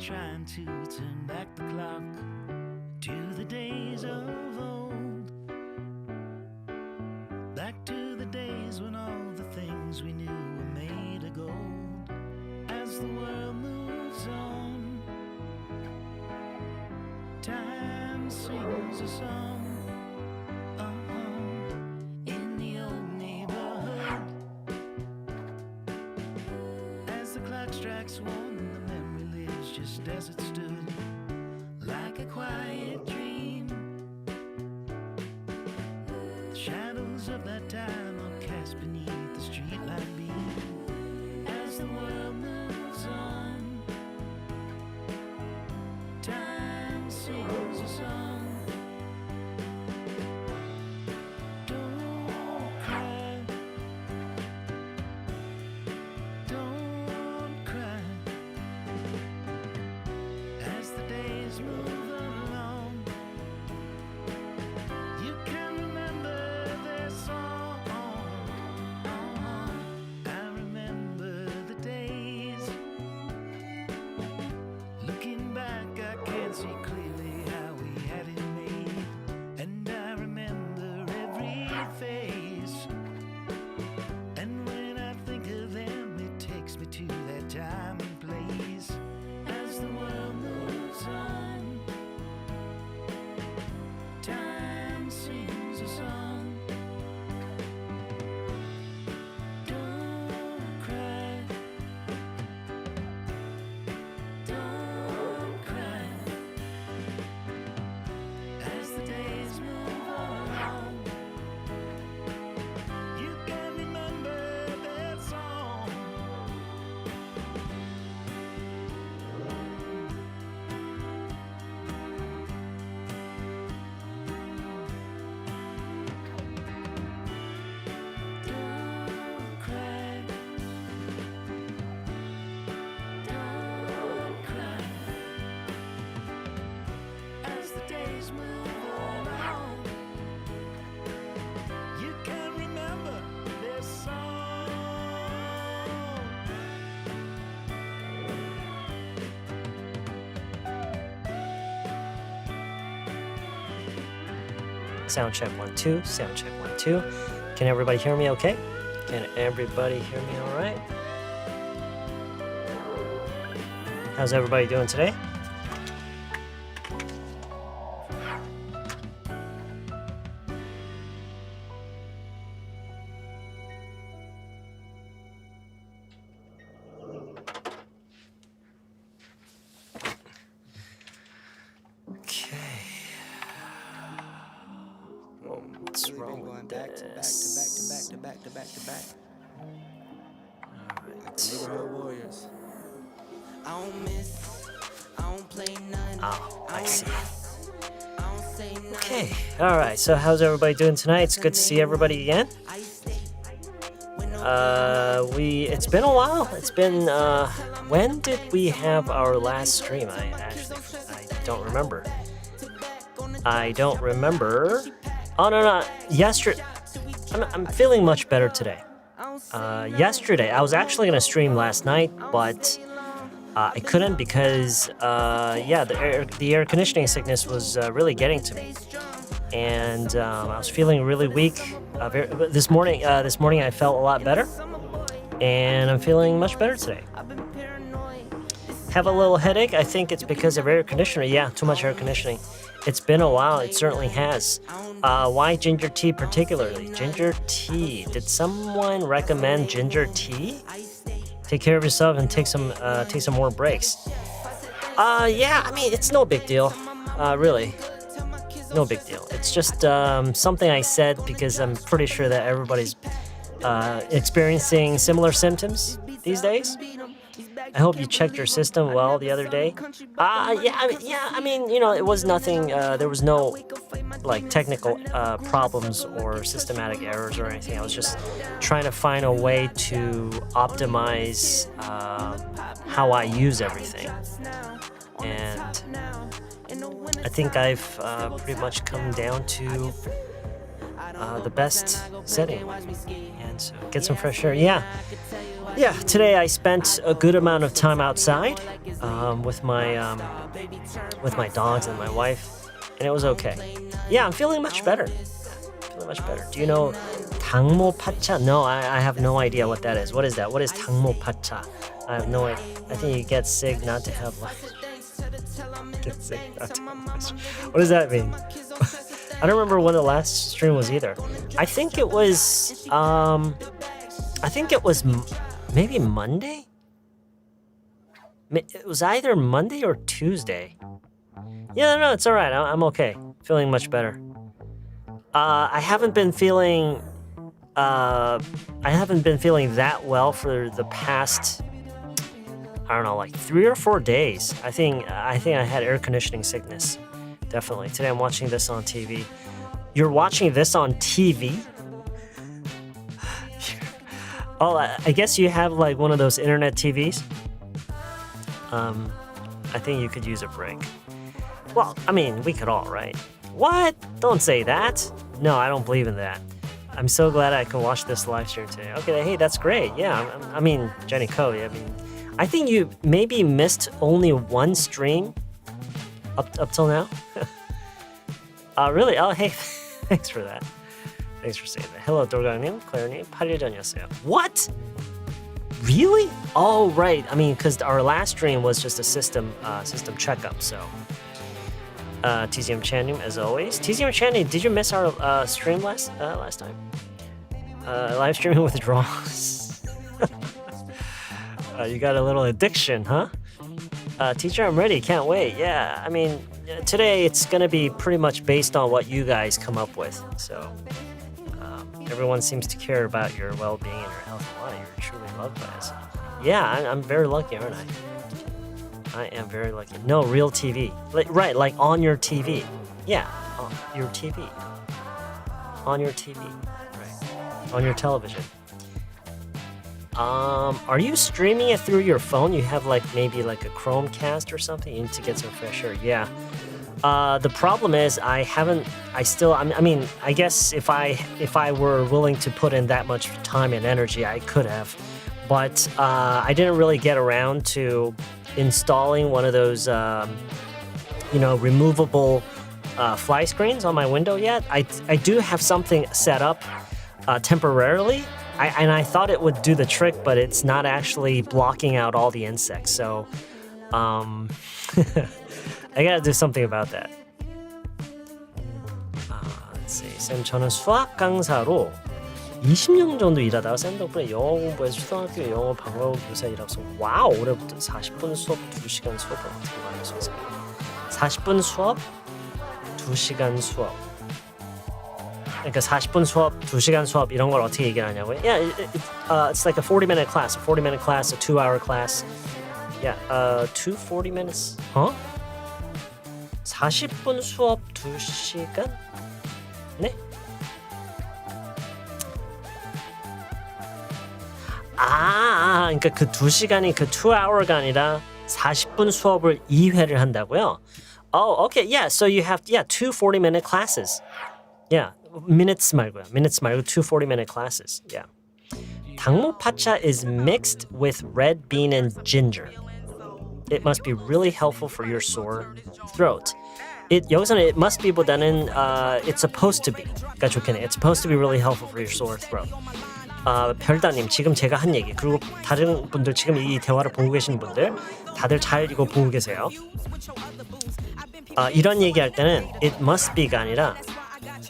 trying to turn back the clock to the days of old. Back to the days when all the things we knew were made of gold. As the world moves on, time sings a song. In the old neighborhood, as the clock strikes one, the memory lives just as it stood, like a quiet dream. The shadows of that time are cast beneath the streetlight beam. As the world moves on, time sings a song. Don't cry, don't cry. As the days move along, you can remember their song. I remember the days. Looking back, I can't see clearly how we had it made. And I remember every phase. And when I think of them, it takes me to that time and place. As the world moves on, time sings a song. Don't cry, don't cry. As the days move along, you can remember that song. Don't cry, don't cry. As the days move along, you can remember this song. Sound check 1 2. Sound check 1 2. Can everybody hear me okay? Can everybody hear me all right? How's everybody doing today? Okay. What's wrong with this? back to back. Alright. Neighborhood Warriors. I don't miss. I don't play none. Oh, I see. I don't say none. Okay. Alright, so how's everybody doing tonight? It's good to see everybody again. It's been a while. It's been, when did we have our last stream? I don't remember. Oh, no, yesterday. I'm feeling much better today. Yesterday, I was actually going to stream last night, but I couldn't because, the air conditioning sickness was really getting to me. And I was feeling really weak. This morning I felt a lot better, and I'm feeling much better today. Have a little headache. I think it's because of air conditioning. Yeah, too much air conditioning. It's been a while. It certainly has. Why ginger tea particularly? Ginger tea. Did someone recommend ginger tea? Take care of yourself and take some more breaks. Yeah. I mean, it's no big deal. Really. No big deal. It's just something I said because I'm pretty sure that everybody's experiencing similar symptoms these days. I hope you checked your system well the other day. I mean, it was nothing. There was no technical problems or systematic errors or anything. I was just trying to find a way to optimize how I use everything, and I think I've pretty much come down to the best setting, and so get some fresh air. Yeah, Yeah, today I spent a good amount of time outside with my dogs and my wife, and it was okay. Yeah, I'm feeling much better. Feeling much better. Do you know 당모파차? No, I have no idea what that is. What is that? What is 당모파차? I have no idea. I think you get sick not to have life. Get sick not to have life. What does that mean? I don't remember when the last stream was either. I think it was maybe Monday? It was either Monday or Tuesday. Yeah, no, it's all right. I'm okay. Feeling much better. I haven't been feeling that well for the past, I don't know, like 3 or 4 days. I think I had air conditioning sickness. Definitely. Today I'm watching this on TV. You're watching this on TV? Oh, I guess you have like one of those internet TVs. I think you could use a break. Well, I mean, we could all, right? What? Don't say that. No, I don't believe in that. I'm so glad I can watch this live stream today. Okay, hey, that's great. Yeah, I mean, Jenny Cody. I think you maybe missed only one stream up till now. Really? Oh, hey, thanks for that. Thanks for saying that. Hello, 돌강님, 클레어님, 8일 전이었어요. What? Really? Oh, right. I mean, because our last stream was just a system checkup, so. TZM Chan님, as always. TZM Channing, did you miss our stream last time? Live streaming withdrawals. You got a little addiction, huh? Teacher, I'm ready. Can't wait. Yeah, I mean, today it's going to be pretty much based on what you guys come up with. So, everyone seems to care about your well-being and your health a lot. You're truly loved by us. Yeah, I'm very lucky, aren't I? I am very lucky. No, real TV. Right, like on your TV. Yeah, on your TV. On your TV. Right. On your television. Are you streaming it through your phone? You have like maybe like a Chromecast or something? You need to get some fresh air. Yeah. The problem is I mean, I guess if I were willing to put in that much time and energy, I could have. But I didn't really get around to installing one of those, removable fly screens on my window yet. I do have something set up temporarily, and I thought it would do the trick, but it's not actually blocking out all the insects. So, I gotta do something about that. Let's see. 쌤, 저는 수학 강사로 20년 정도 일하다가 쌤 덕분에 영어 공부해서 초등학교 영어 방과후 교사 일하면서 와우, 올해부터 40분 수업 2시간 수업을 어떻게 말할 수 있을까요? 40분 수업 2시간 수업. 그러니까 40분 수업 2시간 수업 이런 걸 어떻게 얘기하냐고요? Yeah, it's like a 40-minute class, a 40-minute class, a 2-hour class. Yeah, 2 40 minutes. 40분 수업 2시간? 네? 그러니까 그 2시간이 그 2hour가 아니라 40분 수업을 2회를 한다고요? Oh, okay. Yeah, so you have 2 40-minute classes. Yeah, minutes 말고 2 40-minute classes. Yeah. 당모파차 is mixed with red bean and ginger. It must be really helpful for your sore throat. 여기서는 it must be보다는 it's supposed to be가 좋겠네. It's supposed to be really helpful for your sore throat. 별다님, 지금 제가 한 얘기, 그리고 다른 분들, 지금 이 대화를 보고 계시는 분들 다들 잘 이거 보고 계세요. 이런 얘기할 때는 it must be가 아니라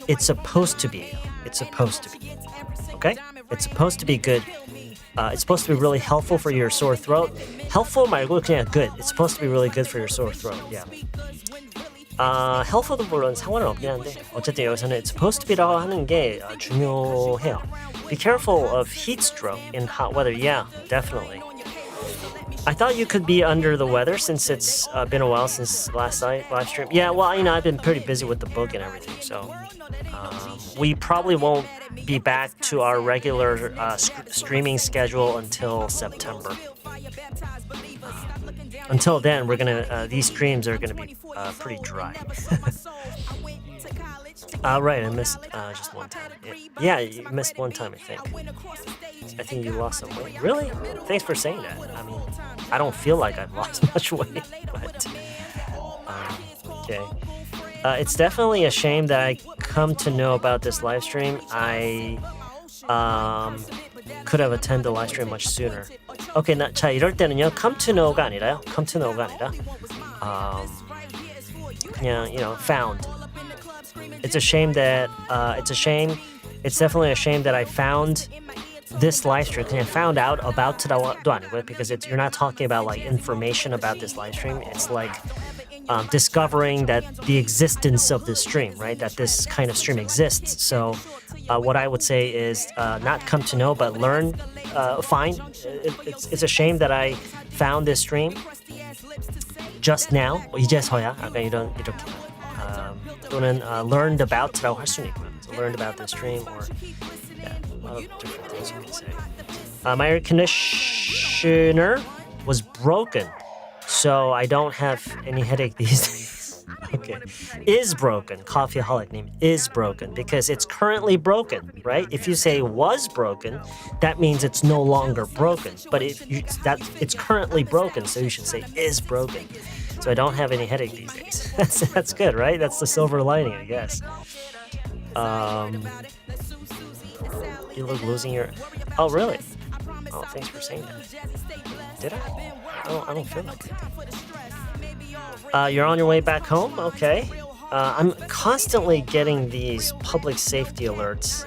it's supposed to be. It's supposed to be. Okay? It's supposed to be good. It's supposed to be really helpful for your sore throat. Helpful 말고 그냥 good. It's supposed to be really good for your sore throat. Yeah. helpful도 물론 상관은 없긴 한데 어쨌든 여기서는 it's supposed to be라고 하는 게 중요해요. Be careful of heat stroke in hot weather. Yeah, definitely. I thought you could be under the weather since it's been a while since last night live stream. Yeah, well, I've been pretty busy with the book and everything, so we probably won't be back to our regular streaming schedule until September. Until then, we're gonna these streams are gonna be pretty dry. Right, I missed just one time. Yeah, you missed one time, I think. I think you lost some weight. Really? Thanks for saying that. I mean, I don't feel like I've lost much weight, but okay. It's definitely a shame that I come to know about this live stream. I could have attended the live stream much sooner. Okay, 자 이럴 때는요, come to know가 아니라요. come to know가 아니라 그냥 found. It's a shame that it's definitely a shame that I found this live stream. 그냥 found out about도 아니고요, because you're not talking about like information about this live stream. It's like discovering that the existence of this stream, right? That this kind of stream exists. So what I would say is not come to know, but learn, find. It's a shame that I found this stream just now. 이제서야 약간 이렇게 또는 learned about라고 할 수는 있고요. So learned about this stream, or yeah, a lot of different things you can say. My air conditioner was broken, so I don't have any headache these days. Okay, is broken. Coffeeholic name is broken because it's currently broken, right? If you say was broken, that means it's no longer broken. But it's currently broken, so you should say is broken. So I don't have any headache these days. That's good, right? That's the silver lining, I guess. You look losing your... Oh, really? Oh, thanks for saying that. Did I? I don't feel like it. You're on your way back home? Okay. I'm constantly getting these public safety alerts.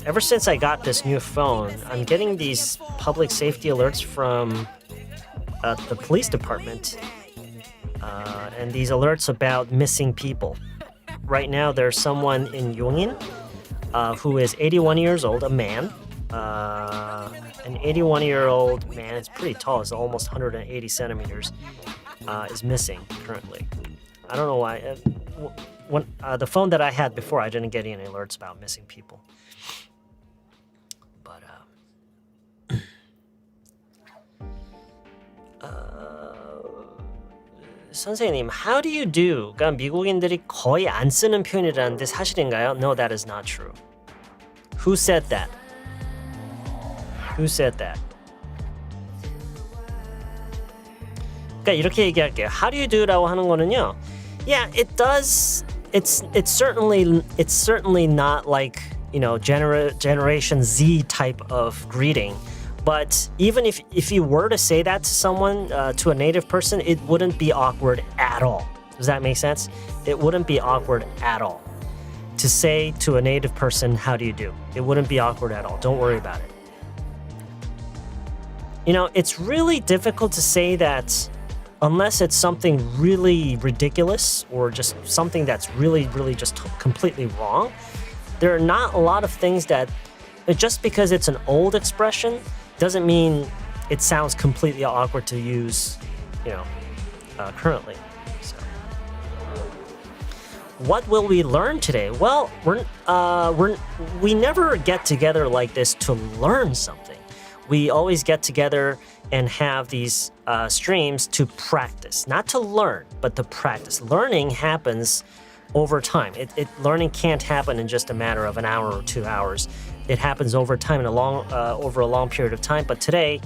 Ever since I got this new phone, I'm getting these public safety alerts from the police department, and these alerts about missing people. Right now, there's someone in Yongin who is 81 years old, a man. An 81-year-old man, it's pretty tall, it's almost 180 centimeters, is missing currently. I don't know why. When the phone that I had before, I didn't get any alerts about missing people. But 선생님, how do you do?가 미국인들이 거의 안 쓰는 표현이라는데 사실인가요? No, that is not true. Who said that? Who said that? 그러니까 이렇게 얘기할게요. How do you do라고 하는 거는요. Yeah, it does. It's certainly not like, Generation Z type of greeting. But even if you were to say that to someone, to a native person, it wouldn't be awkward at all. Does that make sense? It wouldn't be awkward at all. To say to a native person, how do you do? It wouldn't be awkward at all. Don't worry about it. It's really difficult to say that unless it's something really ridiculous or just something that's really, really just completely wrong. There are not a lot of things that, just because it's an old expression, doesn't mean it sounds completely awkward to use, currently. So, what will we learn today? Well, we never get together like this to learn something. We always get together and have these streams to practice, not to learn, but to practice. Learning happens over time. Learning can't happen in just a matter of an hour or 2 hours. It happens over time in over a long period of time. But today,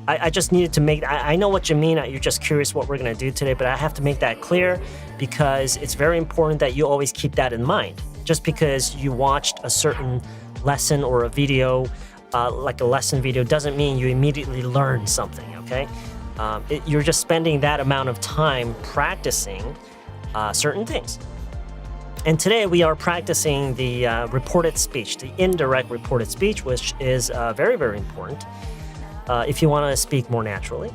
I just needed to make. I know what you mean. You're just curious what we're gonna do today, but I have to make that clear because it's very important that you always keep that in mind. Just because you watched a certain lesson or a video, like a lesson video, doesn't mean you immediately learn something. Okay, you're just spending that amount of time practicing certain things. And today we are practicing the reported speech, the indirect reported speech, which is very, very important if you want to speak more naturally.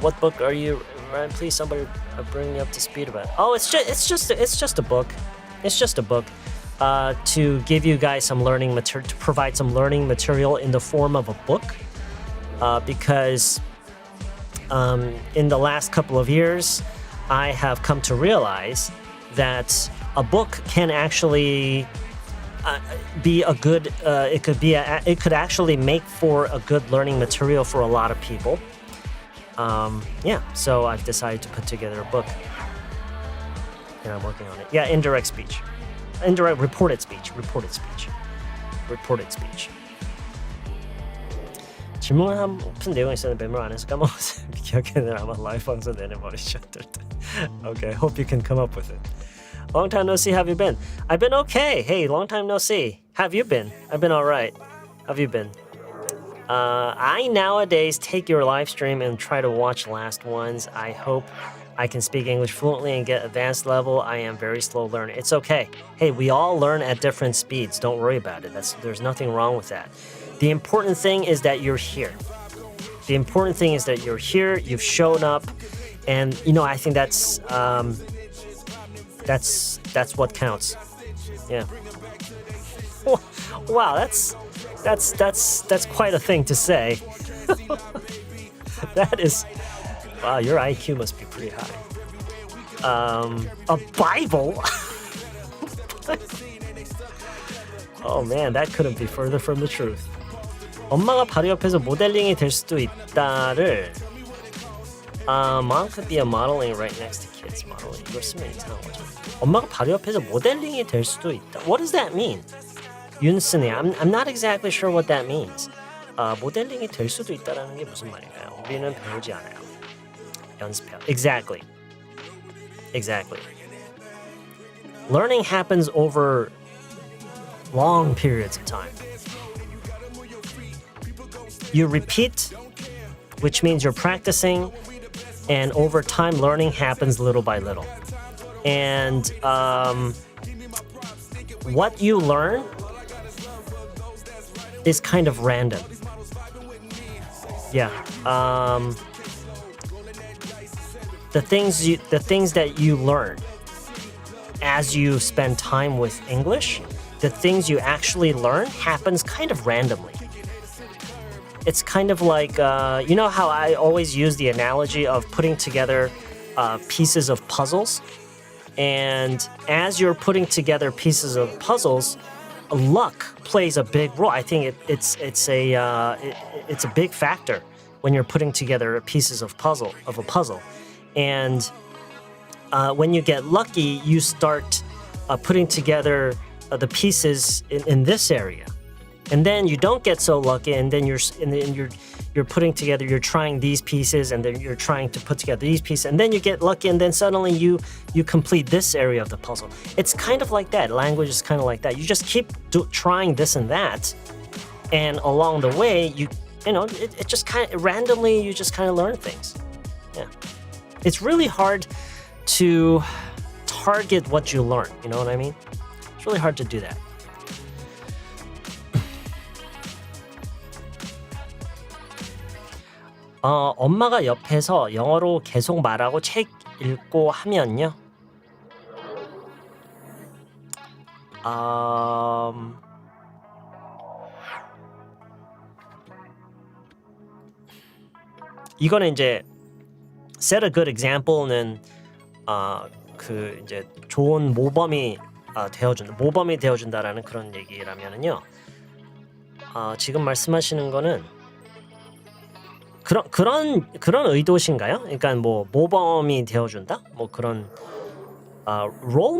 What book are you? Please, somebody bring me up to speed about it. Oh, it's just a book. It's just a book to give you guys some learning material, to provide some learning material in the form of a book, because in the last couple of years, I have come to realize that a book can actually be a good. It could actually make for a good learning material for a lot of people. Yeah, so I've decided to put together a book. And I'm working on it. Yeah, indirect speech. Indirect reported speech. 질문한 오픈 내용이 있었는데 메모 안 해서 까먹었어요. 기억에는 아마 라이브 방송 내내 머리 셨을 때. Okay, hope you can come up with it. Long time no see, have you been? I've been okay. Hey, long time no see. Have you been? I've been all right. Have you been? I nowadays take your live stream and try to watch last ones. I hope I can speak English fluently and get advanced level. I am very slow learner. It's okay. Hey, we all learn at different speeds. Don't worry about it. There's nothing wrong with that. The important thing is that you're here. The important thing is that you're here. You've shown up, and I think that's what counts. Yeah. Wow, that's quite a thing to say. That is, wow, your IQ must be pretty high. A Bible? Oh man, that couldn't be further from the truth. 엄마가 바로 옆에서 모델링이 될 수도 있다를 Mom could be a modeling right next to kids modeling. 이걸 쓰면 이상한 거죠. 엄마가 바로 옆에서 모델링이 될 수도 있다. What does that mean? 윤스네, I'm not exactly sure what that means. 모델링이 될 수도 있다라는 게 무슨 말인가요? 우리는 배우지 않아요. 연습해요. Exactly. Learning happens over long periods of time. You repeat, which means you're practicing, and over time, learning happens little by little. And what you learn is kind of random. Yeah. The things that you learn as you spend time with English, the things you actually learn happens kind of randomly. It's kind of like, you know how I always use the analogy of putting together pieces of puzzles? And as you're putting together pieces of puzzles, luck plays a big role. I think it's a big factor when you're putting together pieces of a puzzle. And when you get lucky, you start putting together the pieces in this area. And then you don't get so lucky, and then you're putting together, you're trying these pieces, and then you're trying to put together these pieces, and then you get lucky, and then suddenly you complete this area of the puzzle. It's kind of like that. Language is kind of like that. You just keep trying this and that, and along the way, it just kind of randomly you just kind of learn things. Yeah, it's really hard to target what you learn. You know what I mean? It's really hard to do that. 엄마가 옆에서 영어로 계속 말하고 책 읽고 하면요. 이거는 이제 set a good example는 그 이제 좋은 모범이 되어준다라는 그런 얘기라면은요. 지금 말씀하시는 거는 그런 의도신가요? 그러니까 뭐 모범이 되어준다? 뭐 그런 role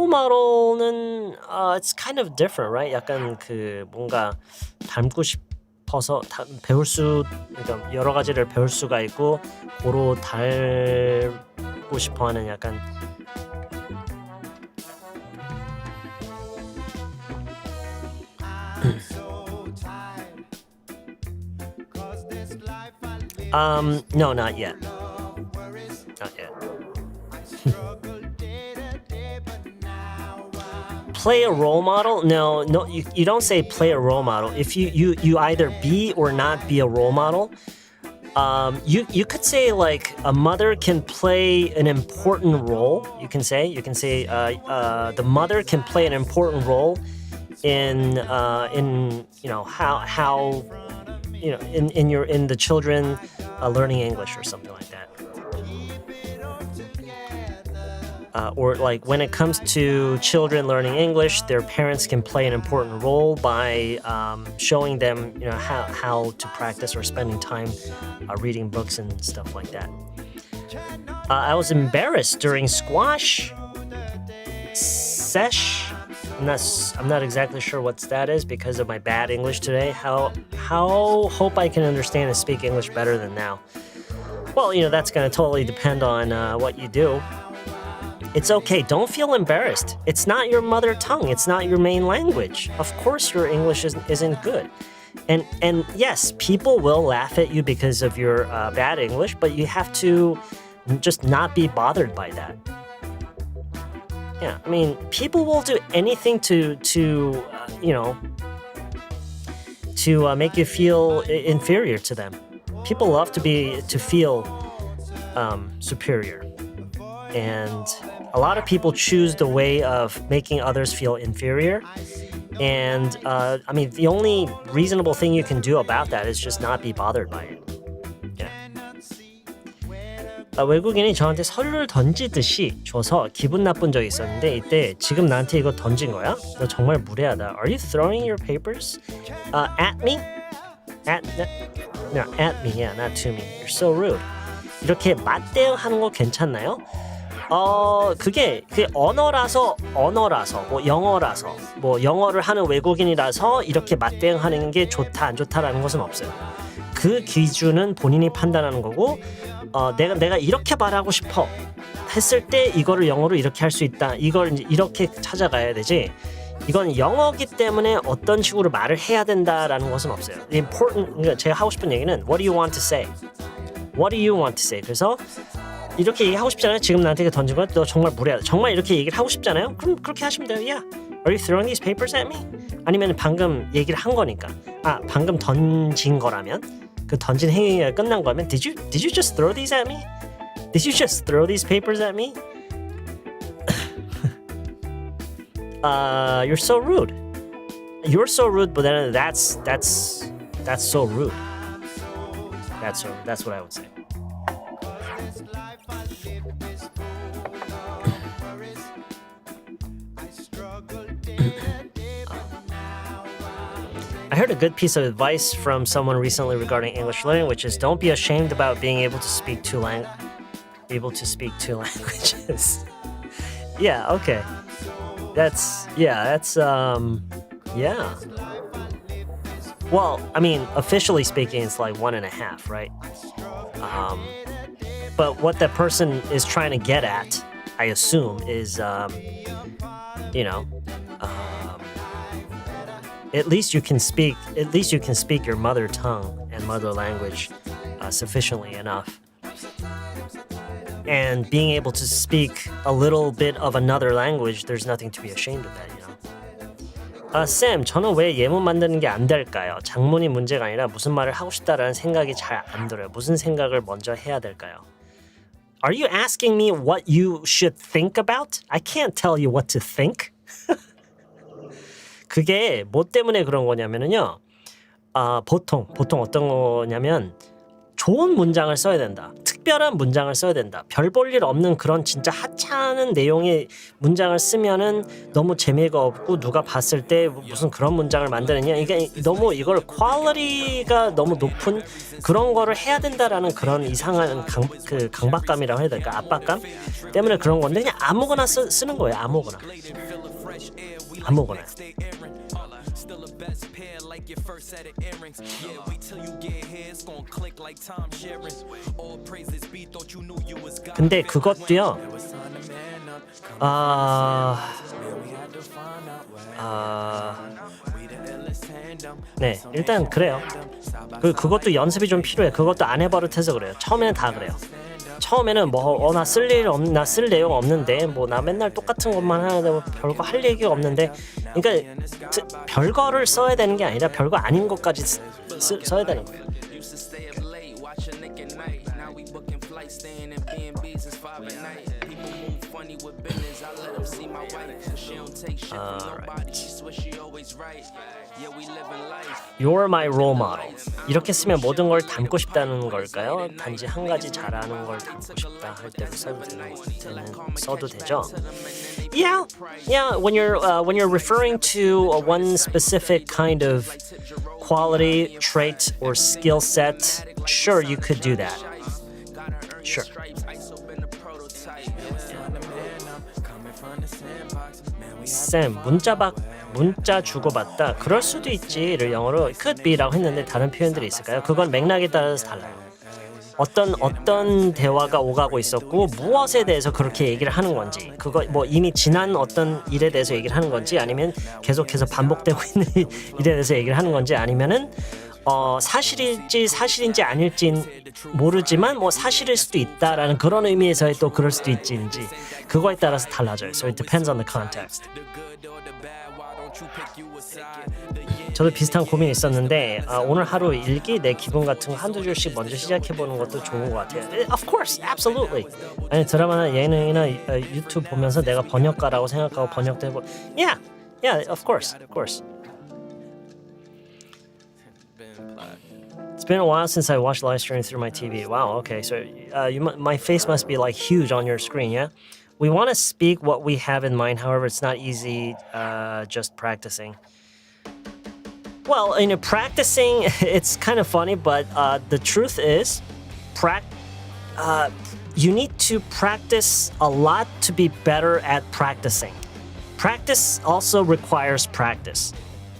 model은 it's kind of different, right? 약간 그 뭔가 닮고 싶어서 그러니까 여러 가지를 배울 수가 있고 고로 닮고 싶어하는 약간 no, not yet. Not yet. Play a role model? No, you don't say play a role model. If you either be or not be a role model, you could say like a mother can play an important role. You can say the mother can play an important role in how in the children learning English or something like that. or like when it comes to children learning English, their parents can play an important role by showing them, how to practice or spending time reading books and stuff like that. I was embarrassed during squash sesh. I'm not exactly sure what that is because of my bad English today. How hope I can understand and speak English better than now. Well, that's going to totally depend on what you do. It's okay. Don't feel embarrassed. It's not your mother tongue. It's not your main language. Of course, your English isn't good. And yes, people will laugh at you because of your bad English, but you have to just not be bothered by that. Yeah, I mean, people will do anything to make you feel inferior to them. People love to feel superior, and a lot of people choose the way of making others feel inferior. And the only reasonable thing you can do about that is just not be bothered by it. 외국인이 저한테 서류를 던지듯이 줘서 기분 나쁜 적이 있었는데 이때 지금 나한테 이거 던진 거야? 너 정말 무례하다. Are you throwing your papers at me? At me, yeah, not to me. You're so rude. 이렇게 맞대응하는 거 괜찮나요? 그게 언어라서 뭐 영어라서 뭐 영어를 하는 외국인이라서 이렇게 맞대응하는 게 좋다 안 좋다라는 것은 없어요. 그 기준은 본인이 판단하는 거고 내가 이렇게 말하고 싶어 했을 때 이거를 영어로 이렇게 할 수 있다. 이걸 이제 이렇게 찾아가야 되지. 이건 영어기 때문에 어떤 식으로 말을 해야 된다라는 것은 없어요. 그러니까 제가 하고 싶은 얘기는 What do you want to say? What do you want to say? 그래서 이렇게 얘기하고 싶잖아요. 지금 나한테 던진 거 너 정말 무례하다. 정말 이렇게 얘기를 하고 싶잖아요. 그럼 그렇게 하시면 돼요. Yeah. Are you throwing these papers at me? 아니면 방금 얘기를 한 거니까. 방금 던진 거라면 그 던진 행위가 끝난 거면 Did you just throw these at me? Did you just throw these papers at me? You're so rude. You're so rude, but then that's so rude. That's what I would say. I heard a good piece of advice from someone recently regarding English learning, which is don't be ashamed about being able to speak two languages. Yeah, okay. That's yeah. Well, I mean, officially speaking, it's like 1.5, right? But what that person is trying to get at, I assume, is at least you can speak your mother tongue and mother language sufficiently enough. And being able to speak a little bit of another language, there's nothing to be ashamed of that, 쌤, 저는 왜 예문 만드는 게 안 될까요? 장문이 문제가 아니라 무슨 말을 하고 싶다라는 생각이 잘 안 들어요. 무슨 생각을 먼저 해야 될까요? Are you asking me what you should think about? I can't tell you what to think. 그게 뭐 때문에 그런 거냐면요. 보통 어떤 거냐면 좋은 문장을 써야 된다. 특별한 문장을 써야 된다. 별 볼 일 없는 그런 진짜 하찮은 내용의 문장을 쓰면은 너무 재미가 없고 누가 봤을 때 무슨 그런 문장을 만드느냐. 이게 너무 이걸 퀄리티가 너무 높은 그런 거를 해야 된다라는 그런 이상한 강박감이라고 해야 될까? 압박감 때문에 그런 건데 그냥 아무거나 쓰는 거예요. 아무거나. 근데 그것도요. 네, 일단 그래요. 그것도 연습이 좀 필요해. 그것도 안 해버릇해서 그래요. 처음에는 다 그래요. 처음에는 나 쓸 내용 없는데 나 맨날 똑같은 것만 하는데 별거 할 얘기가 없는데 그러니까 별거를 써야 되는 게 아니라 별거 아닌 것까지 써야 되는 거예요. money with business. I let them see my wife. She don't take shit from nobody. She swear she always right. Yeah, we living life. You're my role model. 이렇게 쓰면 모든 걸 담고 싶다는 걸까요? 단지 한 가지 잘하는 걸 담고 싶다 할 때로 써도 되죠? Yeah, yeah. When you're referring to one specific kind of quality, trait, or skill set, sure, you could do that. Sure. 쌤, 문자 주고받다. 그럴 수도 있지를 영어로 could be라고 했는데 다른 표현들이 있을까요? 그건 맥락에 따라서 달라요. 어떤 대화가 오가고 있었고 무엇에 대해서 그렇게 얘기를 하는 건지 그거 뭐 이미 지난 어떤 일에 대해서 얘기를 하는 건지 아니면 계속해서 반복되고 있는 일에 대해서 얘기를 하는 건지 아니면은 사실인지 아닐진 모르지만 뭐 사실일 수도 있다라는 그런 의미에서의 또 그럴 수도 있지인지 그거에 따라서 달라져요. So it depends on the context. 저도 비슷한 고민이 있었는데 오늘 하루 일기 내 기분 같은 거 한두 줄씩 먼저 시작해보는 것도 좋은 것 같아요. Of course, absolutely. 아니 드라마나 예능이나 유튜브 보면서 내가 번역가라고 생각하고 번역도 해보. Yeah, of course. It's been a while since I watched live streaming through my TV. Wow, okay, so my face must be like huge on your screen, yeah? We want to speak what we have in mind, however, it's not easy just practicing. Well, practicing, it's kind of funny, but the truth is, you need to practice a lot to be better at practicing. Practice also requires practice,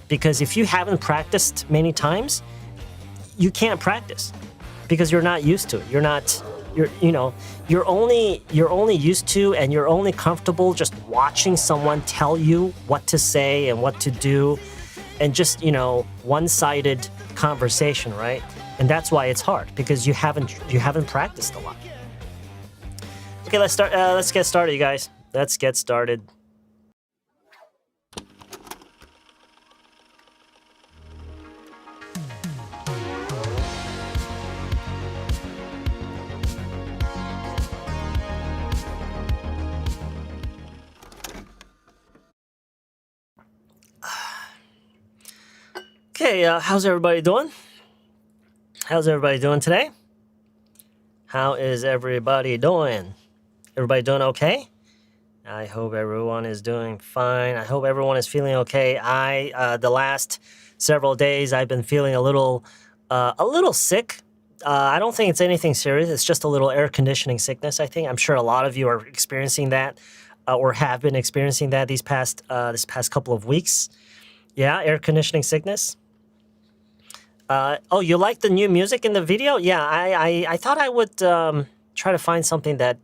because if you haven't practiced many times, you can't practice because you're not used to it. You're only used to and you're only comfortable just watching someone tell you what to say and what to do. And just, one-sided conversation, right? And that's why it's hard because you haven't practiced a lot. Okay, let's start. Let's get started, you guys. Let's get started. Okay, how's everybody doing? How's everybody doing today? How is everybody doing? Everybody doing okay? I hope everyone is doing fine. I hope everyone is feeling okay. The last several days I've been feeling a little sick. I don't think it's anything serious. It's just a little air conditioning sickness, I think. I'm sure a lot of you are experiencing that or have been experiencing that this past couple of weeks. Yeah, air conditioning sickness. You like the new music in the video? Yeah, I thought I would try to find something that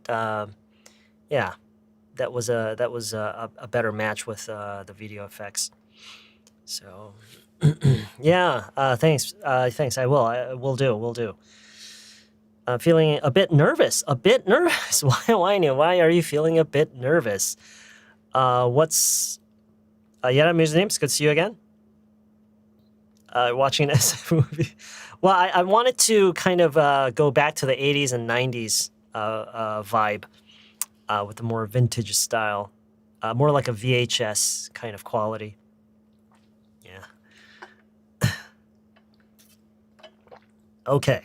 was a better match with the video effects. So yeah, thanks. I will do. I'm feeling a bit nervous. Why are you feeling a bit nervous? What's Yera Muslim, it's good to see you again. Watching an SF movie. Well, I wanted to kind of go back to the 80s and 90s vibe with a more vintage style, more like a VHS kind of quality. Yeah. Okay.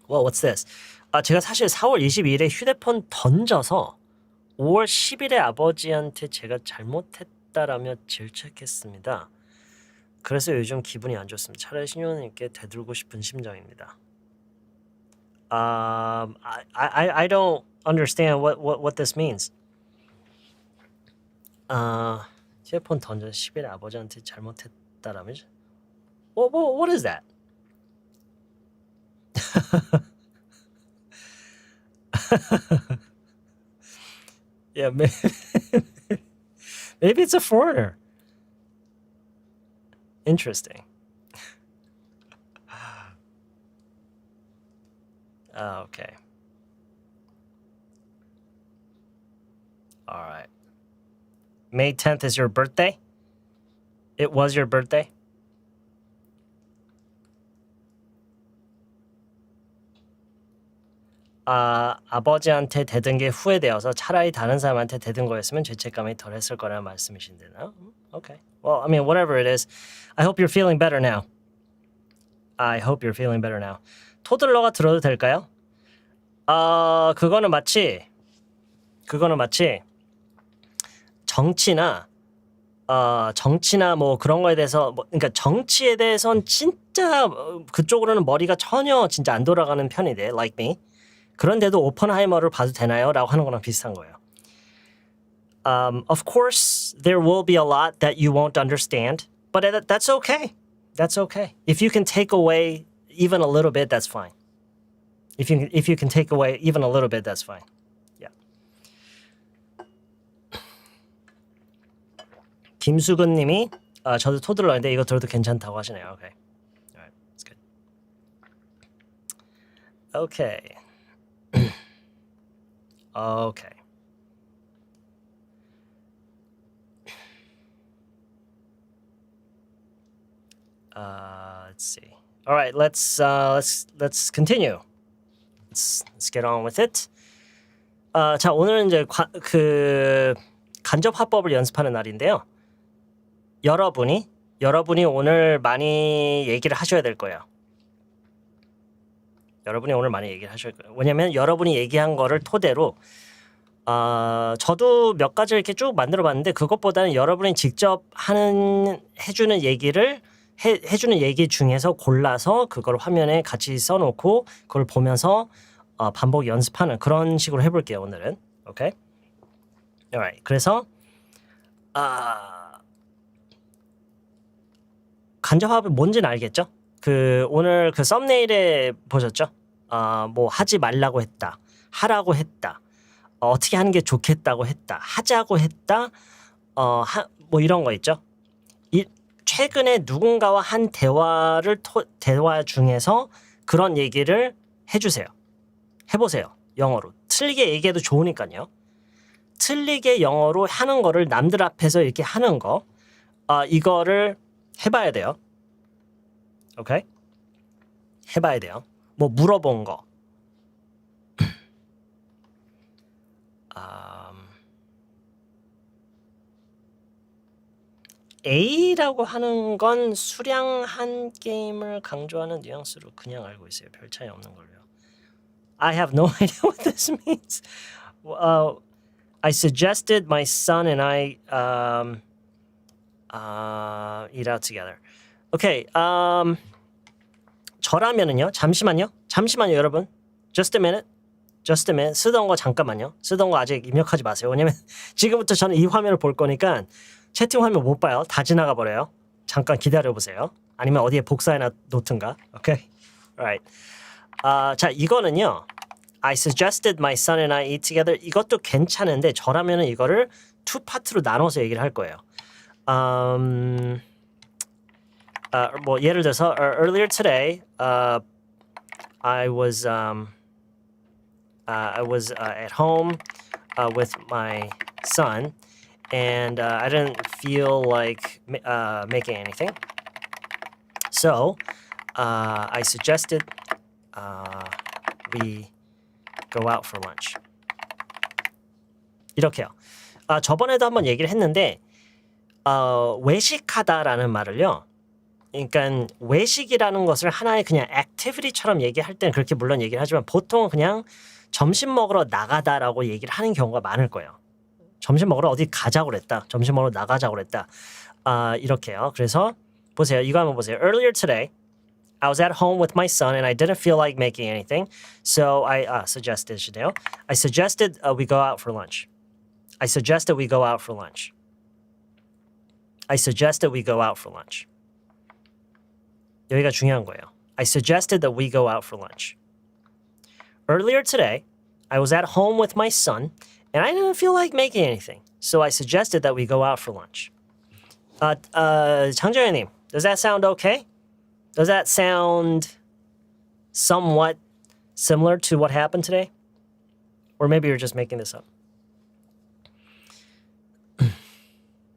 Well, what's this? 제가 사실 4월 22일에 휴대폰 던져서 5월 10일에 아버지한테 제가 잘못했다라며 질책했습니다. 그래서 요즘 기분이 안 좋습니다. 차라리 신용님께 되돌고 싶은 심정입니다. I don't understand what this means. 휴대폰 던져 10일에 아버지한테 잘못했다라며? What is that? Yeah, maybe it's a foreigner. Interesting. Okay. All right. May 10th is your birthday? It was your birthday? 아버지한테 대든 게 후회되어서 차라리 다른 사람한테 대든 거였으면 죄책감이 덜했을 거라는 말씀이신데요. Okay. Well, I mean, whatever it is, I hope you're feeling better now. I hope you're feeling better now. 토들러가 들어도 될까요? 그거는 마치 정치나 뭐 그런 거에 대해서 그러니까 정치에 대해선 진짜 그쪽으로는 머리가 전혀 진짜 안 돌아가는 편이래, like me. 그런데도 오펜하이머를 봐도 되나요? 라고 하는 거랑 비슷한 거예요. Of course, there will be a lot that you won't understand, but that's okay. That's okay. If you can take away even a little bit, that's fine. If you can take away even a little bit, that's fine. Yeah. 김수근 님이 저도 토들러인데 이거 들어도 괜찮다고 하시네요. Okay. All right. That's good. Okay. Okay. Let's see. All right, let's continue. Let's get on with it. 자, 오늘은 이제 간접화법을 연습하는 날인데요. 여러분이 오늘 많이 얘기를 하셔야 될 거예요. 여러분이 오늘 많이 얘기를 하셔야 거예요. 왜냐면 여러분이 얘기한 거를 토대로 저도 몇 가지 이렇게 쭉 만들어 봤는데 그것보다는 여러분이 직접 해주는 얘기를 해주는 얘기 중에서 골라서 그걸 화면에 같이 써놓고 그걸 보면서 반복 연습하는 그런 식으로 해볼게요. 오늘은. 오케이? Alright. 그래서 간접화법이 뭔지는 알겠죠? 오늘 그 썸네일에 보셨죠? 뭐 하지 말라고 했다, 하라고 했다, 어떻게 하는 게 좋겠다고 했다, 하자고 했다, 뭐 이런 거 있죠? 최근에 누군가와 한 대화 중에서 그런 얘기를 해보세요. 영어로. 틀리게 얘기해도 좋으니까요. 틀리게 영어로 하는 거를 남들 앞에서 이렇게 하는 거, 이거를 해봐야 돼요. 오케이? 해봐야 돼요. 뭐 물어본 거. A라고 하는 건 수량한 게임을 강조하는 뉘앙스로 그냥 알고 있어요. 별 차이 없는 걸로요. I have no idea what this means. I suggested my son and I eat out together. Okay. 저라면은요. 잠시만요, 여러분. Just a minute. 쓰던 거 잠깐만요. 쓰던 거 아직 입력하지 마세요. 왜냐면 지금부터 저는 이 화면을 볼 거니까 채팅 화면 못 봐요. 다 지나가 버려요. 잠깐 기다려 보세요. 아니면 어디에 복사해놔 놓든가. 오케이. Alright. 자, 이거는요. I suggested my son and I eat together. 이것도 괜찮은데 저라면은 이거를 two 파트로 나눠서 얘기를 할 거예요. 뭐 예를 들어서 earlier today, I was at home with my son, and I didn't feel like making anything. So I suggested we go out for lunch. 이렇게요. 저번에도 한번 얘기를 했는데 외식하다라는 말을요. 그러니까 외식이라는 것을 하나의 그냥 액티비티처럼 얘기할 때는 그렇게 물론 얘기를 하지만 보통은 그냥 점심 먹으러 나가다라고 얘기를 하는 경우가 많을 거예요. 점심 먹으러 어디 가자고 그랬다. 점심 먹으러 나가자고 그랬다. 이렇게요. 그래서 보세요. 이거 한번 보세요. Earlier today, I was at home with my son and I didn't feel like making anything. So I suggested we go out for lunch. I suggested we go out for lunch. I suggested we go out for lunch. 여기가 중요한 거예요. I suggested that we go out for lunch. Earlier today, I was at home with my son and I didn't feel like making anything. So I suggested that we go out for lunch. 장정현님, does that sound okay? Does that sound somewhat similar to what happened today? Or maybe you're just making this up.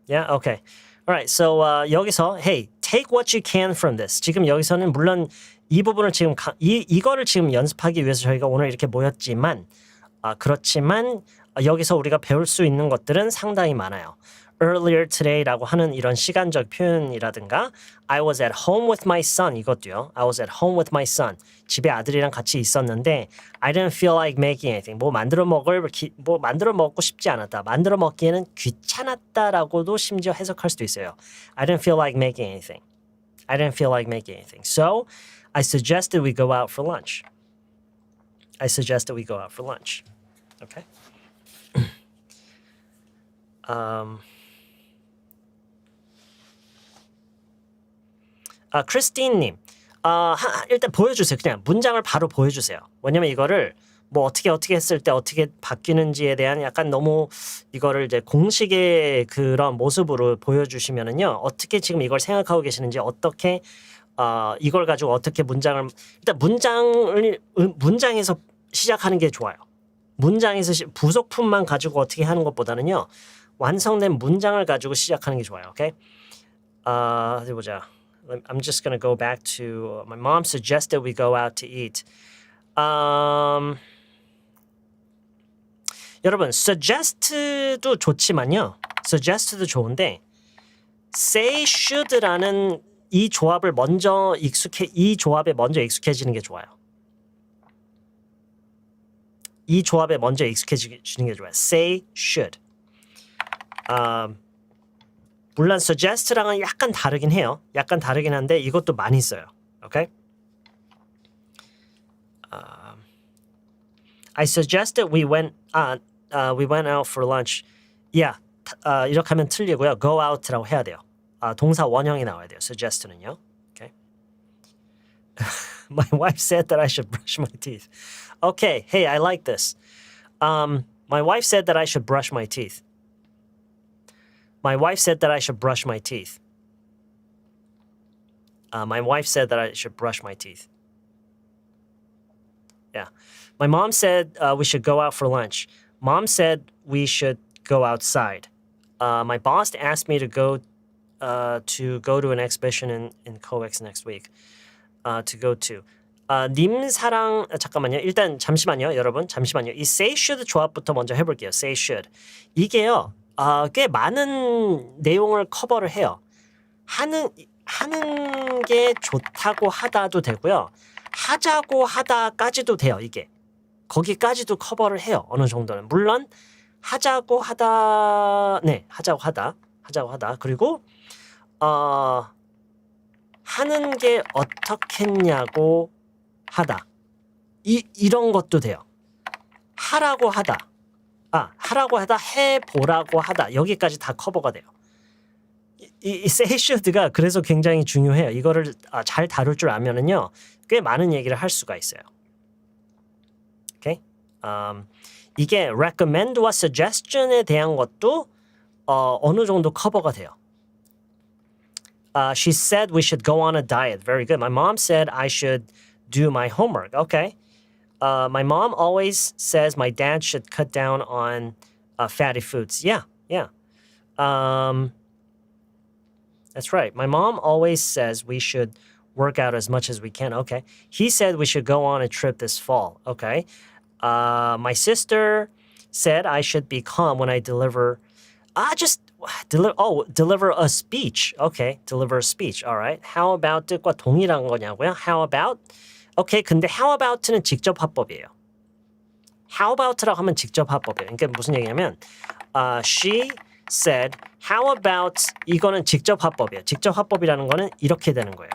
Yeah? Okay. Alright, so 여기서 hey, take what you can from this. 지금 여기서는 물론 이 부분을 지금 이거를 지금 연습하기 위해서 저희가 오늘 이렇게 모였지만 그렇지만 여기서 우리가 배울 수 있는 것들은 상당히 많아요. Earlier today라고 하는 이런 시간적 표현이라든가 I was at home with my son 이것도요. I was at home with my son. 집에 아들이랑 같이 있었는데 I didn't feel like making anything. 뭐 만들어 먹고 싶지 않았다. 만들어 먹기에는 귀찮았다라고도 심지어 해석할 수도 있어요. I didn't feel like making anything. I didn't feel like making anything. So I suggested we go out for lunch. I suggested we go out for lunch. Okay? 크리스틴님, 일단 보여주세요. 그냥 문장을 바로 보여주세요. 왜냐면 이거를 뭐 어떻게 했을 때 어떻게 바뀌는지에 대한 약간 너무 이거를 이제 공식의 그런 모습으로 보여주시면은요. 어떻게 지금 이걸 생각하고 계시는지 어떻게 이걸 가지고 어떻게 문장을 일단 문장에서 시작하는 게 좋아요. 문장에서 부속품만 가지고 어떻게 하는 것보다는요. 완성된 문장을 가지고 시작하는 게 좋아요. 오케이? 어디 보자. I'm just gonna go back to my mom suggested we go out to eat. 여러분, suggest도 좋지만요. suggest도 좋은데 say should라는 이 조합에 먼저 익숙해지는 게 좋아요. 이 조합에 먼저 익숙해지는 게 좋아요. say should. 물론 suggest랑은 약간 다르긴 해요. 약간 다르긴 한데 이것도 많이 써요. 오케이? I suggested we went out for lunch. Yeah, 이렇게 하면 틀리고요. Go out라고 해야 돼요. 동사 원형이 나와야 돼요. suggest는요. Okay. My wife said that I should brush my teeth. Okay, hey, I like this. My wife said that I should brush my teeth. My wife said that I should brush my teeth. My wife said that I should brush my teeth. Yeah. My mom said we should go out for lunch. Mom said we should go outside. My boss asked me to go to an exhibition in COEX next week. To go to. 님 사랑 잠깐만요. 일단 잠시만요, 여러분. 잠시만요. 이 say should 조합부터 먼저 해볼게요. say should. 이게요. 꽤 많은 내용을 커버를 해요. 하는 게 좋다고 하다도 되고요. 하자고 하다까지도 돼요. 이게 거기까지도 커버를 해요. 어느 정도는 물론 하자고 하다 그리고 하는 게 어떻겠냐고 하다 이런 것도 돼요. 하라고 하다. 해보라고 하다. 여기까지 다 커버가 돼요. 이 say should가 그래서 굉장히 중요해요. 이거를 잘 다룰 줄 알면은요, 꽤 많은 얘기를 할 수가 있어요. 오케이? 이게 recommend와 suggestion에 대한 것도 어느 정도 커버가 돼요. She said we should go on a diet. Very good. My mom said I should do my homework. Okay. My mom always says my dad should cut down on fatty foods. Yeah. That's right. My mom always says we should work out as much as we can. Okay. He said we should go on a trip this fall. Okay. My sister said I should be calm when I deliver a speech. Okay. Deliver a speech. All right. How about 뜻과 동일한 거냐고요? How about? 오케이, 근데 how about는 직접 화법이에요. How about라고 하면 직접 화법이에요. 그러니까 무슨 얘기냐면 she said how about 이거는 직접 화법이에요. 직접 화법이라는 거는 이렇게 되는 거예요.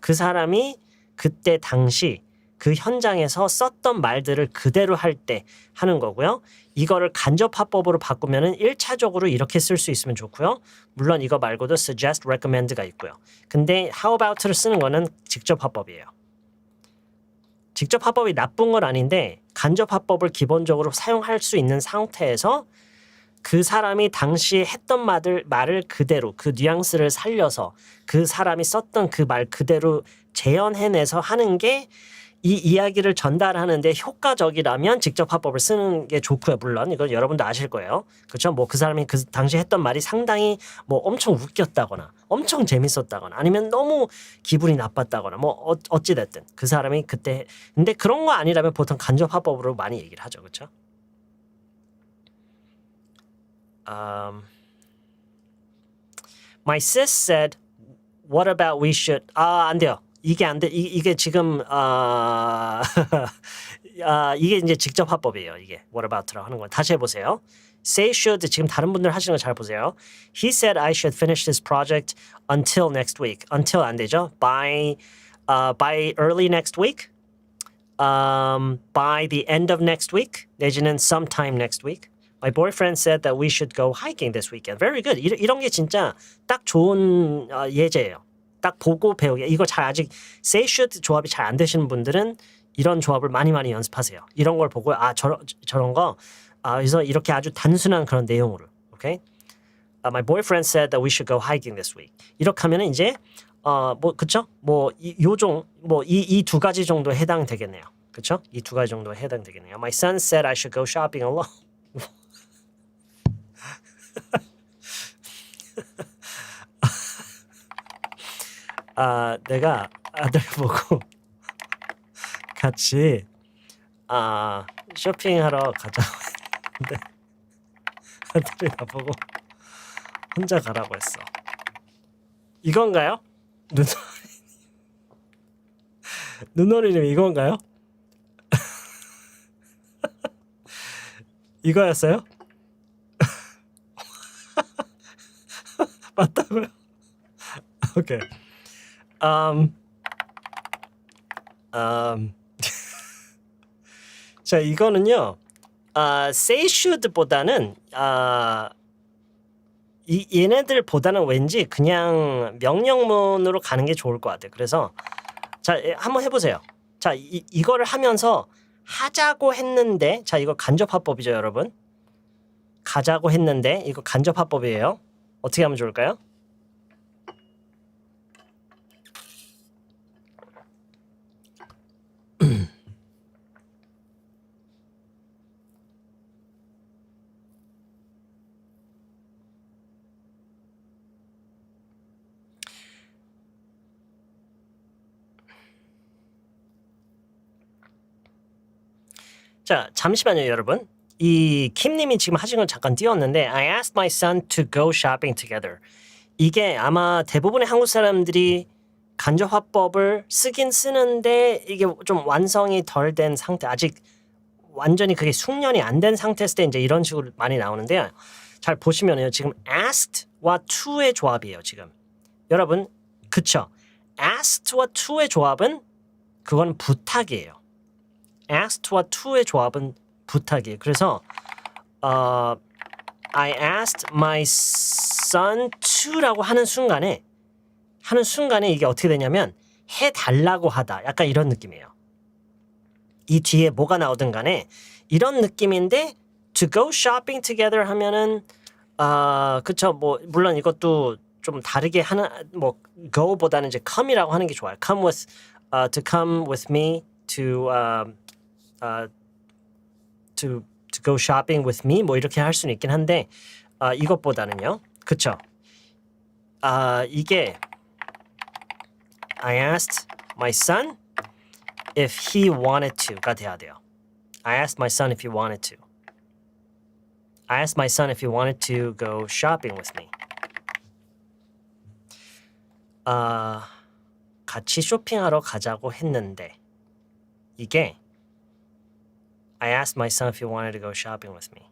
그 사람이 그때 당시 그 현장에서 썼던 말들을 그대로 할 때 하는 거고요. 이거를 간접 화법으로 바꾸면은 1차적으로 이렇게 쓸 수 있으면 좋고요. 물론 이거 말고도 suggest, recommend가 있고요. 근데 how about를 쓰는 거는 직접 화법이에요. 직접 화법이 나쁜 건 아닌데 간접 화법을 기본적으로 사용할 수 있는 상태에서 그 사람이 당시 했던 말을 그대로 그 뉘앙스를 살려서 그 사람이 썼던 그 말 그대로 재현해내서 하는 게 이 이야기를 전달하는데 효과적이라면 직접 화법을 쓰는 게 좋고요. 물론 이건 여러분도 아실 거예요. 그렇죠? 뭐 그 사람이 그 당시 했던 말이 상당히 뭐 엄청 웃겼다거나 엄청 재밌었다거나 아니면 너무 기분이 나빴다거나 뭐 어찌 됐든 그 사람이 그때 근데 그런 거 아니라면 보통 간접화법으로 많이 얘기를 하죠. 그렇죠? My sis said, "What about we should?" 안 돼요. 이게 안 돼. 이게 지금 이게 이제 직접 화법이에요. 이게 what about라고 하는 건 다시 해보세요. Say should 지금 다른 분들 하시는 거 잘 보세요. He said I should finish this project until next week. Until 안 되죠. By early next week. By the end of next week. 내지는 sometime next week. My boyfriend said that we should go hiking this weekend. Very good. 이런 게 진짜 딱 좋은 예제예요. 딱 보고 배우게. 이거 잘 아직 say should 조합이 잘 안 되시는 분들은 이런 조합을 많이 연습하세요. 이런 걸 보고 저런 거 그래서 이렇게 아주 단순한 그런 내용으로. 오케이? My boyfriend said that we should go hiking this week. 이렇게 하면은 이제 뭐 그쵸? 뭐 이 두 가지 정도 해당되겠네요. 그쵸? 이 두 가지 정도 해당되겠네요. My son said I should go shopping alone. 내가 아들 보고 같이 쇼핑하러 가자고 했는데 아들이 나보고 혼자 가라고 했어. 이건가요? 눈놀이님 이건가요? 이거였어요? 맞다고요? 오케이. 자, 이거는요. say should보다는 얘네들보다는 왠지 그냥 명령문으로 가는 게 좋을 것 같아요. 그래서 자, 한번 해보세요. 자, 이거를 하면서 하자고 했는데 자, 이거 간접화법이죠, 여러분. 가자고 했는데 이거 간접화법이에요. 어떻게 하면 좋을까요? 자, 잠시만요, 여러분. 이 킴님이 지금 하신 걸 잠깐 띄웠는데 I asked my son to go shopping together. 이게 아마 대부분의 한국 사람들이 간접화법을 쓰긴 쓰는데 이게 좀 완성이 덜 된 상태, 아직 완전히 그게 숙련이 안 된 상태였을 때 이제 이런 식으로 많이 나오는데요. 잘 보시면요, 지금 asked와 to의 조합이에요. 지금 여러분, 그쵸? asked와 to의 조합은 그건 부탁이에요. asked와 to의 조합은 부탁이에요. 그래서 I asked my son to라고 하는 순간에 이게 어떻게 되냐면 해달라고 하다. 약간 이런 느낌이에요. 이 뒤에 뭐가 나오든 간에 이런 느낌인데 to go shopping together 하면은 그쵸, 뭐 물론 이것도 좀 다르게 하는 뭐 go보다는 이제 come이라고 하는 게 좋아요. Come with to come with me to go shopping with me 뭐 이렇게 할 수는 있긴 한데 이것보다는요. 그쵸? 이게 I asked my son if he wanted to가 돼야 돼요. I asked my son if he wanted to. I asked my son if he wanted to go shopping with me. 같이 쇼핑하러 가자고 했는데 이게 I asked my son if he wanted to go shopping with me.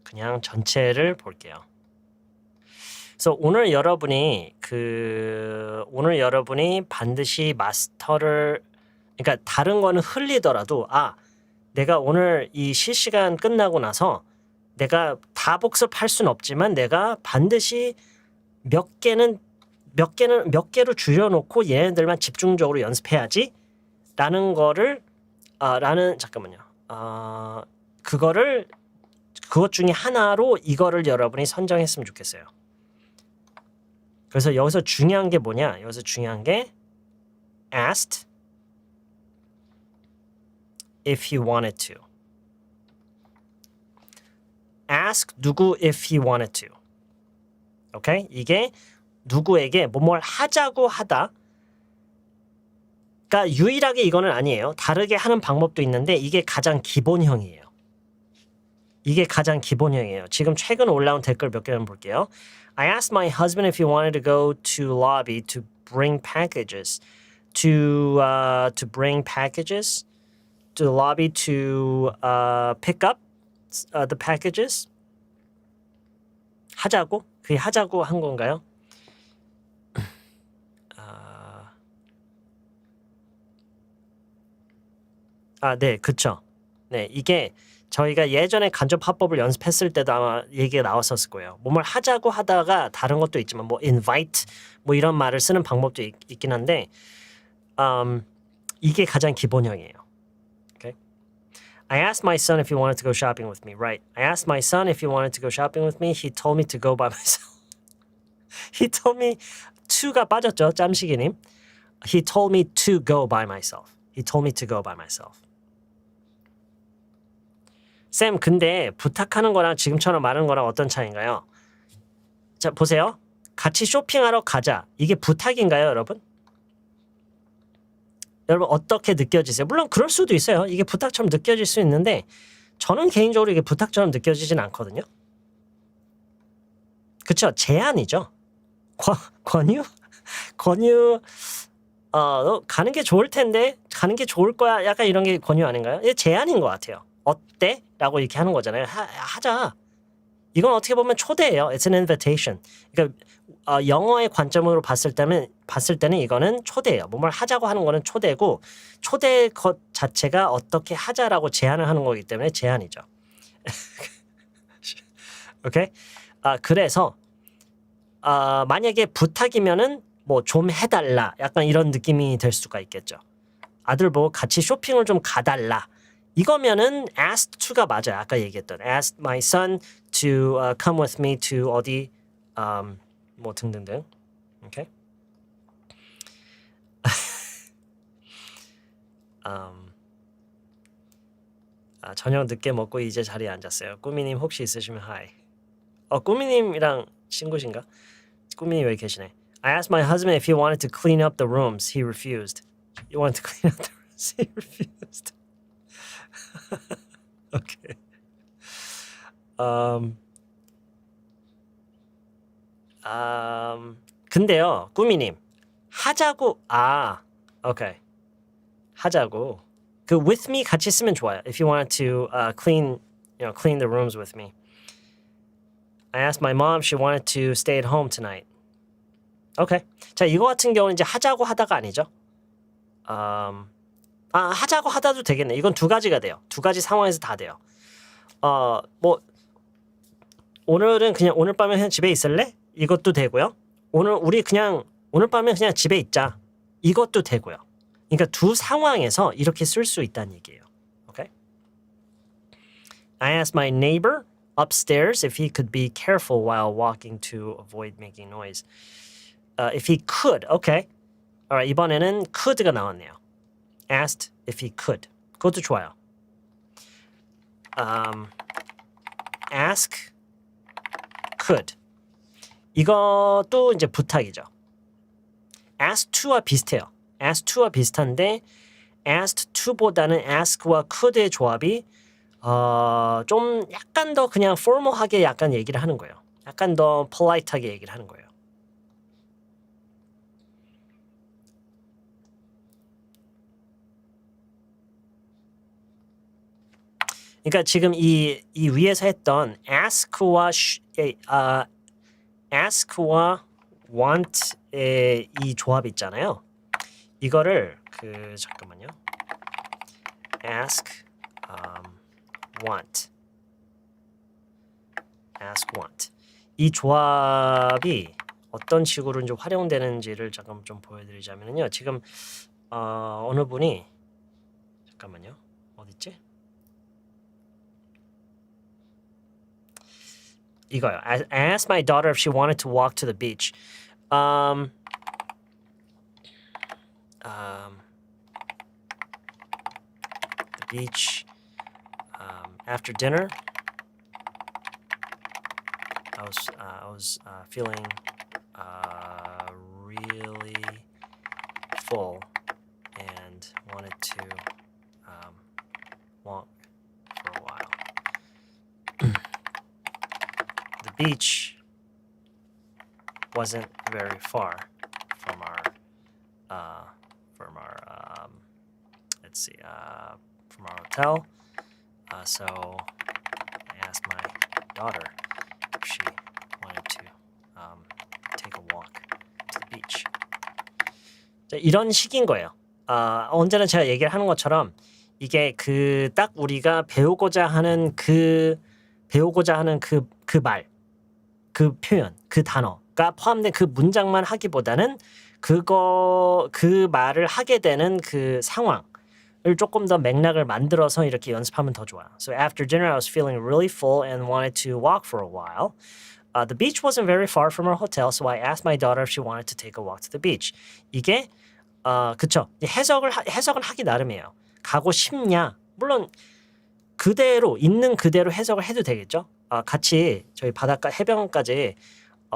그냥 전체를 볼게요. 그래서 오늘 여러분이 반드시 마스터를 그러니까 다른 거는 흘리더라도 내가 오늘 이 실시간 끝나고 나서 내가 다 복습할 수는 없지만 내가 반드시 몇 개로 줄여놓고 얘네들만 집중적으로 연습해야지 라는 거를 잠깐만요. 그것 중에 하나로 이거를 여러분이 선정했으면 좋겠어요. 그래서 여기서 중요한 게 뭐냐? 여기서 중요한 게 asked if he wanted to. ask 누구 if he wanted to. 오케이? 이게 누구에게 뭘 하자고 하다. 그러니까 유일하게 이거는 아니에요. 다르게 하는 방법도 있는데 이게 가장 기본형이에요. 이게 가장 기본형이에요. 지금 최근 올라온 댓글 몇 개만 볼게요. I asked my husband if he wanted to go to lobby to bring packages. To bring packages to the lobby to pick up the packages. 하자고? 그게 하자고 한 건가요? 네, 그쵸. 네, 이게 저희가 예전에 간접화법을 연습했을 때도 아마 얘기가 나왔었을 거예요. 뭐뭘 하자고 하다가 다른 것도 있지만 뭐 invite 뭐 이런 말을 쓰는 방법도 있긴 한데 이게 가장 기본형이에요. Okay? I asked my son if he wanted to go shopping with me. Right. I asked my son if he wanted to go shopping with me. He told me to go by myself. He told me to가 빠졌죠. 짬식이님. He told me to go by myself. He told me to go by myself. 쌤, 근데 부탁하는 거랑 지금처럼 말하는 거랑 어떤 차이인가요? 자, 보세요. 같이 쇼핑하러 가자. 이게 부탁인가요, 여러분? 여러분 어떻게 느껴지세요? 물론 그럴 수도 있어요. 이게 부탁처럼 느껴질 수 있는데 저는 개인적으로 이게 부탁처럼 느껴지진 않거든요. 그쵸? 제안이죠. 권유? 권유 너 가는 게 좋을 텐데 가는 게 좋을 거야. 약간 이런 게 권유 아닌가요? 이게 제안인 것 같아요. 어때? 라고 이렇게 하는 거잖아요. 하자. 이건 어떻게 보면 초대예요. It's an invitation. 그러니까 영어의 관점으로 봤을 때는 이거는 초대예요. 뭘 하자고 하는 거는 초대고 초대 것 자체가 어떻게 하자라고 제안을 하는 거기 때문에 제안이죠. 오케이? 그래서 만약에 부탁이면은 뭐 좀 해달라 약간 이런 느낌이 될 수가 있겠죠. 아들 보고 같이 쇼핑을 좀 가달라. 이거면은 asked to가 맞아요. 아까 얘기했던 asked my son to come with me to 어디 뭐 등등등. 오케이. 저녁 늦게 먹고 이제 자리에 앉았어요. 꾸미님 혹시 있으시면 하이. 꾸미님이랑 친구신가? 꾸미님 여기 계시네. I asked my husband if he wanted to clean up the rooms. He refused. You wanted to clean up the rooms. He refused. Okay. 근데요, 꾸미님 하자고 okay. 하자고 그 with me 같이 쓰면 좋아요. If you wanted to clean the rooms with me. I asked my mom if she wanted to stay at home tonight. Okay. 자, 이거 같은 경우는 이제 하자고 하다가 아니죠. 하자고 하다도 되겠네. 이건 두 가지가 돼요. 두 가지 상황에서 다 돼요. 뭐 오늘은 그냥 오늘 밤에 그냥 집에 있을래? 이것도 되고요. 오늘 밤에 그냥 집에 있자. 이것도 되고요. 그러니까 두 상황에서 이렇게 쓸 수 있다는 얘기예요. Okay? I asked my neighbor upstairs if he could be careful while walking to avoid making noise. If he could, okay. Alright, 이번에는 could가 나왔네요. Asked if he could. 그것도 좋아요. Ask could. 이것도 이제 부탁이죠. ask to와 비슷해요. ask to와 비슷한데 asked to보다는 ask와 could의 조합이 좀 약간 더 그냥 formal하게 약간 얘기를 하는 거예요. 약간 더 polite하게 얘기를 하는 거예요. 그러니까 지금 이 위에서 했던 ask와 want의 이 조합 있잖아요. 이거를 잠깐만요. ask want 이 조합이 어떤 식으로 이제 활용되는지를 잠깐 좀 보여드리자면요. 지금 어느 분이 잠깐만요. 어딨지? 이거요. I asked my daughter if she wanted to walk to the beach. The beach after dinner. I was feeling really full and wanted to walk for a while. The beach wasn't very far from our from our hotel. So I asked my daughter if she wanted to take a walk to the beach. 자, 이런 식인 거예요. 언제나 제가 얘기를 하는 것처럼 이게 그 딱 우리가 배우고자 하는 그 말, 그 표현, 그 단어가 포함된 그 문장만 하기보다는 그 말을 하게 되는 그 상황을 조금 더 맥락을 만들어서 이렇게 연습하면 더 좋아요. So after dinner, I was feeling really full and wanted to walk for a while. The beach wasn't very far from our hotel, so I asked my daughter if she wanted to take a walk to the beach. 이게 그쵸? 해석은 하기 나름이에요. 가고 싶냐? 물론 그대로 있는 그대로 해석을 해도 되겠죠. 같이 저희 바닷가 해변까지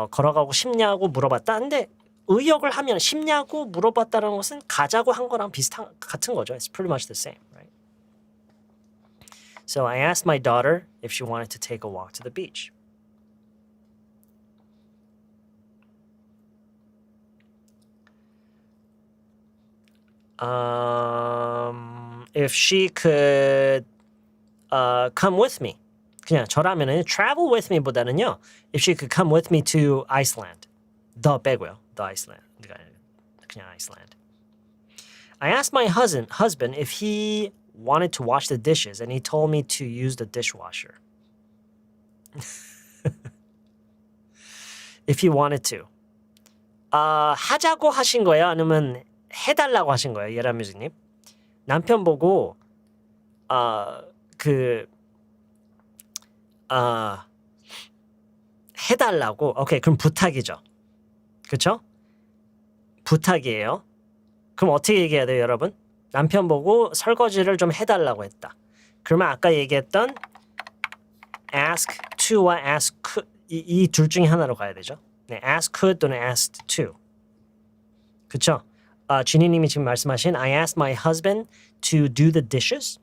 걸어가고 싶냐고 물어봤다. 근데 의역을 하면 싶냐고 물어봤다는 것은 가자고 한 거랑 같은 거죠. It's pretty much the same, right? So I asked my daughter if she wanted to take a walk to the beach. If she could come with me. 그냥 저라면은 travel with me 보다는요. If she could come with me to Iceland. 더 빼고요. The Iceland. 그냥 Iceland. I asked my husband if he wanted to wash the dishes and he told me to use the dishwasher. If he wanted to. 하자고 하신 거예요? 아니면 해달라고 하신 거예요? 예라뮤직님. 남편 보고 해달라고. 오케이, 그럼 부탁이죠. 그쵸? 부탁이에요. 그럼 어떻게 얘기해야 돼요, 여러분? 남편 보고 설거지를 좀 해달라고 했다. 그러면 아까 얘기했던 ask to와 ask could 이 둘 중에 하나로 가야 되죠. 네, ask could 또는 asked to. 그쵸? 지니님이 지금 말씀하신 I asked my husband to do the dishes.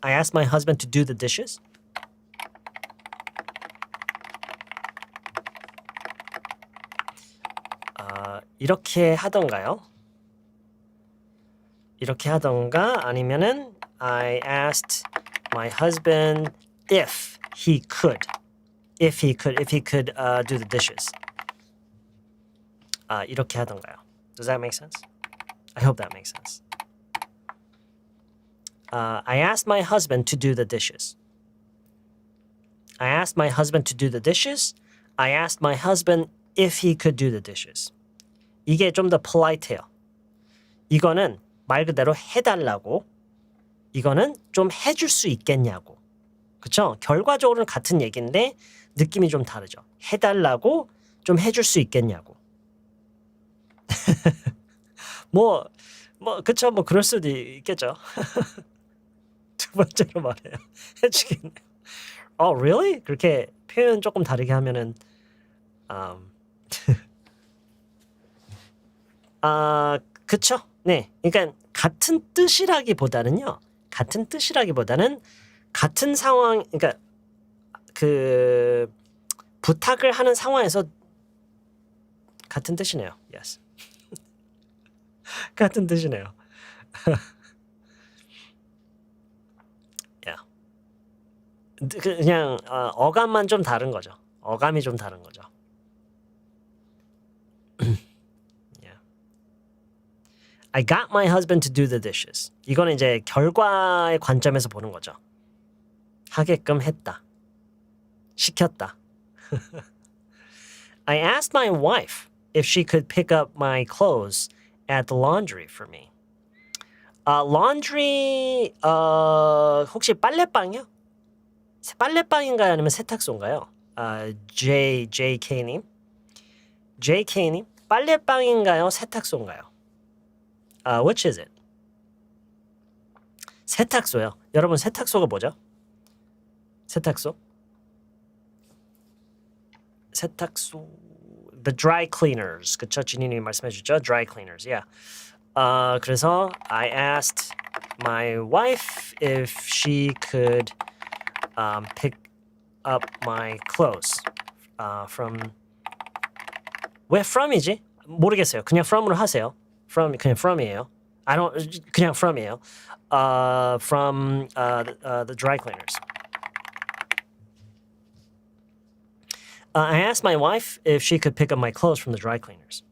I asked my husband to do the dishes. 이렇게 하던가요? 이렇게 하던가 아니면은 I asked my husband if he could do the dishes. 이렇게 하던가요? Does that make sense? I hope that makes sense. I asked my husband to do the dishes. I asked my husband to do the dishes. I asked my husband if he could do the dishes. 이게 좀 더 polite해요. 이거는 말 그대로 해달라고, 이거는 좀 해줄 수 있겠냐고. 그쵸? 결과적으로는 같은 얘기인데 느낌이 좀 다르죠. 해달라고, 좀 해줄 수 있겠냐고. 그쵸? 그럴 수도 있겠죠. 두 번째로 말해요. 해주겠네요. Really? 그렇게 표현 조금 다르게 하면은 그쵸? 네. 그러니까 같은 뜻이라기보다는 같은 상황, 그러니까 그 부탁을 하는 상황에서 같은 뜻이네요. Yes. 같은 뜻이네요. yeah. 그냥 어감만 좀 다른 거죠. 어감이 좀 다른 거죠. yeah. I got my husband to do the dishes. 이거는 이제 결과의 관점에서 보는 거죠. 하게끔 했다. 시켰다. I asked my wife if she could pick up my clothes at the laundry for me. laundry 혹시 빨래방이요? 빨래방인가요? 아니면 세탁소인가요? JK님 빨래방인가요? 세탁소인가요? Which is it? 세탁소요. 여러분 세탁소가 뭐죠? 세탁소? 세탁소 the dry cleaners. 그쵸? 진이님이 말씀해 주죠. dry cleaners. Yeah. 그래서 I asked my wife if she could pick up my clothes from 왜 from이지? 모르겠어요. 그냥 from으로 하세요. From 그냥 from이에요. I don't 그냥 from이에요. From the dry cleaners. I asked my wife if she could pick up my clothes from the dry cleaners.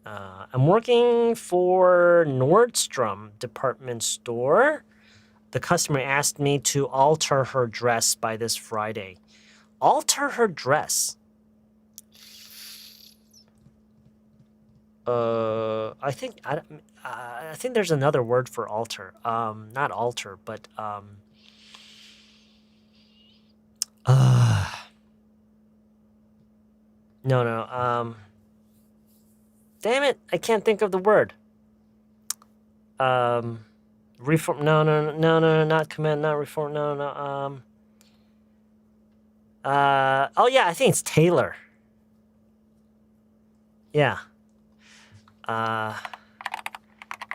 I'm working for Nordstrom department store. The customer asked me to alter her dress by this Friday. Alter her dress. I think there's another word for alter. Not alter, but no. Damn it! I can't think of the word. Reform? No, not command, not reform. No. Oh yeah, I think it's tailor. Yeah.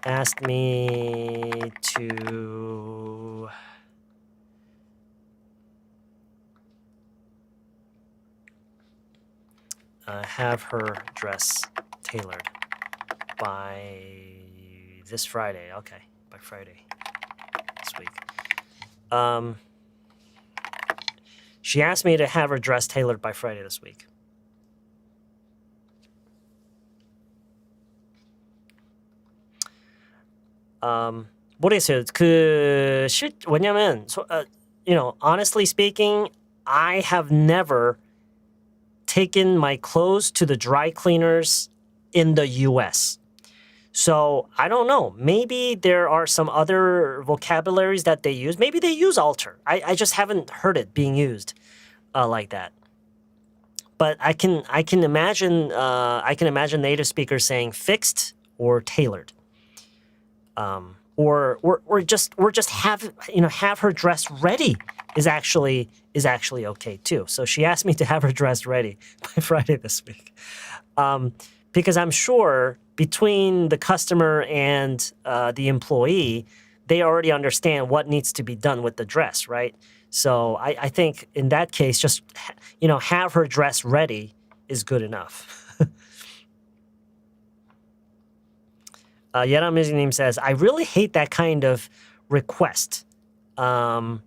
Asked me to have her dress tailored by this Friday. Okay, by Friday this week. She asked me to have her dress tailored by Friday this week. 모르겠어요. 왜냐면 honestly speaking, I have never taken my clothes to the dry cleaners in the US. So I don't know. Maybe there are some other vocabularies that they use. Maybe they use alter. I just haven't heard it being used like that. But I can imagine native speakers saying fixed or tailored. Or just have her dress ready is actually okay too. So she asked me to have her dress ready by Friday this week, because I'm sure between the customer and the employee, they already understand what needs to be done with the dress, right? So I think in that case, just have her dress ready is good enough. Yeram Music님 says, I really hate that kind of request to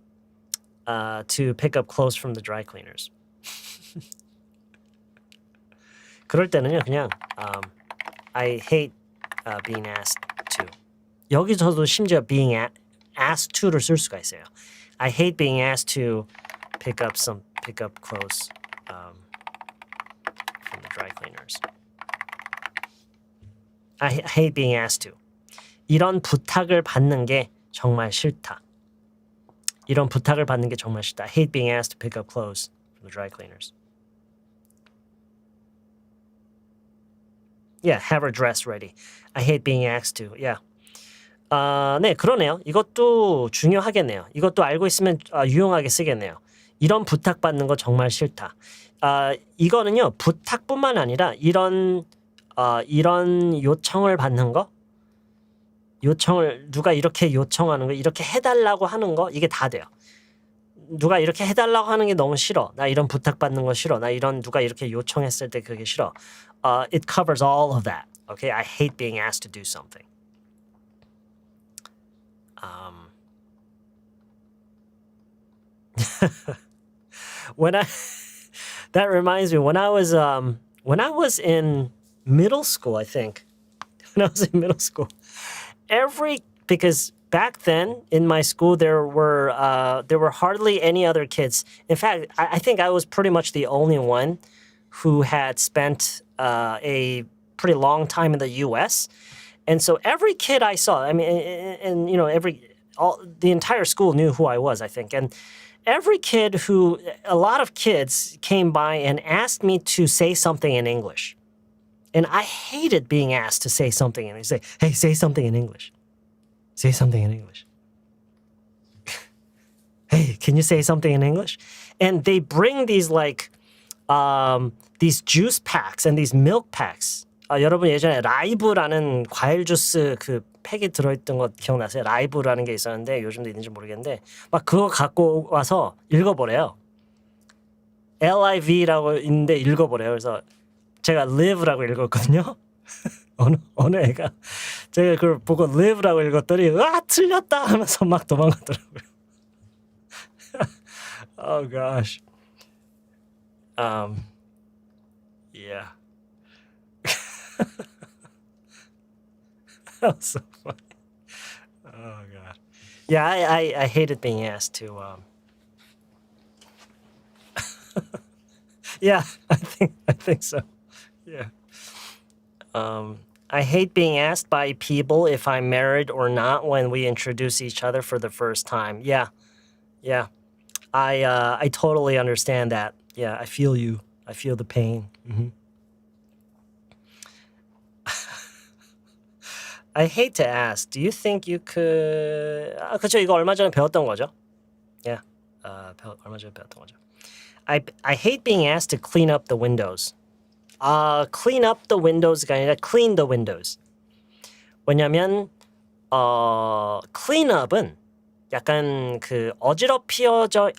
pick up clothes from the dry cleaners. 그럴 때는요, 그냥 I hate being asked to. 여기서도 심지어 being asked to를 쓸 수가 있어요. I hate being asked to pick up clothes from the dry cleaners. I hate being asked to. 이런 부탁을 받는 게 정말 싫다. 이런 부탁을 받는 게 정말 싫다. I hate being asked to pick up clothes from the dry cleaners. Yeah, have her dress ready. I hate being asked to. Yeah. 네, 그러네요. 이것도 중요하겠네요. 이것도 알고 있으면 유용하게 쓰겠네요. 이런 부탁 받는 거 정말 싫다. 이거는요, 부탁뿐만 아니라 이런 요청을 받는 거, 누가 이렇게 요청하는 거, 이렇게 해달라고 하는 거, 이게 다 돼요. 누가 이렇게 해달라고 하는 게 너무 싫어. 나 이런 부탁받는 거 싫어. 나 누가 이렇게 요청했을 때 그게 싫어. It covers all of that. Okay, I hate being asked to do something. That reminds me, when I was in middle school, I think. When I was in middle school, because back then in my school there were hardly any other kids. In fact, I think I was pretty much the only one who had spent a pretty long time in the U.S. And so every kid I saw, I mean, and the entire school knew who I was, I think, and a lot of kids came by and asked me to say something in English. And I hated being asked to say something. And they say, hey, say something in English. Say something in English. Hey, can you say something in English? And they bring these like these juice packs and these milk packs. 여러분 예전에 라이브라는 과일 주스 그 팩이 들어있던 거 기억나세요? 라이브라는 게 있었는데 요즘도 있는지 모르겠는데 막 그거 갖고 와서 읽어보래요. LIV라고 있는데 읽어보래요. 그래서 제가 live라고 읽었거든요. 어느 애가 제가 그걸 보고 live라고 읽었더니 와 틀렸다 하면서 막 도망가더라고요. Oh gosh. Yeah. That was so funny. Oh god. Yeah, I hated being asked to Yeah, I think so. Yeah. I hate being asked by people if I'm married or not when we introduce each other for the first time. Yeah. I totally understand that. Yeah, I feel you. I feel the pain. Mm-hmm. I hate to ask. Do you think you could? 그렇죠. 이거 얼마 전에 배웠던 거죠. Yeah. 얼마 전에 배웠던 거죠. I hate being asked to clean up the windows. Clean up the windows가 아니라 clean the windows. 왜냐면 clean up은 약간 그 어지럽혀져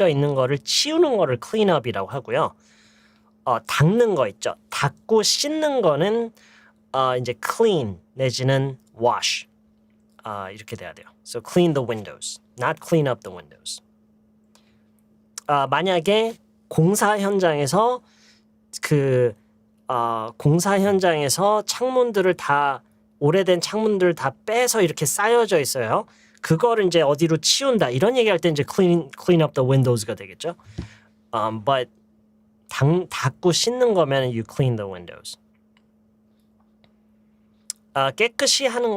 있는 거를 치우는 거를 clean up이라고 하고요. 닦는 거 있죠. 닦고 씻는 거는 이제 clean 내지는 wash 이렇게 돼야 돼요. So clean the windows, not clean up the windows. 만약에 공사 현장에서 공사 현장에서 창문들을 다 오래된 창문들을 다 빼서 이렇게 쌓여져 있어요. 그거를 이제 어디로 치운다 이런 얘기할 때 이제 clean up the windows가 되겠죠. But 닦고 씻는 거면 you clean the windows. 깨끗이 하는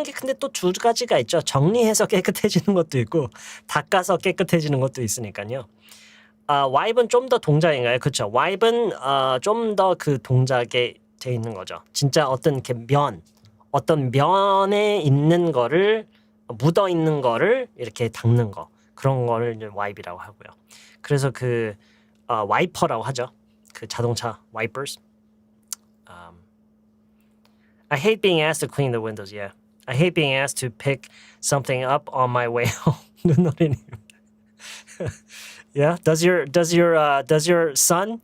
게 근데 또 두 가지가 있죠. 정리해서 깨끗해지는 것도 있고 닦아서 깨끗해지는 것도 있으니까요. wipe은 좀 더 동작인가요? 그렇죠. wipe은 좀 더 그 동작에 돼 있는 거죠. 진짜 어떤 면에 있는 거를 묻어 있는 거를 이렇게 닦는 거 그런 거를 이제 wipe이라고 하고요. 그래서 그 와이퍼라고 하죠. 그 자동차 wipers. I hate being asked to clean the windows. Yeah, I hate being asked to pick something up on my way home. 눈놀이님. Yeah, does your son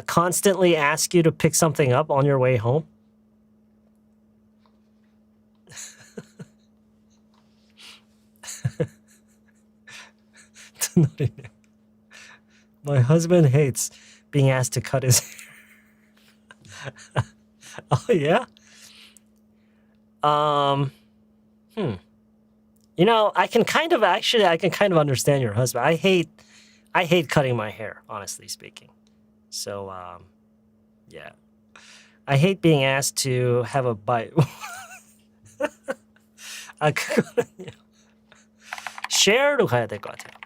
constantly ask you to pick something up on your way home? 눈놀이님. My husband hates being asked to cut his hair. Oh yeah. You know, I can kind of understand your husband. I hate cutting my hair, honestly speaking. So, yeah. I hate being asked to have a bite. 그거는요. share로 가야 될 것 같아요.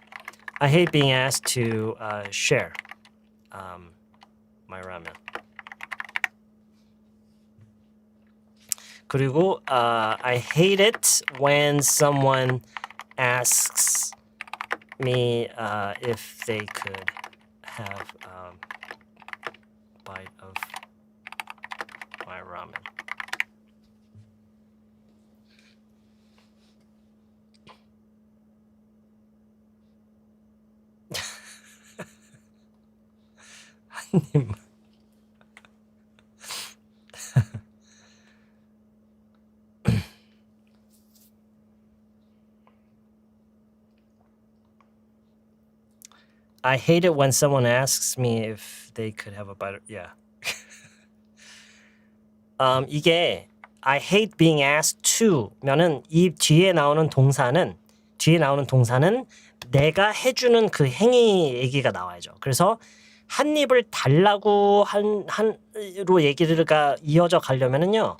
I hate being asked to share my ramen. 그리고 I hate it when someone asks me if they could have a bite of my ramen. 한님. I hate it when someone asks me if they could have a bite. Yeah. 이게 I hate being asked to면은 이 뒤에 나오는 동사는 내가 해주는 그 행위 얘기가 나와야죠. 그래서 한 입을 달라고 한로 얘기가 이어져 가려면은요,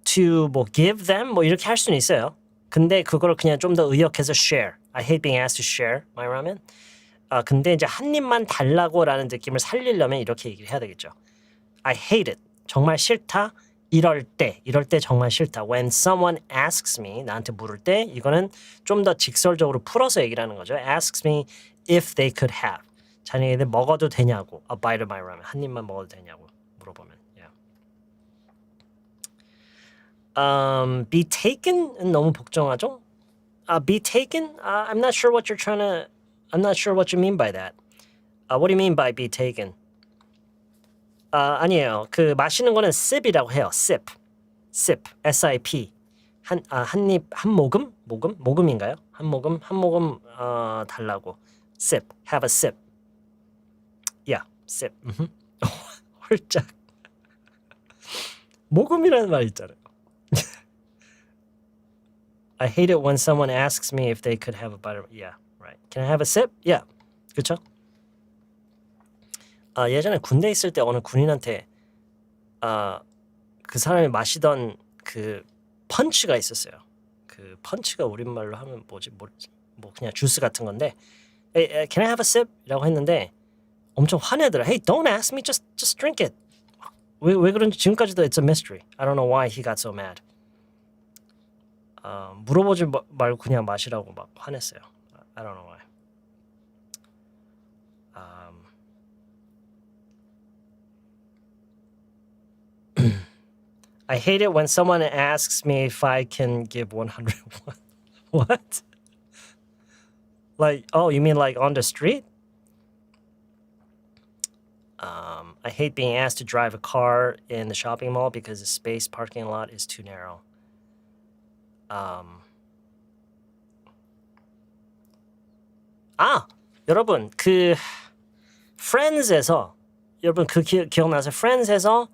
to 뭐 give them 뭐 이렇게 할 수는 있어요. 근데 그거를 그냥 좀 더 의역해서 share. I hate being asked to share my ramen. 근데 이제 한 입만 달라고라는 느낌을 살리려면 이렇게 얘기를 해야 되겠죠. I hate it. 정말 싫다. 이럴 때 정말 싫다. When someone asks me, 나한테 물을 때 이거는 좀 더 직설적으로 풀어서 얘기를 하는 거죠. Asks me if they could have. 자네들 먹어도 되냐고. A bite of my ramen. 한 입만 먹어도 되냐고 물어보면. Yeah. Be taken은 너무 복잡하죠? Be taken? I'm not sure what you mean by that. What do you mean by be taken? 아니에요. 그 마시는 거는 sip이라고 해요. sip, S-I-P. 한 입, 한 모금? 모금인가요? 한 모금 달라고. sip, have a sip. Yeah, sip. 홀짝. 모금이라는 말 있잖아요. I hate it when someone asks me if they could have a bite of... Yeah, right. Can I have a sip? Yeah. 그쵸? 예전에 군대 있을 때 어느 군인한테 그 사람이 마시던 그 펀치가 있었어요. 그 펀치가 우리말로 하면 뭐지? 뭐 그냥 주스 같은 건데 hey, can I have a sip? 라고 했는데 엄청 화내더라. Hey, don't ask me. Just drink it. 왜 그런지 지금까지도 it's a mystery. I don't know why he got so mad. 물어보지 말고 그냥 마시라고 막 화냈어요. I don't know why. I hate it when someone asks me if I can give 101. What? Like, oh, you mean like on the street? I hate being asked to drive a car in the shopping mall because the space parking lot is too narrow. 여러분 그 Friends에서 여러분 그 기억나세요? Friends에서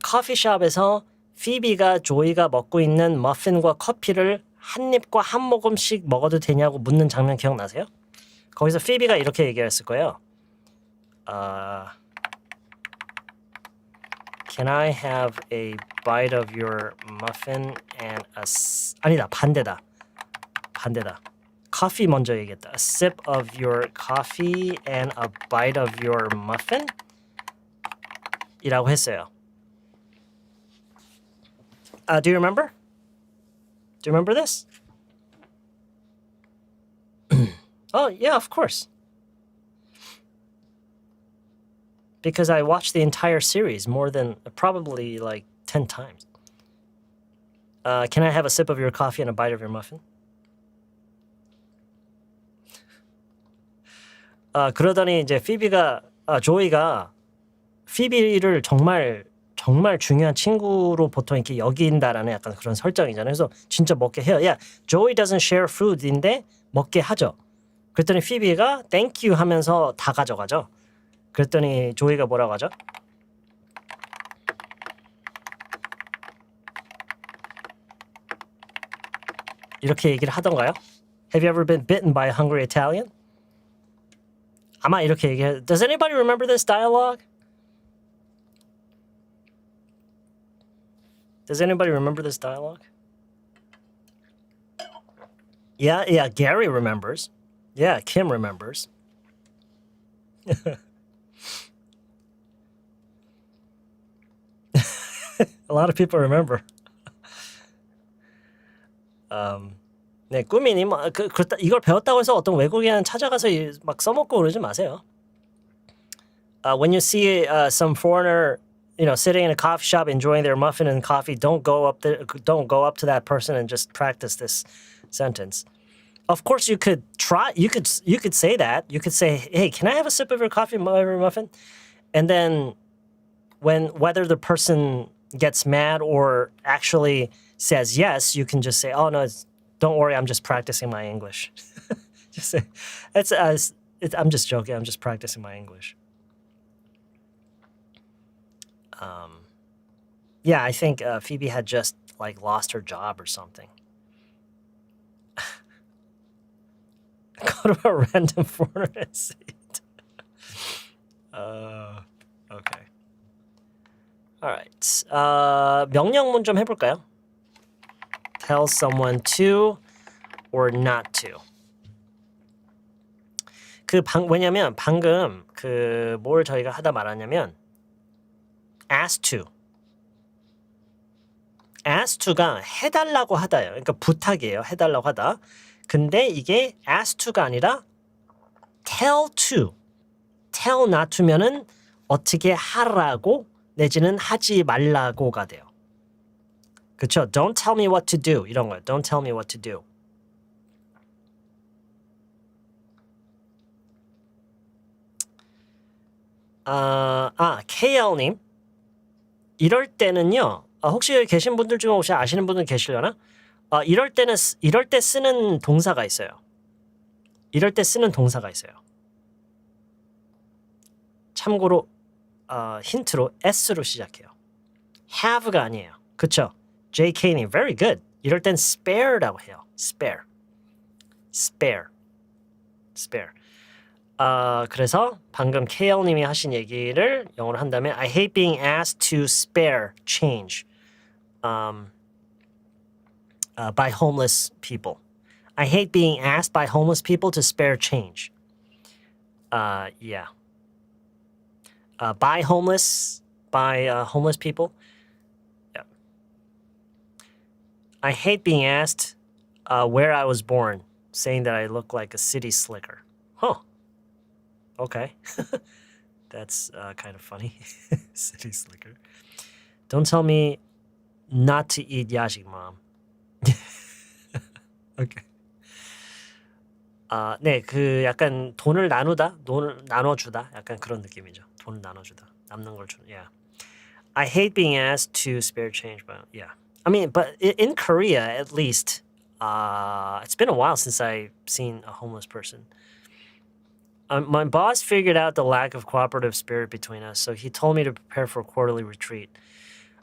커피숍에서 피비가 조이가 먹고 있는 머핀과 커피를 한 입과 한 모금씩 먹어도 되냐고 묻는 장면 기억나세요? 거기서 피비가 이렇게 얘기했을 거예요. Can I have a bite of your muffin and a... 아니다, 반대다. 커피 먼저 얘기했다. A sip of your coffee and a bite of your muffin? 이라고 했어요. Do you remember? Do you remember this? Oh, yeah, of course. Because I watched the entire series more than probably like 10 times. Can I have a sip of your coffee and a bite of your muffin? 그러더니 이제 조이가 피비를 정말 중요한 친구로 보통 이렇게 여긴다라는 약간 그런 설정이잖아요. 그래서 진짜 먹게 해요. Yeah, Joey doesn't share food인데 먹게 하죠. 그랬더니 피비가 thank you 하면서 다 가져가죠. 그랬더니 조이가 뭐라고 하죠? 이렇게 얘기를 하던가요? Have you ever been bitten by a hungry Italian? 아마 이렇게 얘기해. Does anybody remember this dialogue? Does anybody remember this dialogue? Yeah, Gary remembers. Yeah, Kim remembers. A lot of people remember. 네, 꾸미님, 이걸 배웠다고 해서 어떤 외국인 찾아가서 막 써먹고 그러지 마세요. When you see some foreigner, sitting in a coffee shop enjoying their muffin and coffee, don't go up to that person and just practice this sentence. Of course, you could try. You could say that. You could say, "Hey, can I have a sip of your coffee, or muffin?" And then, whether the person gets mad or actually says yes, you can just say, "Oh no, don't worry, I'm just practicing my English." Just say, I'm just joking. I'm just practicing my English. Yeah, I think Phoebe had just lost her job or something. Go to a random foreigner and say it. Okay. All right. 명령문 좀 해볼까요? Tell someone to or not to. 왜냐면 방금 뭘 저희가 하다 말았냐면 ask to. ask to가 해달라고 하다예요. 그러니까 부탁이에요. 해달라고 하다. 근데 이게 ask to가 아니라 tell to. tell not to면은 어떻게 하라고 내지는 하지 말라고가 돼요. 그렇죠? Don't tell me what to do 이런 거예요. Don't tell me what to do. KL님 이럴 때는요. 혹시 여기 계신 분들 중에 혹시 아시는 분들 계시려나? 이럴 때 쓰는 동사가 있어요. 이럴 때 쓰는 동사가 있어요. 참고로 힌트로 S로 시작해요. have가 아니에요. 그쵸? JK님, very good. 이럴 땐 spare라고 해요. spare. 그래서 방금 KL님이 하신 얘기를 영어로 한다면 I hate being asked to spare change by homeless people. I hate being asked by homeless people to spare change. Yeah. By homeless people. Yeah. I hate being asked where I was born, saying that I look like a city slicker. Huh. Okay. That's kind of funny. City slicker. Don't tell me not to eat 야식, mom. Okay. 네, 그 약간 돈을 나눠주다, 약간 그런 느낌이죠. 돈을 나눠주다, 남는 걸 주는. Yeah. I hate being asked to spare change, but yeah. I mean, but in Korea, at least, it's been a while since I've seen a homeless person. My boss figured out the lack of cooperative spirit between us, so he told me to prepare for a quarterly retreat.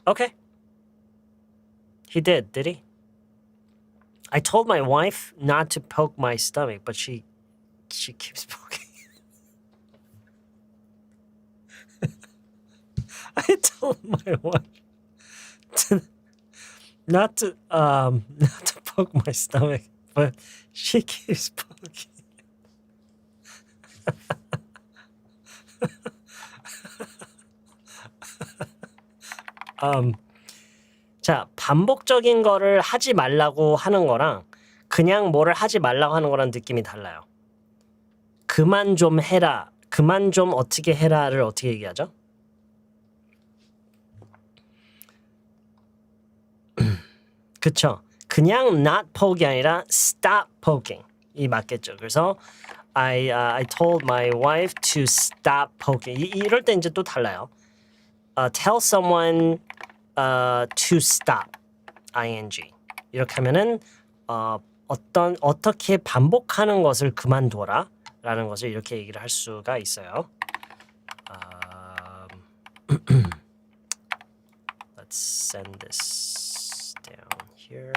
Okay. He did he? I told my wife not to poke my stomach, but she keeps poking. I told my wife not to poke my stomach, but she keeps poking. 자, 반복적인 거를 하지 말라고 하는 거랑 그냥 뭐를 하지 말라고 하는 거랑 느낌이 달라요. 그만 좀 해라, 그만 좀 어떻게 해라를 어떻게 얘기하죠? 그쵸? 그냥 not poke이 아니라 stop poking 이 맞겠죠. 그래서 I told my wife to stop poking. 이럴 때 이제 또 달라요. Tell someone to stop. ing. 이렇게 하면은 어떻게 반복하는 것을 그만둬라 라는 것을 이렇게 얘기를 할 수가 있어요. Let's send this down here.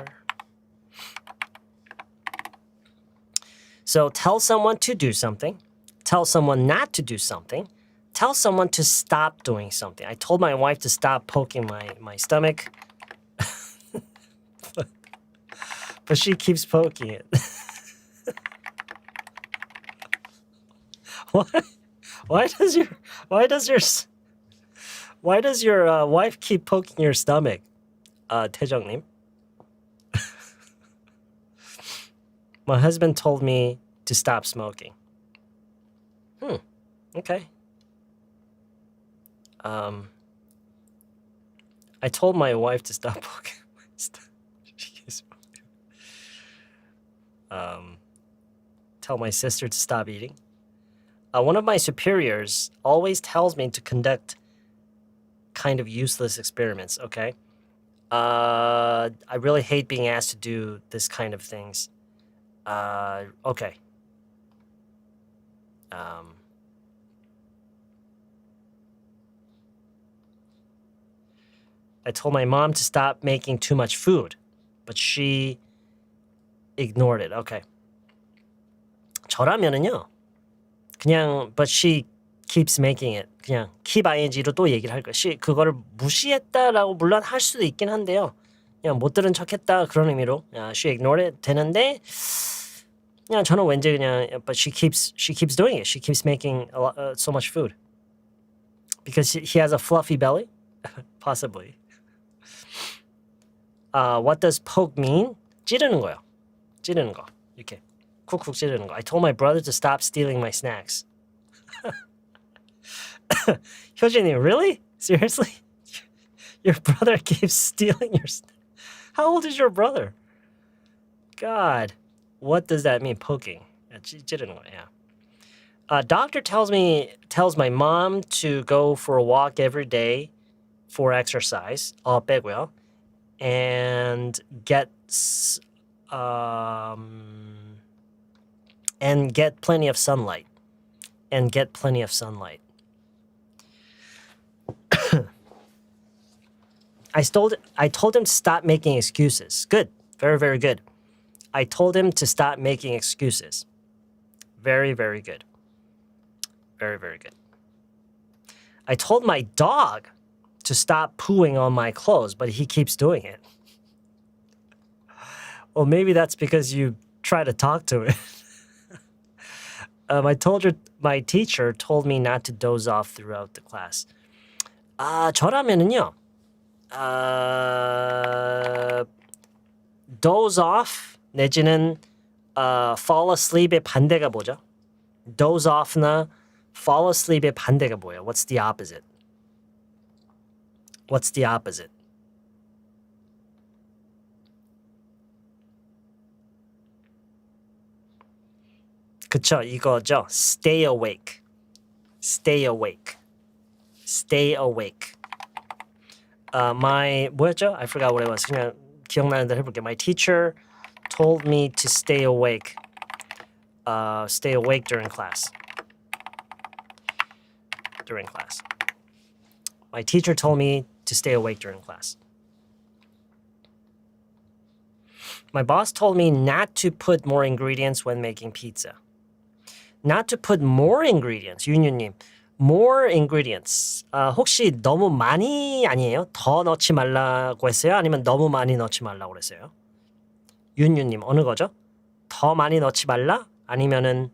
So tell someone to do something. Tell someone not to do something. Tell someone to stop doing something. I told my wife to stop poking my stomach. but she keeps poking it. Why does your wife keep poking your stomach? 태정님. My husband told me to stop smoking. Okay. I told my wife to stop poking my stomach. She keeps poking. Tell my sister to stop eating. One of my superiors always tells me to conduct kind of useless experiments, okay? I really hate being asked to do this kind of things. Okay. I told my mom to stop making too much food, but she ignored it. Okay. 저라면은요. 그냥 but she keeps making it. 그냥 keep ing로 또 얘기를 할 거예요. 그거를 무시했다라고 물론 할 수도 있긴 한데요. 그냥 못 들은 척했다 그런 의미로 she ignored it 되는데 그냥 저는 왠지 그냥 but she keeps doing it. She keeps making so much food because he has a fluffy belly, possibly. What does poke mean? 찌르는 거요. 찌르는 거. 이렇게 쿡쿡 찌르는 거. I told my brother to stop stealing my snacks. 효진이, really? Seriously? Your brother keeps stealing your snacks? How old is your brother? God, what does that mean? Poking. 찌르는 거. Yeah. Doctor tells my mom to go for a walk every day for exercise. 빼고요. And get plenty of sunlight. And get plenty of sunlight. I told him to stop making excuses. Good. Very, very good. I told him to stop making excuses. Very, very good. Very, very good. I told my dog to stop pooing on my clothes, but he keeps doing it. Well, maybe that's because you try to talk to it. My teacher told me not to doze off throughout the class. 저라면은요. doze off 내지는 fall asleep의 반대가 뭐죠? doze off나 fall asleep의 반대가 뭐예요? What's the opposite? What's the opposite? 그쵸, 이거죠. Stay awake. Stay awake. Stay awake. 뭐였죠? I forgot what it was. 그냥 기억나는 대로 해볼게요. My teacher told me to stay awake. Stay awake during class. During class. My teacher told me to stay awake during class. My boss told me not to put more ingredients when making pizza. Not to put more ingredients. 윤유님. More ingredients. 혹시 너무 많이 아니에요? 더 넣지 말라고 했어요? 아니면 너무 많이 넣지 말라고 그랬어요? 윤유님 어느 거죠? 더 많이 넣지 말라? 아니면은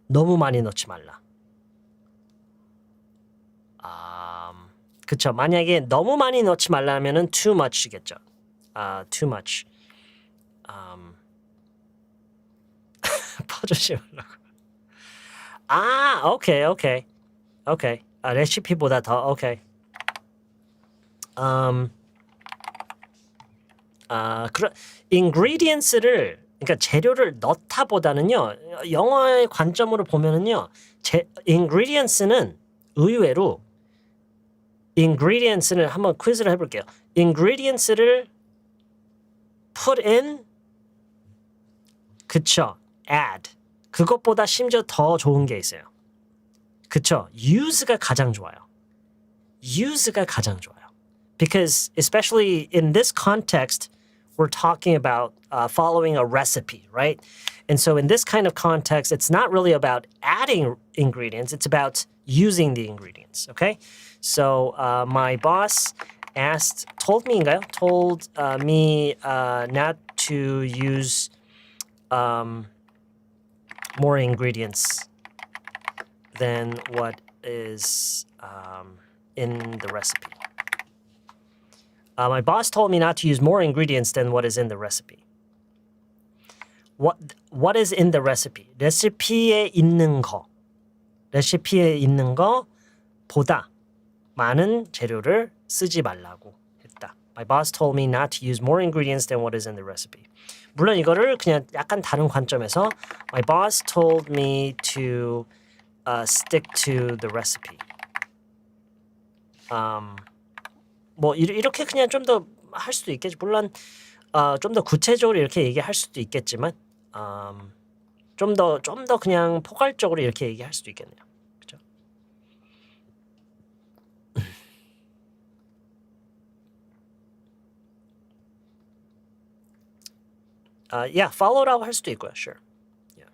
너무 많이 넣지 말라? 그쵸. 만약에 너무 많이 넣지 말라면은 too much겠죠. Too much. 퍼주지 말라고. 오케이. 레시피보다 더, 오케이. ingredients를, 그러니까 재료를 넣다보다는요, 영어의 관점으로 보면은요, ingredients는 의외로, ingredients를 한번 퀴즈를 해볼게요. ingredients를 put in, 그쵸, add. 그것보다 심지어 더 좋은 게 있어요. 그쵸? use가 가장 좋아요. use가 가장 좋아요. Because especially in this context, we're talking about following a recipe, right? And so in this kind of context, it's not really about adding ingredients, it's about using the ingredients, okay? So my boss told me not to use more ingredients than what is in the recipe. My boss told me not to use more ingredients than what is in the recipe. What is in the recipe? 레시피에 있는 거보다 많은 재료를 쓰지 말라고 했다. My boss told me not to use more ingredients than what is in the recipe. 물론 이거를 그냥 약간 다른 관점에서 My boss told me to stick to the recipe. 뭐 이렇게 그냥 좀 더 할 수도 있겠지. 물론 좀 더 구체적으로 이렇게 얘기할 수도 있겠지만 좀 더 그냥 포괄적으로 이렇게 얘기할 수도 있겠네요. 그렇죠? follow라고 할 수도 있고요. Sure. Yeah.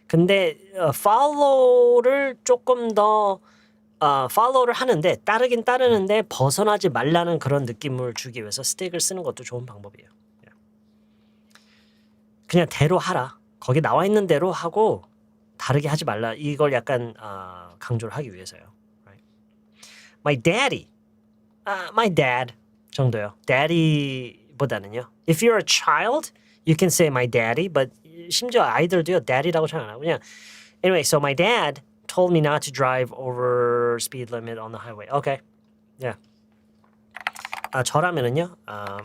근데 follow를 조금 더 follow를 하는데 따르긴 따르는데 벗어나지 말라는 그런 느낌을 주기 위해서 stick을 쓰는 것도 좋은 방법이에요. Yeah. 그냥 대로 하라. 거기 나와 있는 대로 하고 다르게 하지 말라. 이걸 약간 강조를 하기 위해서요. Right? My dad 정도요. daddy boda는요. If you're a child, you can say my daddy, but 심지어 아이들도요, daddy라고 잘 안 하고 그냥 Anyway, so my dad told me not to drive over speed limit on the highway. Okay. Yeah. 저라면은요.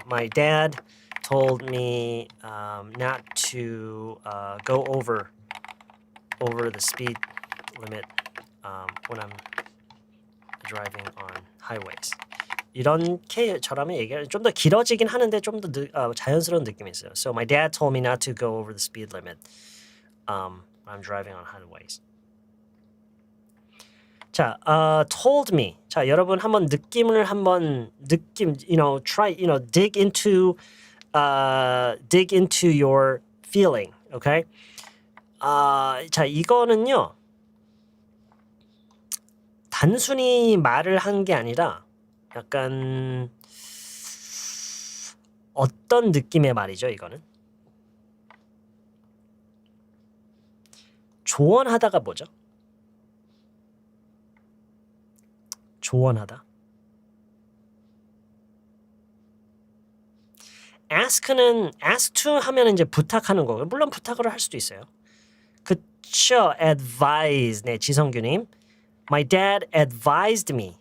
My dad told me not to go over the speed limit when I'm driving on highways. 이렇게 저라면 얘기를 좀 더 길어지긴 하는데 좀 더 자연스러운 느낌이 있어요. So my dad told me not to go over the speed limit when I'm driving on highways. 자, told me. 자, 여러분 한번 느낌을 try, dig into your feeling, okay? 자, 이거는요. 단순히 말을 한 게 아니라 약간 어떤 느낌의 말이죠, 이거는? 조언하다가 뭐죠? 조언하다. ask to 하면 이제 부탁하는 거고요. 물론 부탁을 할 수도 있어요. 그쵸? advise. 네, 지성규님. My dad advised me.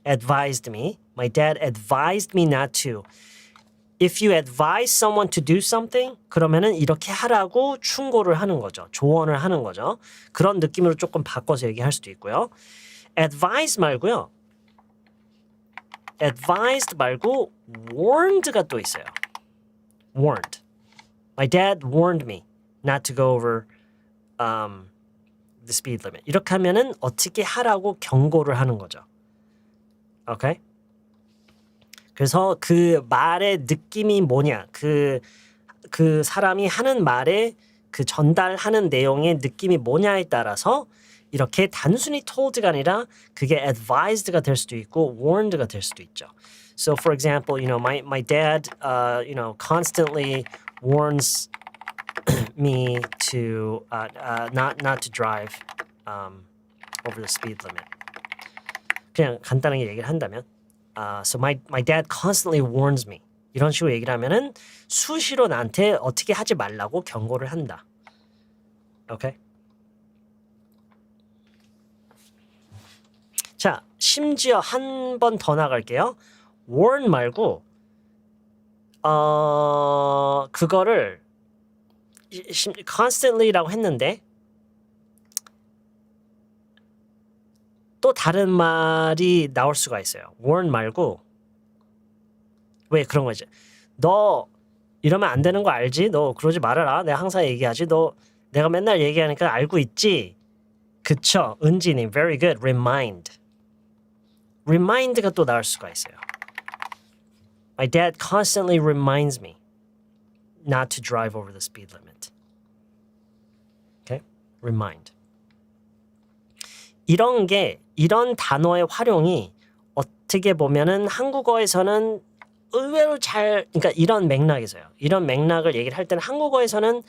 My dad advised me not to. If you advise someone to do something, 그러면은 이렇게 하라고 충고를 하는 거죠. 조언을 하는 거죠. 그런 느낌으로 조금 바꿔서 얘기할 수도 있고요. advise 말고요. advised 말고 warned가 또 있어요. warned. My dad warned me not to go over the speed limit. 이렇게 하면은 어떻게 하라고 경고를 하는 거죠. 오케이? 그래서 그 말의 느낌이 뭐냐, 그 사람이 하는 말의 그 전달하는 내용의 느낌이 뭐냐에 따라서 이렇게 단순히 told가 아니라 그게 advised가 될 수도 있고 warned가 될 수도 있죠. So for example, my dad, constantly warns me to not to drive over the speed limit. 그냥 간단하게 얘기를 한다면, so my dad constantly warns me. 이런 식으로 얘기를 하면은 수시로 나한테 어떻게 하지 말라고 경고를 한다. 오케이? 자, 심지어 한 번 더 나갈게요. warn 말고 그거를 constantly라고 했는데 또 다른 말이 나올 수가 있어요. warn 말고 왜 그런 거지? 너 이러면 안 되는 거 알지? 너 그러지 말아라. 내가 항상 얘기하지. 너 내가 맨날 얘기하니까 알고 있지? 그쵸? 은지님, very good. remind가 또 나올 수가 있어요. My dad constantly reminds me not to drive over the speed limit. Okay? remind. 이런 단어의 활용이 어떻게 보면은 한국어에서는 의외로 그러니까 이런 맥락에서요. 이런 맥락을 얘기를 할 때는 한국어에서는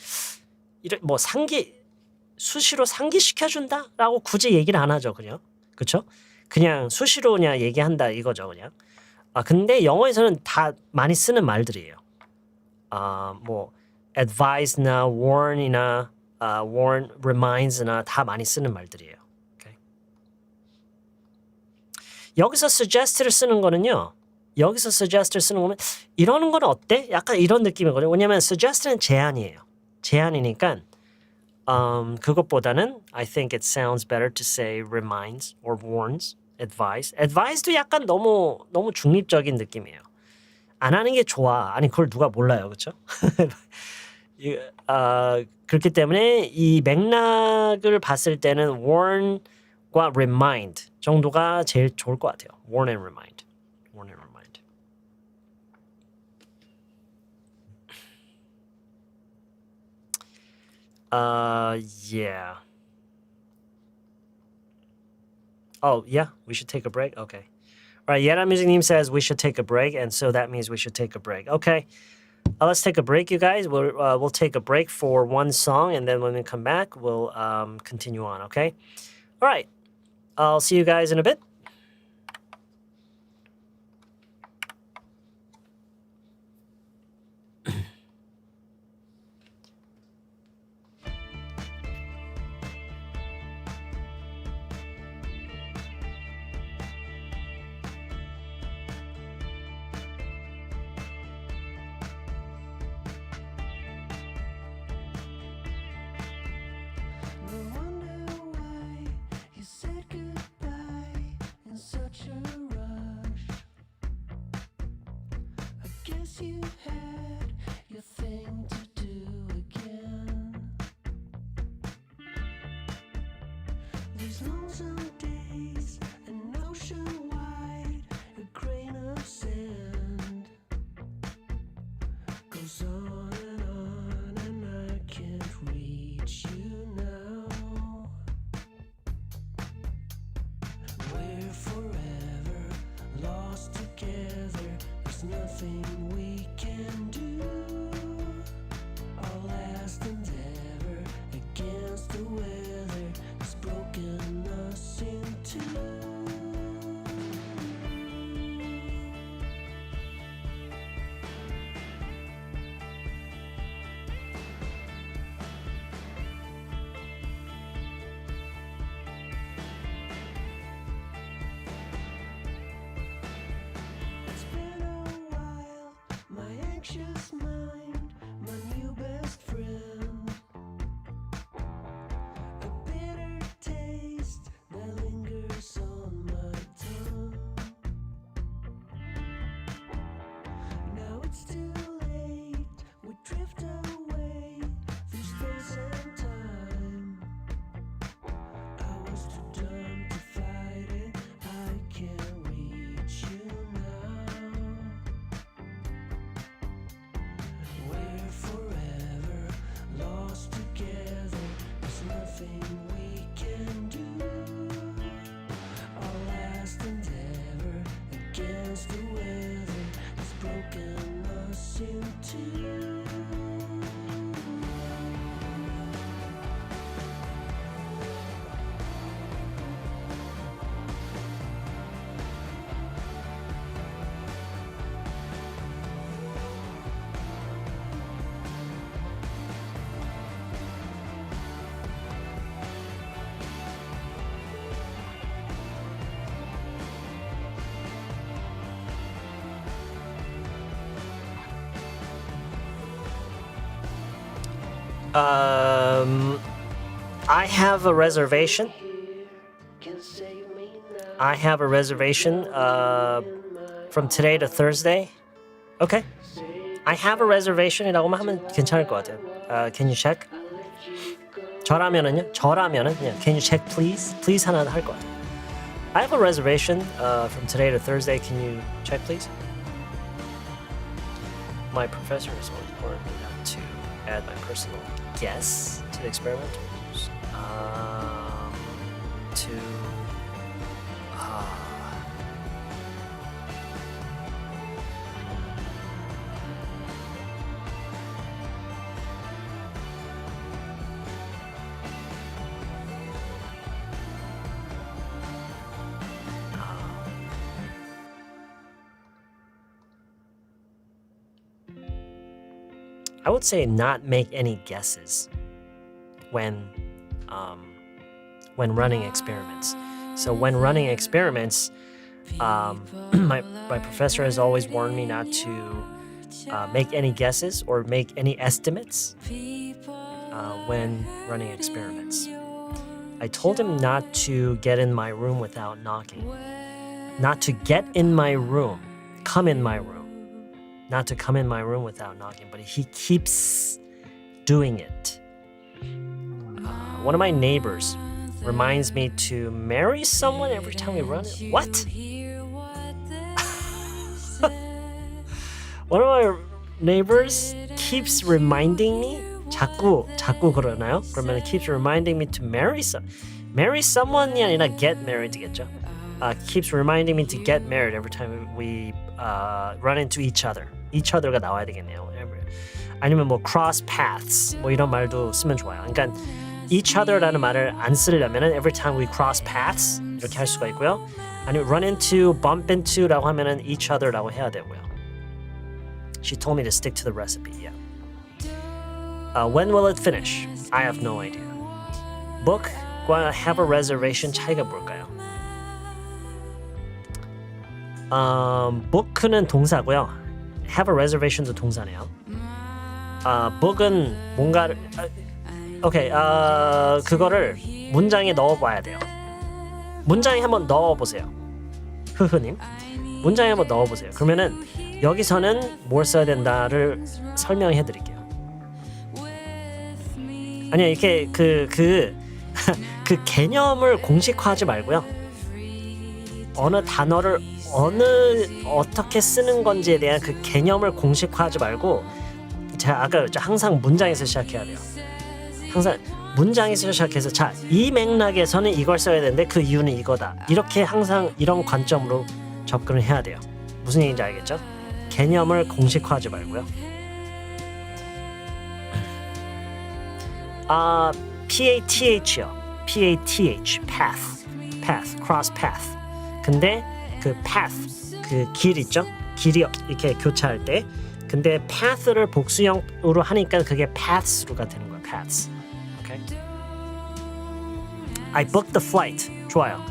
수시로 상기시켜준다라고 굳이 얘기를 안 하죠, 그냥. 그쵸? 그냥 수시로 그냥 얘기한다 이거죠, 그냥. 근데 영어에서는 다 많이 쓰는 말들이에요. advise나 warn이나 warn, reminds나 다 많이 쓰는 말들이에요. Okay? 여기서 suggest를 쓰는 거는요. 이러는 건 어때? 약간 이런 느낌이거든요. 왜냐면 suggest는 제안이에요. 제안이니까 그것보다는 I think it sounds better to say reminds or warns, advise. advise도 약간 너무 중립적인 느낌이에요. 안 하는 게 좋아. 아니 그걸 누가 몰라요, 그렇죠? 그렇기 때문에 이 맥락을 봤을 때는 warn과 remind 정도가 제일 좋을 것 같아요. warn and remind. warn and remind. Yeah. Oh, yeah, we should take a break? Okay. All right, Yera Music님 says we should take a break, and so that means we should take a break. Okay. Let's take a break, you guys. We'll take a break for one song, and then when we come back, we'll continue on, okay? All right. I'll see you guys in a bit. nothing we can do. Our last endeavor against the weather has broken us in two. It's been a while, my anxious mind, my new best friend. A bitter taste that lingers on my tongue. Now it's too late, we drift away through space and time. I was too dumb to fight it, I can't reach you now. We're forever lost together, there's nothing we can do. Our last endeavor against the weather has broken us in two. I have a reservation. I have a reservation from today to Thursday. Okay. I have a reservation이라고만 하면 괜찮을 것 같아요. Can you check? 저라면은 yeah. Can you check please? Please 하나 할 것 같아요. I have a reservation from today to Thursday. Can you check please? My professor has always warned me not to add my personal guess to the experiment. I would say not make any guesses when running experiments. So when running experiments, my professor has always warned me not to make any guesses or make any estimates when running experiments. I told him not to get in my room without knocking. Not to get in my room, come in my room. Not to come in my room without knocking, but he keeps doing it. One of my neighbors reminds me to marry someone every time we run it. What? One of my neighbors keeps reminding me. 자꾸 그러나요? 그러면 keeps reminding me to marry someone이 아니라 get married겠죠. Keeps reminding me to get married every time we run into each other. each other가 나와야 되겠네요. 아니면 뭐 cross paths 뭐 이런 말도 쓰면 좋아요. 그러니까 each other라는 말을 안 쓰려면은 every time we cross paths 이렇게 할 수가 있고요. 아니면 run into, bump into라고 하면은 each other라고 해야 되고요. She told me to stick to the recipe. Yeah. When will it finish? I have no idea. Book과 have a reservation 차이가 뭘까요? book는 동사고요. have a reservation도 동사네요. book은 뭔가를 오케이. 그거를 문장에 넣어봐야 돼요. 문장에 한번 넣어보세요. 흐흐님. 문장에 한번 넣어보세요. 그러면은 여기서는 뭘 써야 된다를 설명해 드릴게요. 아니야 이렇게 그 개념을 공식화하지 말고요. 어느 단어를 어떻게 쓰는 건지에 대한 그 개념을 공식화하지 말고 제가 아까 그랬죠. 항상 문장에서 시작해야 돼요. 항상 문장에서 시작해서 자, 이 맥락에서는 이걸 써야 되는데 그 이유는 이거다. 이렇게 항상 이런 관점으로 접근을 해야 돼요. 무슨 얘기인지 알겠죠? 개념을 공식화하지 말고요. PATH요. PATH, path, cross path. 근데 그 path, 그 길 있죠? 길이 이렇게 교차할 때. 근데 path를 복수형으로 하니까 그게 paths로가 되는 거야. paths. Okay? I booked the flight. 좋아요.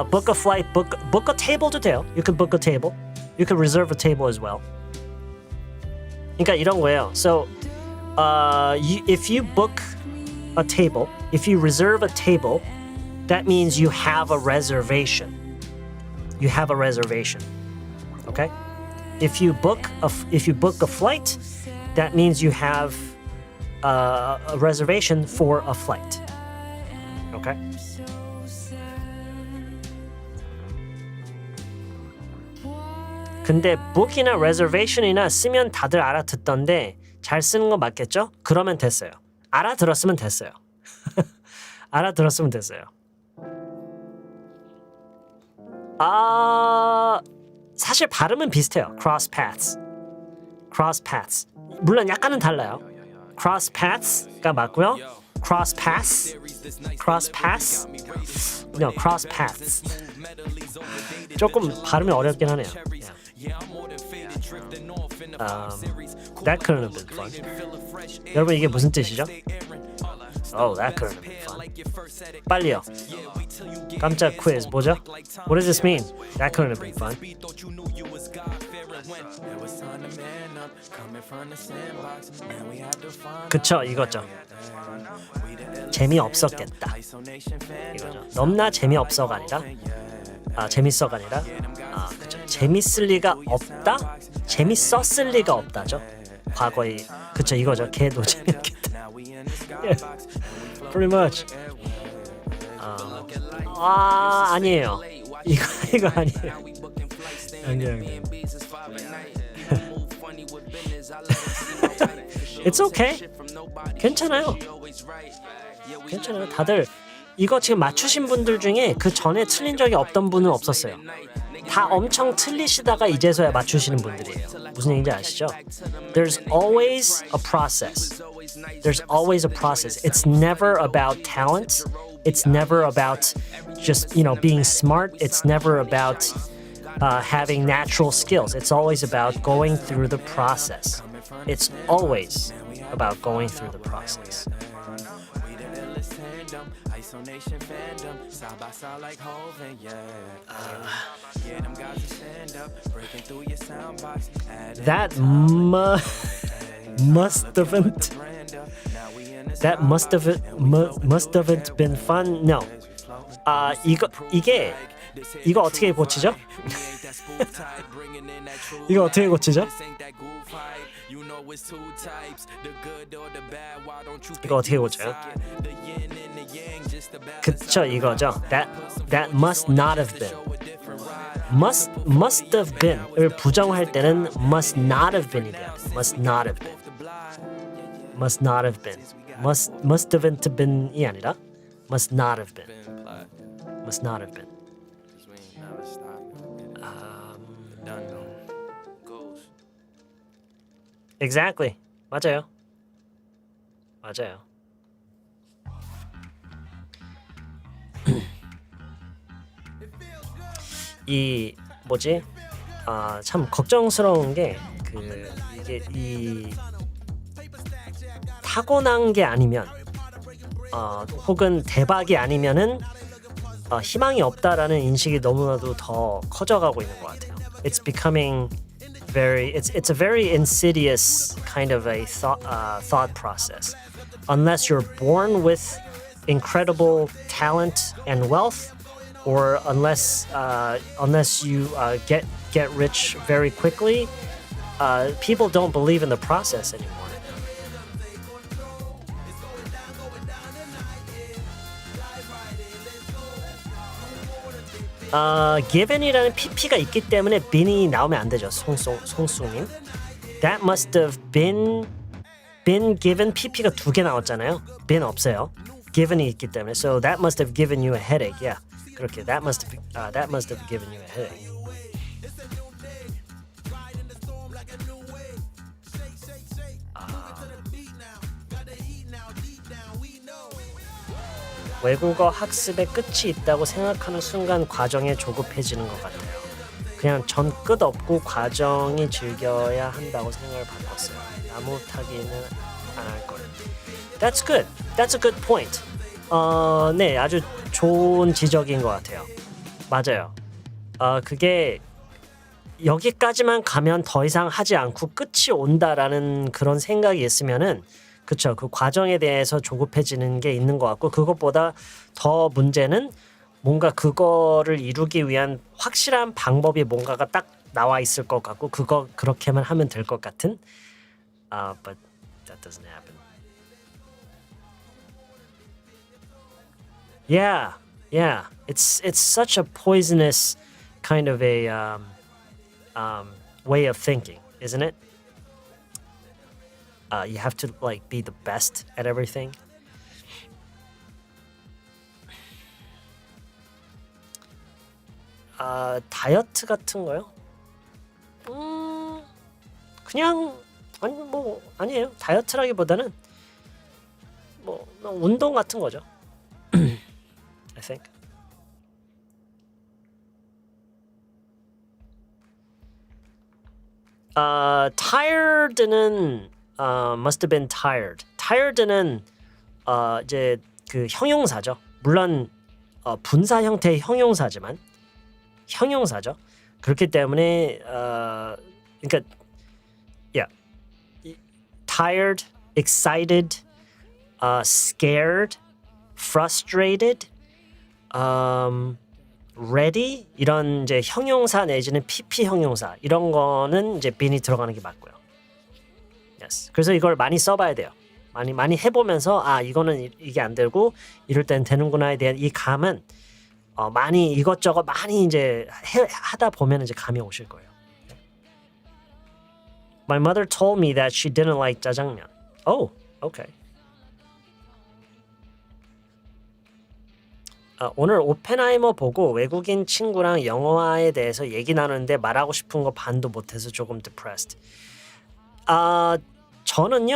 Book a flight, book a table도 돼요. You can book a table. You can reserve a table as well. 그러니까 이런 거예요. So, if you book a table, if you reserve a table, that means you have a reservation. You have a reservation. Okay? If you book a flight, that means you have a reservation for a flight. Okay? 근데 book이나 reservation이나 쓰면 다들 알아듣던데 잘 쓰는 거 맞겠죠? 그러면 됐어요. 알아들었으면 됐어요. 알아들었으면 됐어요. 사실 발음은 비슷해요. cross paths. cross paths. 물론 약간은 달라요. cross paths가 맞고요. cross paths. cross paths. No, cross paths. 조금 발음이 어렵긴 하네요. That couldn't have been fun. 여러분 이게 무슨 뜻이죠? Oh, that couldn't have been fun. 빨리요. 깜짝 퀴즈 뭐죠? What does this mean? That couldn't have been fun. 그쵸, 이거죠. 재미없었겠다. 이거죠. 넘나 재미없어가 아니라 재밌어가 아니라 그쵸. 재밌을 리가 없다? 재밌었을 리가 없다죠. 과거에 그쵸 이거죠. 걔도 재밌겠다. Yeah, pretty much. 아니에요. 이거 아니에요. 아니에요. It's okay. 괜찮아요. 괜찮아요. 다들 이거 지금 맞추신 분들 중에 그 전에 틀린 적이 없던 분은 없었어요. 다 엄청 틀리시다가 이제서야 맞추시는 분들이에요. 무슨 얘기인지 아시죠? There's always a process. There's always a process. It's never about talent. It's never about just, being smart. It's never about having natural skills. It's always about going through the process. It's always about going through the process. That must haven't been fun. No. 이거 어떻게 고치죠? 이거 어떻게 고치죠? 이거 어떻게 고쳐요? 그쵸 이거죠. That must not have been. Must have been을 부정할 때는 must not have been이 돼요. Must not have been. Must not have been. Must haven't been이 아니라 must not have been. Must not have been. Exactly. 맞아요. 맞아요. 이 뭐지? 참 걱정스러운 게 이게 이 타고난 게 아니면 혹은 대박이 아니면은 희망이 없다라는 인식이 너무나도 더 커져가고 있는 것 같아요. It's becoming it's a very insidious kind of a thought process. Unless you're born with incredible talent and wealth, or unless you get rich very quickly, people don't believe in the process anymore. given이라는 pp가 있기 때문에 been이 나오면 안 되죠. 송수님. That must have been given. pp가 2개 나왔잖아요. been 없어요. given이 있기 때문에. So that must have given you a headache. Yeah. 그렇게 that must have given you a headache. 외국어 학습의 끝이 있다고 생각하는 순간 과정에 조급해지는 것 같아요. 그냥 전 끝없고 과정이 즐겨야 한다고 생각을 바꿨어요. 나무 타기는 안 할 거예요. That's good. That's a good point. 네, 아주 좋은 지적인 것 같아요. 맞아요. 그게 여기까지만 가면 더 이상 하지 않고 끝이 온다라는 그런 생각이 있으면은 그쵸. 그 과정에 대해서 조급해지는 게 있는 것 같고 그것보다 더 문제는 뭔가 그거를 이루기 위한 확실한 방법이 뭔가가 딱 나와 있을 것 같고 그거 그렇게만 하면 될 것 같은 but that doesn't happen. Yeah. It's such a poisonous kind of a way of thinking, isn't it? You have to like be the best at everything. 다이어트 같은 거요? 그냥 아니에요. 다이어트라기보다는 뭐 운동 같은 거죠. I think. Tired는 must have been tired. Tired는 이제 그 형용사죠. 물론 분사 형태의 형용사지만 형용사죠. 그렇기 때문에 그러니까 yeah, tired, excited, scared, frustrated, ready 이런 이제 형용사 내지는 PP 형용사 이런 거는 이제 bean이 들어가는 게 맞고요. Yes. 그래서 이걸 많이 써봐야 돼요. 많이 해보면서 이거는 이게 안 되고 이럴 땐 되는구나에 대한 이 감은 많이 이것저것 많이 이제 하다 보면 이제 감이 오실 거예요. My mother told me that she didn't like 짜장면. Oh, okay. 오늘 오펜하이머 보고 외국인 친구랑 영어화에 대해서 얘기 나누는데 말하고 싶은 거 반도 못해서 조금 depressed. 저는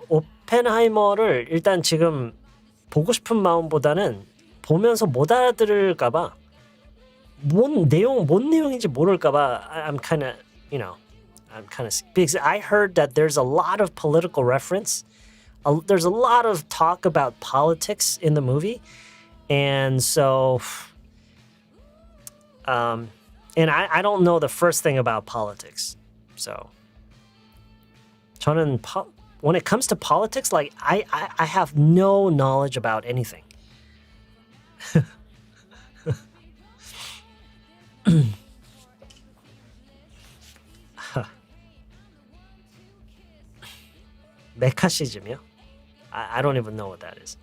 오펜하이머를 일단 지금 보고 싶은 마음보다는 보면서 못 알아들을까봐 뭔 내용인지 모를까봐 I'm kind of because I heard that there's a lot of political reference. There's a lot of talk about politics in the movie, and so and I don't know the first thing about politics. So 저는 when it comes to politics, like I have no knowledge about anything. 메카시즘이요? I don't even know what that is.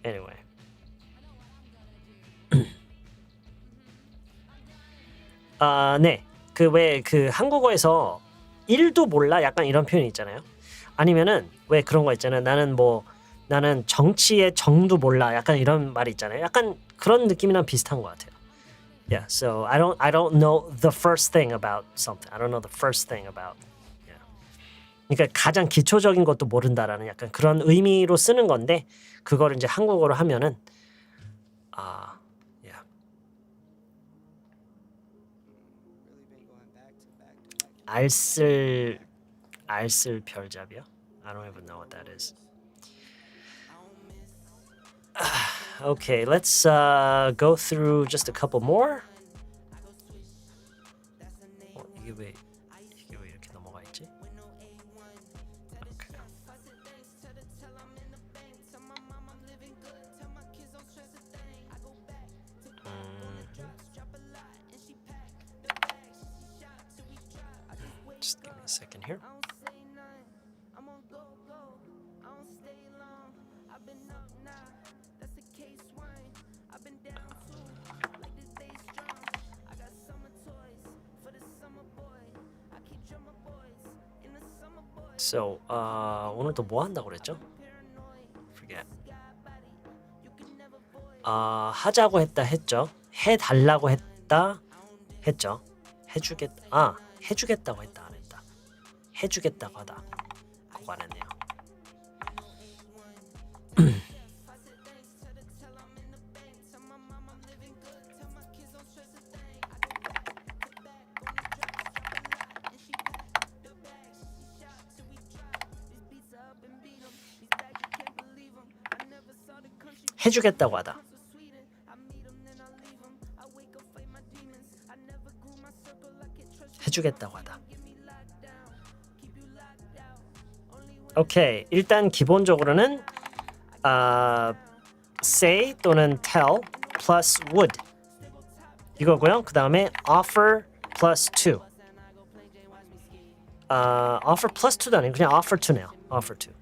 Anyway. 네. 그 한국어에서 1도 몰라 약간 이런 표현이 있잖아요. 아니면은 왜 그런 거 있잖아요. 나는 정치의 정도 몰라 약간 이런 말이 있잖아요. 약간 그런 느낌이랑 비슷한 것 같아요. Yeah, so I don't know the first thing about something. I don't know the first thing about. Yeah. 그러니까 가장 기초적인 것도 모른다라는 약간 그런 의미로 쓰는 건데 그거를 이제 한국어로 하면은 yeah. 알쓸 별잡이요? I don't even know what that is. Okay, let's go through just a couple more. 이게 왜 이렇게 넘어가 있지? Okay. Just give me a second here. So, 오늘 또 뭐 한다고 그랬죠? Forget. 하자고 했죠. 해달라고 했죠. 해주겠다고 했다 안 했다. 해주겠다고 하다. 그거 안 했네요. 해주겠다고 하다. 해주겠다고 하다. 오케이, 일단 기본적으로는 say 또는 tell plus would 이거고요. 그 다음에 offer plus to. offer plus to도 아니고 그냥 offer to네요. offer to.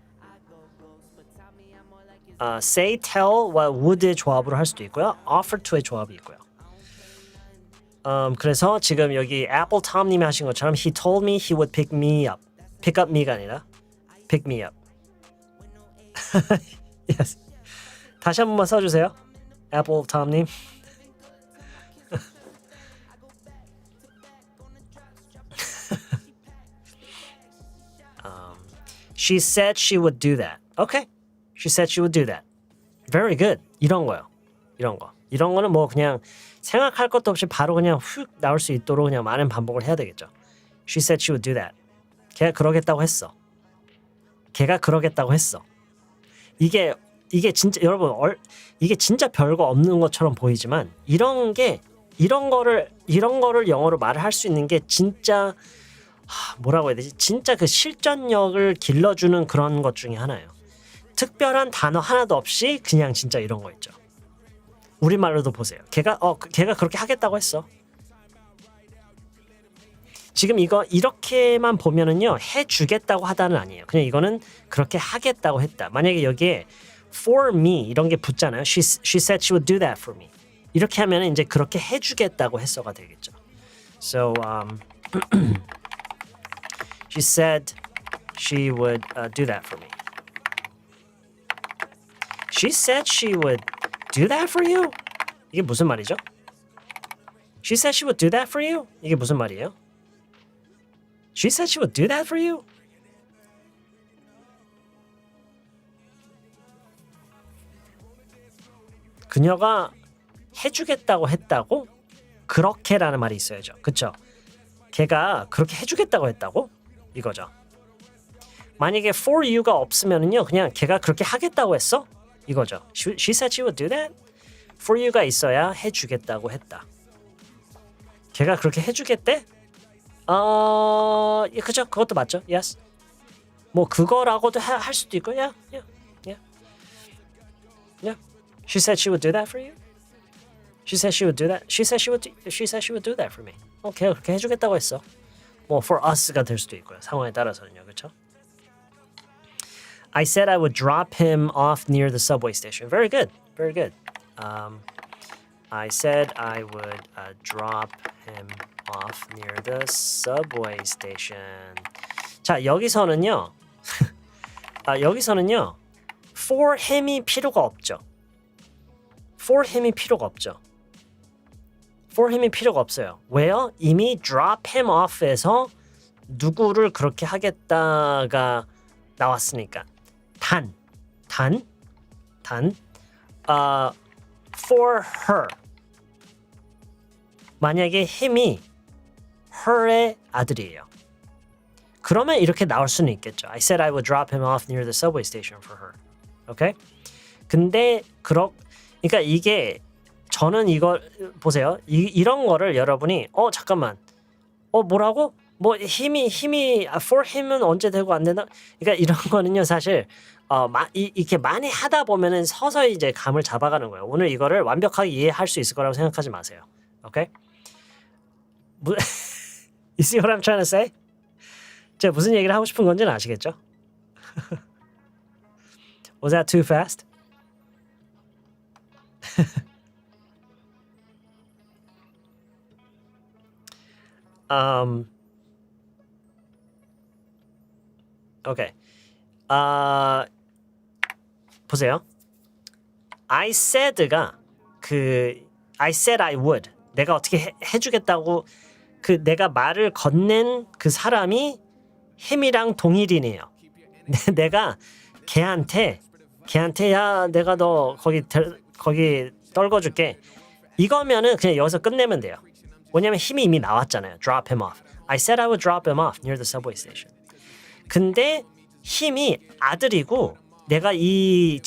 say, tell와 would의 조합으로 할 수도 있고요. offer to의 조합이 있고요. 그래서 지금 여기 Apple Tom님이 하신 것처럼 He told me he would pick me up. Pick up me가 아니라 pick me up. yes. 다시 한 번만 써주세요. Apple Tom님. She said she would do that. Okay. She said she would do that. Very good. 이런 거요. 이런 거. 이런 거는 뭐 그냥 생각할 것도 없이 바로 그냥 훅 나올 수 있도록 그냥 많은 반복을 해야 되겠죠. She said she would do that. 걔가 그러겠다고 했어. 걔가 그러겠다고 했어. 이게 진짜 여러분 이게 진짜 별거 없는 것처럼 보이지만 이런 거를 영어로 말을 할 수 있는 게 진짜 뭐라고 해야 되지? 진짜 그 실전력을 길러주는 그런 것 중에 하나예요. 특별한 단어 하나도 없이 그냥 진짜 이런 거 있죠. 우리말로도 보세요. 걔가 그렇게 하겠다고 했어. 지금 이거 이렇게만 보면은요 해주겠다고 하다는 아니에요. 그냥 이거는 그렇게 하겠다고 했다. 만약에 여기에 for me 이런 게 붙잖아요. She said she would do that for me. 이렇게 하면은 이제 그렇게 해주겠다고 했어가 되겠죠. So she said she would do that for me. She said she would do that for you? 이게 무슨 말이죠? She said she would do that for you? 이게 무슨 말이에요? She said she would do that for you? 그녀가 해주겠다고 했다고? 그렇게라는 말이 있어야죠. 그쵸? 걔가 그렇게 해주겠다고 했다고? 이거죠. 만약에 for you가 없으면은요 그냥 걔가 그렇게 하겠다고 했어? 이거죠. She said she would do that? For you가 있어야 해주겠다고 했다. 걔가 그렇게 해주겠대? 그죠? 그것도 맞죠? Yes. 뭐 그거라고도 할 수도 있고, yeah. She said she would do that for you. She said she would do that. She said she would do that for me. 걔가 그렇게 해주겠다고 했어. 뭐 for us가 될 수도 있고요. 상황에 따라서는요, 그렇죠? I said I would drop him off near the subway station. Very good. Very good. I said I would drop him off near the subway station. 자, 여기서는요. 여기서는요. for him이 필요가 없죠. for him이 필요가 없죠. for him이 필요가 없어요. 왜요? 이미 drop him off에서 누구를 그렇게 하겠다가 나왔으니까. for her. 만약에 him이 her의 아들이에요. 그러면 이렇게 나올 수는 있겠죠. I said I would drop him off near the subway station for her. 오케이? 근데 그러니까 이게 저는 이거 보세요. 이런 거를 여러분이 잠깐만. 뭐라고? 뭐 힘이 for him은 언제 되고 안 된다? 그러니까 이런 거는요 사실 이렇게 많이 하다 보면은 서서히 이제 감을 잡아가는 거예요. 오늘 이거를 완벽하게 이해할 수 있을 거라고 생각하지 마세요. 오케이? You see what I'm trying to say? 제가 무슨 얘기를 하고 싶은 건지는 아시겠죠? Was that too fast? 오케이. 보세요. I said가 I said I would. 내가 어떻게 해주겠다고 내가 말을 건넨 그 사람이 힘이랑 동일이네요. 내가 걔한테 야 내가 너 거기 떨궈줄게. 이거면은 그냥 여기서 끝내면 돼요. 왜냐면 힘이 이미 나왔잖아요. Drop him off. I said I would drop him off near the subway station. 근데 힘이 아들이고 내가 이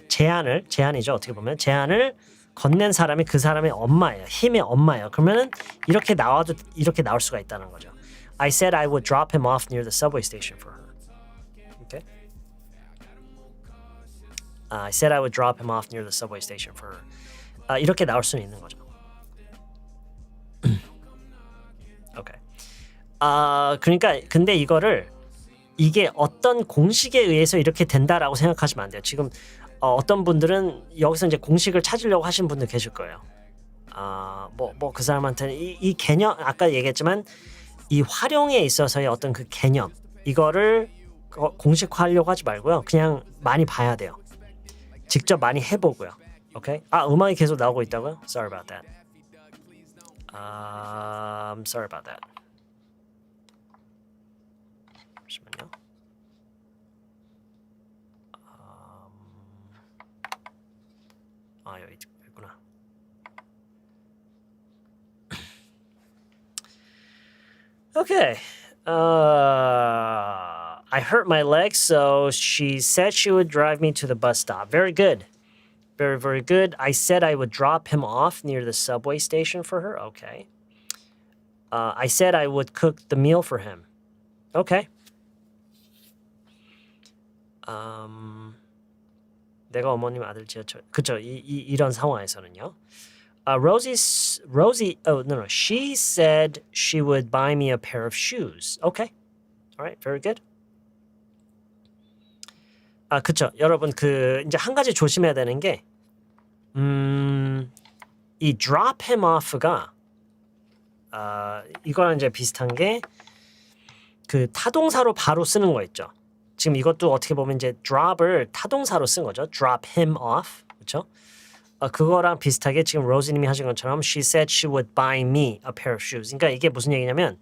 제안이죠. 어떻게 보면 제안을 건넨 사람이 그 사람의 엄마예요. 힘의 엄마예요. 그러면은 이렇게 나올 수가 있다는 거죠. I said I would drop him off near the subway station for her. Okay? I said I would drop him off near the subway station for her. 이렇게 나올 수는 있는 거죠. Okay. 그러니까 근데 이게 어떤 공식에 의해서 이렇게 된다라고 생각하시면 안 돼요. 지금 어떤 분들은 여기서 이제 공식을 찾으려고 하신 분들 계실 거예요. 뭐 그 사람한테는 이 개념 아까 얘기했지만 이 활용에 있어서의 어떤 그 개념 이거를 공식화하려고 하지 말고요. 그냥 많이 봐야 돼요. 직접 많이 해보고요. 오케이? 음악이 계속 나오고 있다고요? Sorry about that. I'm sorry about that. 잠시만요. 여기 있구나. Okay. I hurt my leg, so she said she would drive me to the bus stop. Very good. Very, very good. I said I would drop him off near the subway station for her. Okay. I said I would cook the meal for him. Okay. 내가 어머님 아들 지하철. 그쵸. 이런 상황에서는요. She said she would buy me a pair of shoes. Okay. All right. Very good. 그쵸. 여러분 이제 한 가지 조심해야 되는 게 이 drop him off가 이거랑 이제 비슷한 게 그 타동사로 바로 쓰는 거 있죠. 지금 이것도 어떻게 보면 이제 drop을 타동사로 쓴 거죠. drop him off. 그렇죠? 그거랑 비슷하게 지금 로즈님이 하신 것처럼 she said she would buy me a pair of shoes. 그러니까 이게 무슨 얘기냐면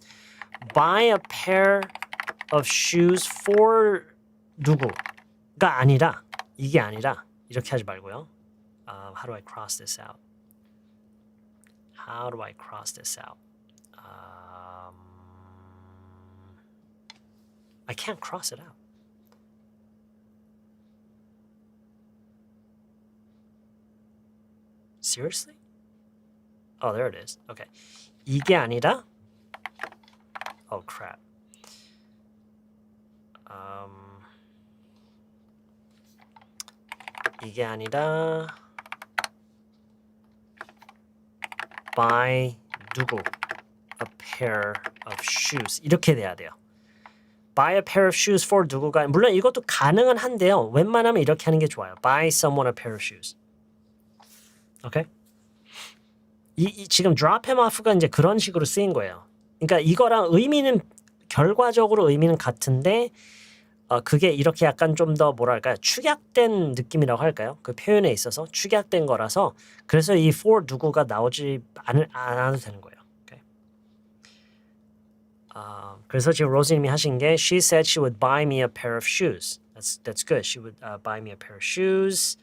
buy a pair of shoes for 누구가 아니라 이게 아니라 이렇게 하지 말고요. How do I cross this out? How do I cross this out? I can't cross it out. Seriously? Oh, there it is. Okay. 이게 아니라 Oh, crap. 이게 아니라 buy 누구 a pair of shoes 이렇게 돼야 돼요. Buy a pair of shoes for 누구가 물론 이것도 가능은 한데요. 웬만하면 이렇게 하는 게 좋아요. Buy someone a pair of shoes. 오케이? 지금 drop him off가 이제 그런 식으로 쓰인 거예요. 그러니까 이거랑 결과적으로 의미는 같은데 그게 이렇게 약간 좀 더 뭐랄까요? 축약된 느낌이라고 할까요? 그 표현에 있어서 축약된 거라서 그래서 이 for 누구가 나오지 않아도 되는 거예요. 오케이? 그래서 지금 로즈님이 하신 게 she said she would buy me a pair of shoes. That's good. She would buy me a pair of shoes.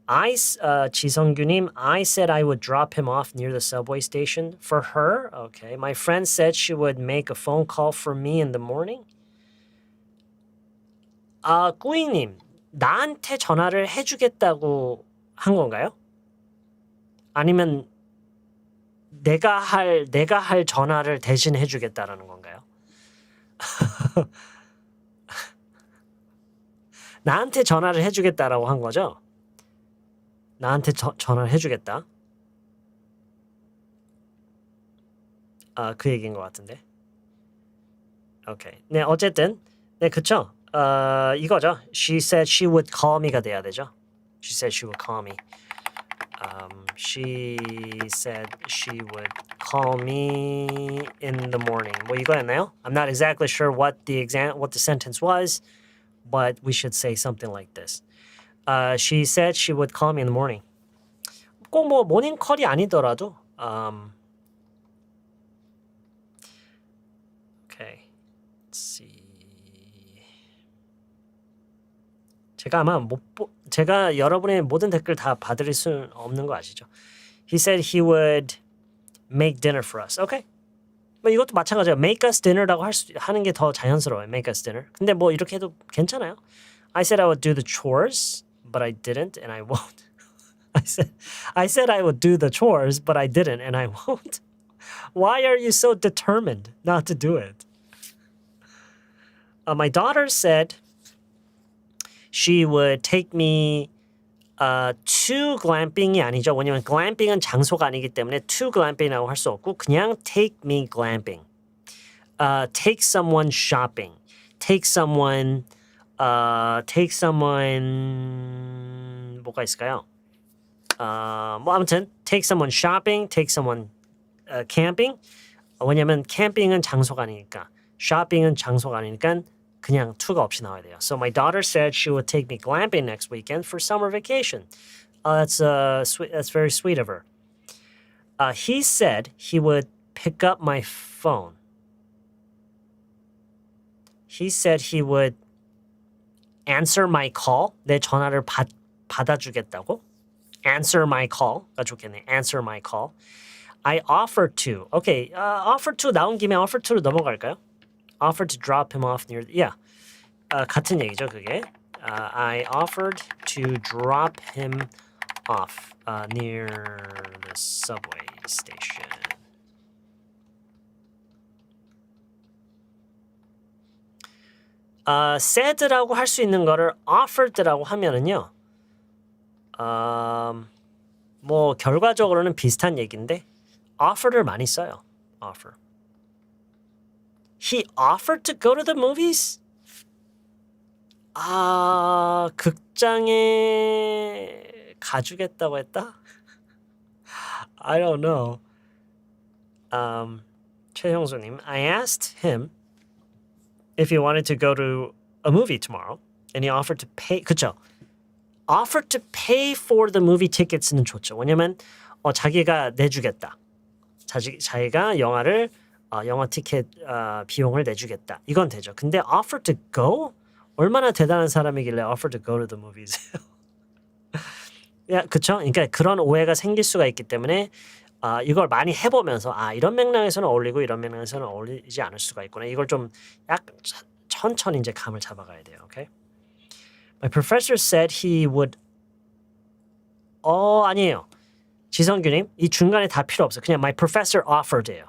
지성규님, I said I would drop him off near the subway station for her. Okay. My friend said she would make a phone call for me in the morning. 꾸잉님, 나한테 전화를 해주겠다고 한 건가요? 아니면 내가 할 전화를 대신 해주겠다라는 건가요? 나한테 전화를 해주겠다라고 한 거죠? 나한테 전화를 해주겠다. 그 얘기인 것 같은데. 오케이. 네, 어쨌든 네, 그쵸? 이거죠. She said she would call me가 돼야 되죠. She said she would call me. She said she would call me in the morning. 뭐 이거였나요? I'm not exactly sure what the sentence was, but we should say something like this. She said she would call me in the morning. 꼭 뭐 모닝콜이 아니더라도 okay. Let's see. 제가 여러분의 모든 댓글 다 받을 수는 없는 거 아시죠? He said he would make dinner for us. Okay. 뭐 이것도 마찬가지예요. Make us dinner라고 하는 게 더 자연스러워요. Make us dinner. 근데 뭐 이렇게 해도 괜찮아요. I said I would do the chores, but I didn't, and I won't. I said I would do the chores, but I didn't, and I won't. Why are you so determined not to do it? My daughter said she would take me to glamping이 아니죠. 왜냐면 glamping은 장소가 아니기 때문에 to glamping이라고 할 수 없고 그냥 take me glamping. Take someone shopping. Take someone 뭐가 있을까요? 뭐 아무튼 take someone shopping, take someone camping. 왜냐면 캠핑은 장소가 아니니까 shopping은 장소가 아니니까 그냥 to가 없이 나와야 돼요. So my daughter said she would take me glamping next weekend for summer vacation. That's sweet. That's very sweet of her. He said he would pick up my phone. He said he would answer my call. 내 전화를 받아주겠다고. Answer my call가 좋겠네. Answer my call. I offered to. Okay, offer to 나온 김에 offer to로 넘어갈까요? Offered to drop him off near. Yeah, 같은 얘기죠 그게. I offered to drop him off near the subway station. said라고 할 수 있는 거를 offered라고 하면은요. 뭐 결과적으로는 비슷한 얘기인데 offer를 많이 써요. offer. He offered to go to the movies? 극장에 가주겠다고 했다? I don't know. 최형수님, I asked him if he wanted to go to a movie tomorrow, and he offered to pay. 그쵸? Offered to pay for the movie tickets는 좋죠. 왜냐면 자기가 내주겠다. 자기가 영화 티켓 비용을 내주겠다. 이건 되죠. 근데 offer to go? 얼마나 대단한 사람이길래 offer to go to the movies? 야, 그쵸? 그러니까 그런 오해가 생길 수가 있기 때문에 이걸 많이 해보면서 이런 맥락에서는 어울리고 이런 맥락에서는 어울리지 않을 수가 있구나. 이걸 좀 약간 천천히 이제 감을 잡아가야 돼요. Okay? My professor said he would. 아니에요. 지성규님, 이 중간에 다 필요 없어. 그냥 my professor offered예요.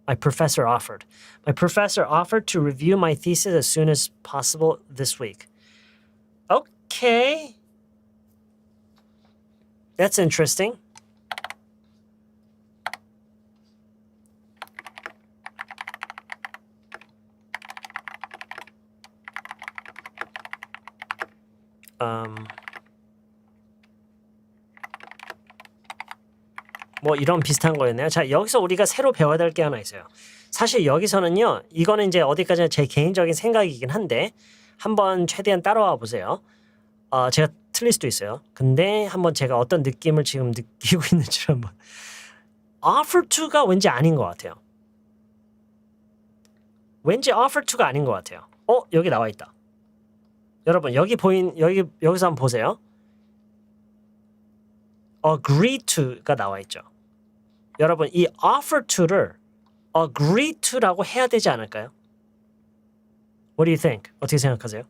My professor offered. My professor offered to review my thesis as soon as possible this week. Okay. That's interesting. 뭐 이런 비슷한 거였네요. 자, 여기서 우리가 새로 배워야 될 게 하나 있어요. 사실 여기서는요. 이거는 이제 어디까지나 제 개인적인 생각이긴 한데 한번 최대한 따라와 보세요. 제가 틀릴 수도 있어요. 근데 한번 제가 어떤 느낌을 지금 느끼고 있는지 한번. offer to가 왠지 아닌 것 같아요. 왠지 offer to가 아닌 것 같아요. 여기 나와 있다. 여러분 여기서 한번 보세요. agree to가 나와 있죠. 여러분 이 offer to를 agree to라고 해야 되지 않을까요? What do you think? 어떻게 생각하세요?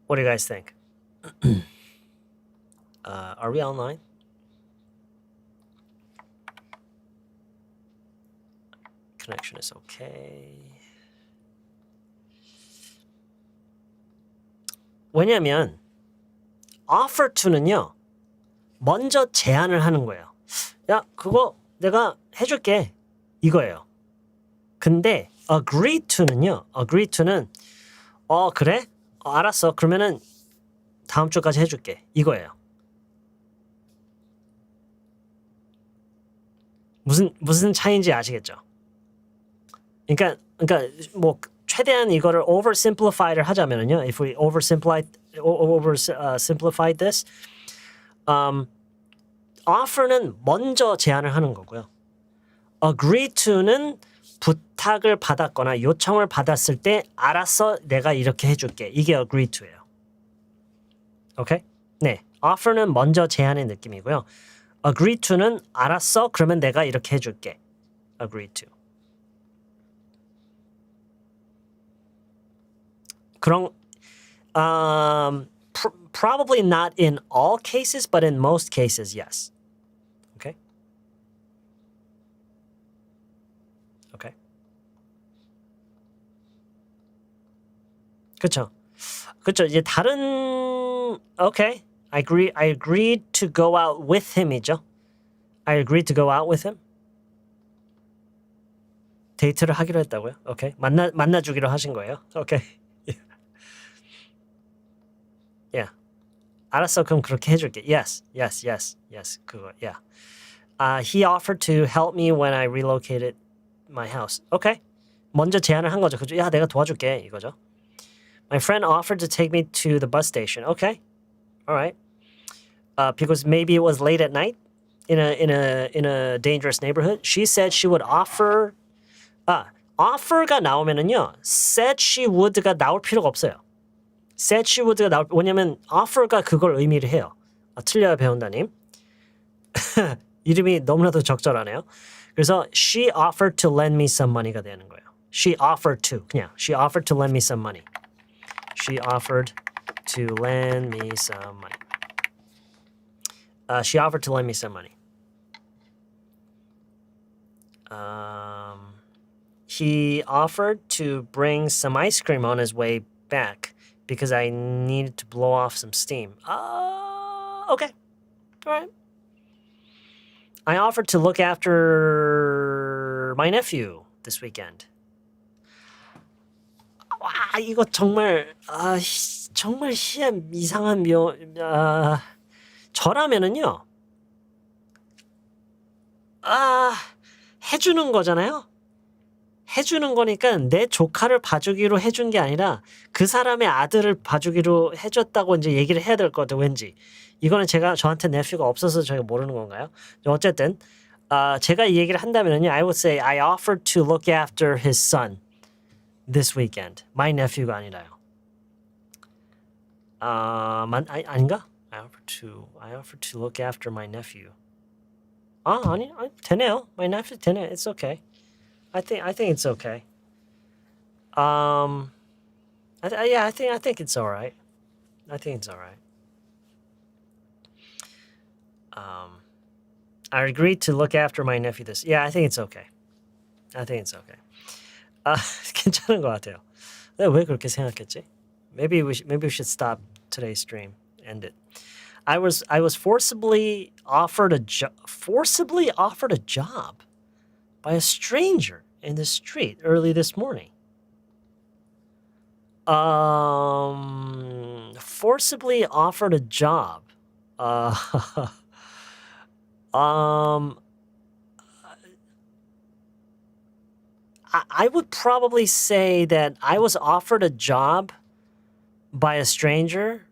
What do you guys think? Are we online? Connection is okay. 왜냐면 offer to는요. 먼저 제안을 하는 거예요. 야, 그거 내가 해줄게. 이거예요. 근데 agree to는요. agree to는 그래? 알았어. 그러면은 다음 주까지 해줄게. 이거예요. 무슨 차이인지 아시겠죠? 그러니까 뭐 최대한 이거를 oversimplify를 하자면은요. If we oversimplify this, offer는 먼저 제안을 하는 거고요. agree to는 부탁을 받았거나 요청을 받았을 때 알았어, 내가 이렇게 해줄게. 이게 agree to예요. 오케이? 네, offer는 먼저 제안의 느낌이고요. agree to는 알았어, 그러면 내가 이렇게 해줄게. agree to. 그런 probably not in all cases, but in most cases, yes. Okay? Okay. 그렇죠. 그렇죠. 이제 다른 okay. I agreed to go out with him이죠. I agreed to go out with him. 데이트를 하기로 했다고요? 오케이. 만나주기로 하신 거예요? 오케이. Yeah. 알았어. 그럼 그렇게 해줄게. Yes. 그거. Yeah. He offered to help me when I relocated my house. Okay. 먼저 제안을 한 거죠. 그죠? 야, 내가 도와줄게. 이거죠. My friend offered to take me to the bus station. Okay. All right. Because maybe it was late at night in a dangerous neighborhood. She said she would offer. offer가 나오면은요. said she would가 나올 필요가 없어요. said she would가 왜냐면 offer가 그걸 의미를 해요. 틀려요, 배운다님. 이름이 너무나도 적절하네요. 그래서 she offered to lend me some money가 되는 거예요. She offered to 그냥 she offered to lend me some money. She offered to lend me some money. She offered to lend me some money. He offered to bring some ice cream on his way back because I needed to blow off some steam. Okay. All right. I offered to look after my nephew this weekend. 와, 이거 정말 정말 이상한 저라면은요. 해주는 거잖아요. 해주는 거니까 내 조카를 봐주기로 해준 게 아니라 그 사람의 아들을 봐주기로 해줬다고 이제 얘기를 해야 될 것 같아요. 왠지. 이거는 저한테 네퓨가 없어서 제가 모르는 건가요? 어쨌든 제가 이 얘기를 한다면은요. I would say I offered to look after his son this weekend. My nephew가 아니라요. 아닌가? I offered to look after my nephew. 아니 되네요. My nephew 되네요. It's okay. I think it's okay. I think it's all right. I think it's all right. I agreed to look after my nephew this. Yeah, I think it's okay. I think it's okay. 괜찮은 것 같아요. 왜 그렇게 생각했지? Maybe we should stop today's stream. End it. I was forcibly offered a job by a stranger in the street early this morning. Forcibly offered a job. I would probably say that I was offered a job by a stranger.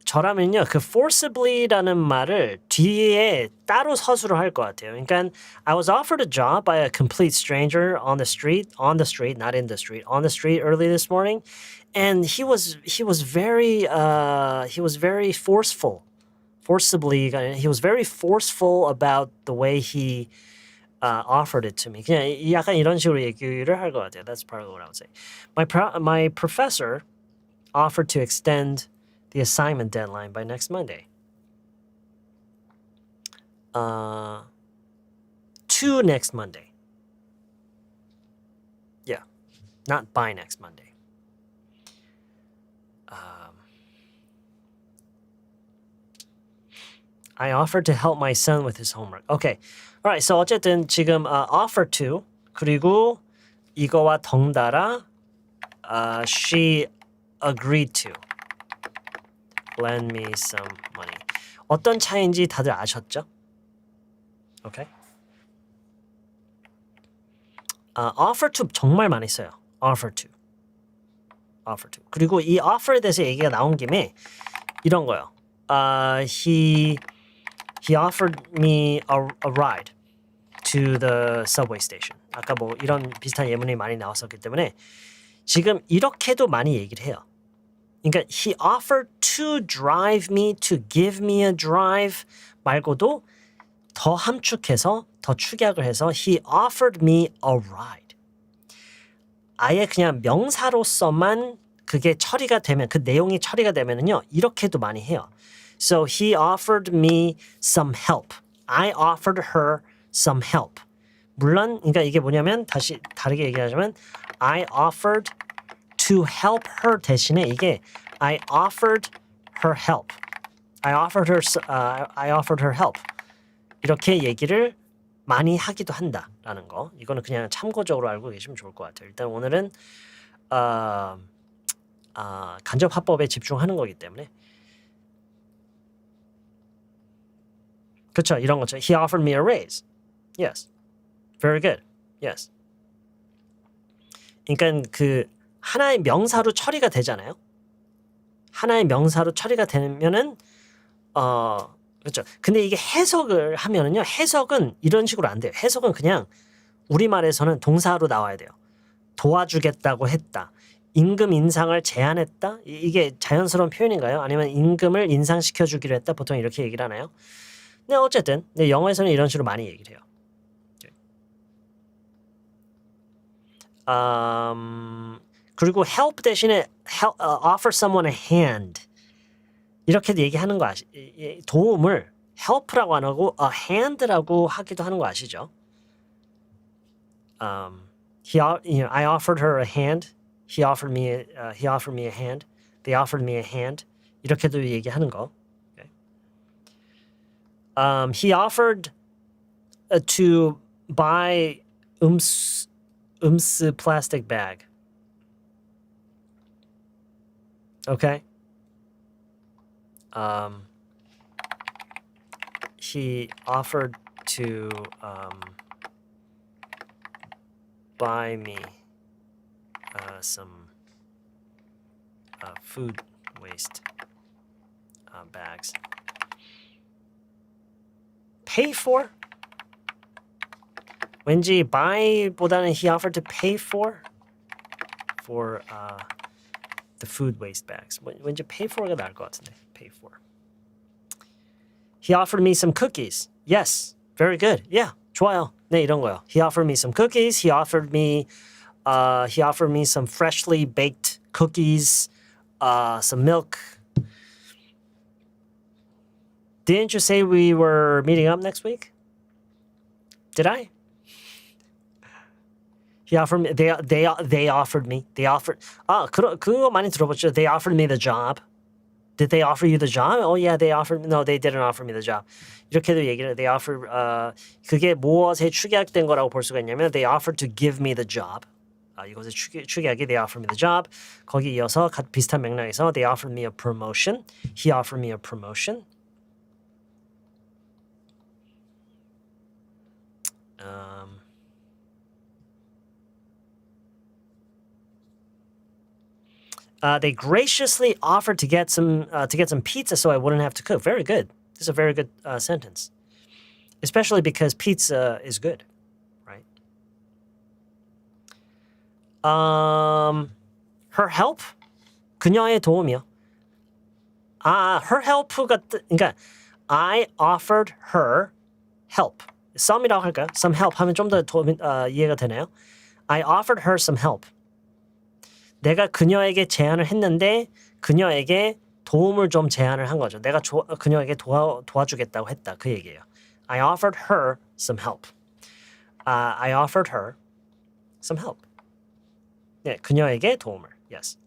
저라면요, 그 forcibly라는 말을 뒤에 따로 서술을 할 것 같아요. 그러니까 I was offered a job by a complete stranger on the street, not in the street, on the street early this morning, and he was very forceful. Forcibly, he was very forceful about the way he offered it to me. 그냥 약간 이런 식으로 얘기를 할 것 같아요. That's probably what I would say. My professor offered to extend the assignment deadline by next Monday. To next Monday. Yeah, not by next Monday. I offered to help my son with his homework. Okay. All right. So 어쨌든 지금 offer to 그리고 이거와 덩달아 she agreed to lend me some money. 어떤 차이인지 다들 아셨죠? Okay. offer to 정말 많이 써요. offer to. 그리고 이 offer에 대해서 얘기가 나온 김에 이런 거요. He He offered me a ride to the subway station. 아까 뭐 이런 비슷한 예문이 많이 나왔었기 때문에 지금 이렇게도 많이 얘기를 해요. 그러니까 he offered to drive me, to give me a drive 말고도 더 함축해서 더 축약을 해서 he offered me a ride. 아예 그냥 명사로서만 그게 처리가 되면 그 내용이 처리가 되면은요 이렇게도 많이 해요. So he offered me some help. I offered her some help. 물론 그러니까 이게 뭐냐면 다시 다르게 얘기하자면 I offered to help her 대신에 이게 I offered her help. I offered her help. 이렇게 얘기를 많이 하기도 한다라는 거. 이거는 그냥 참고적으로 알고 계시면 좋을 것 같아요. 일단 오늘은 간접화법에 집중하는 거기 때문에 그렇죠. 이런 거죠. He offered me a raise. Yes. Very good. Yes. 그러니까 그 하나의 명사로 처리가 되잖아요. 하나의 명사로 처리가 되면은 그렇죠. 근데 이게 해석을 하면은요. 해석은 이런 식으로 안 돼요. 해석은 그냥 우리말에서는 동사로 나와야 돼요. 도와주겠다고 했다. 임금 인상을 제안했다. 이게 자연스러운 표현인가요? 아니면 임금을 인상시켜 주기로 했다. 보통 이렇게 얘기를 하나요? 네, 어쨌든 네, 영어에서는 이런 식으로 많이 얘기를 해요. 그리고 help 대신에 offer someone a hand 이렇게도 얘기하는 거 도움을 help라고 안 하고 a hand라고 하기도 하는 거 아시죠? I offered her a hand. He offered me a hand. They offered me a hand. 이렇게도 얘기하는 거. Okay. He offered to buy plastic bag. Okay. He offered to buy me some food waste bags. Pay for? 왠지 buy보다는 he offered to pay for the food waste bags. 왠지 pay for가 나을 것 같은데. Pay for. He offered me some cookies. Yes, very good. Yeah, 좋아요. 네, 이런 거요. He offered me some cookies. He offered me some freshly baked cookies, some milk. Didn't you say we were meeting up next week? Did I? He offered me. They offered me. They offered. 그거 많이 들어봤죠. They offered me the job. Did they offer you the job? Oh yeah, they offered. No, they didn't offer me the job. 이렇게도 얘기를. They offered. 그게 무엇에 축약된 거라고 볼 수가 있냐면 they offered to give me the job. 이것의 축약이 they offered me the job. 거기 이어서 비슷한 맥락에서 they offered me a promotion. He offered me a promotion. They graciously offered to get some pizza so I wouldn't have to cook. Very good. This is a very good sentence, especially because pizza is good, right? Her help, 그녀의 도움이요. Her help가 그러니까 I offered her help. Some이라고 할까요? Some help 하면 좀 더 이해가 되나요? I offered her some help. 내가 그녀에게 제안을 했는데 그녀에게 도움을 좀 제안을 한 거죠. 내가 그녀에게 도와주겠다고 했다. 그 얘기예요. I offered her some help. I offered her some help. 네, 그녀에게 도움을. Yes.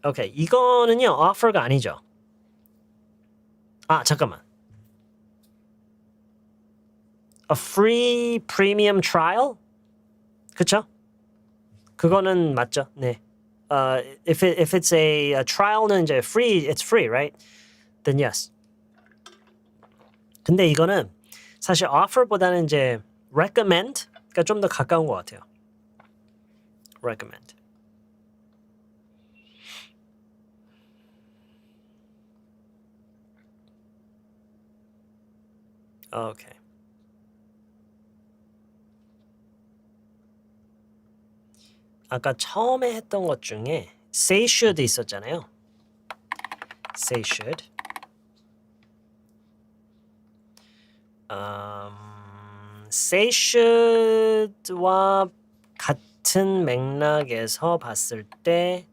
오케이, 이거는요 offer가 아니죠. 잠깐만. A free premium trial? 그쵸? 그거는 맞죠. 네. If it's a trial는 이제 free, it's free, right? Then yes. 근데 이거는 사실 offer보다는 이제 recommend가 좀 더 가까운 것 같아요. recommend. Okay. 아까 처음에 했던 것 중에 say should 있었잖아요. say should. say should와 같은 맥락에서 봤을 때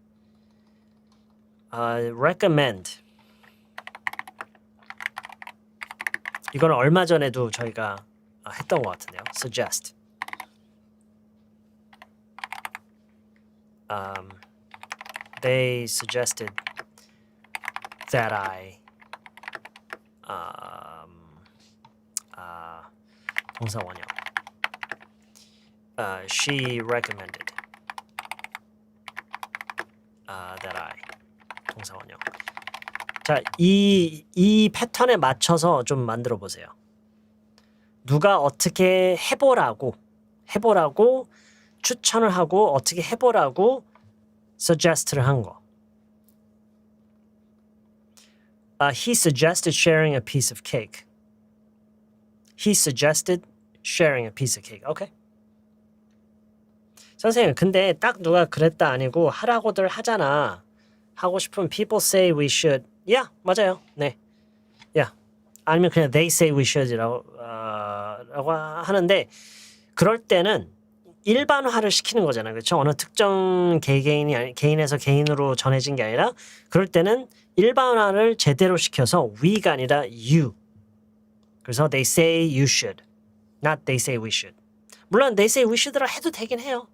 recommend. 이거는 얼마 전에도 저희가 했던 것 같은데요. suggest. They suggested that I 동사원형. She recommended that I 동사원형. 자, 이 패턴에 맞춰서 좀 만들어 보세요. 누가 어떻게 해보라고 추천을 하고 어떻게 해보라고 suggest를 한 거. He suggested sharing a piece of cake. He suggested sharing a piece of cake. Okay. 선생님, 근데 딱 누가 그랬다 아니고 하라고들 하잖아. 하고 싶으면 people say we should. Yeah, 맞아요. 네. Yeah. 아니면 그냥 they say we should이라고 라고 하는데 그럴 때는 일반화를 시키는 거잖아요. 그렇죠? 어느 특정 개인에서 개인으로 전해진 게 아니라 그럴 때는 일반화를 제대로 시켜서 we가 아니라 you. 그래서 they say you should. Not they say we should. 물론 they say we should라 해도 되긴 해요.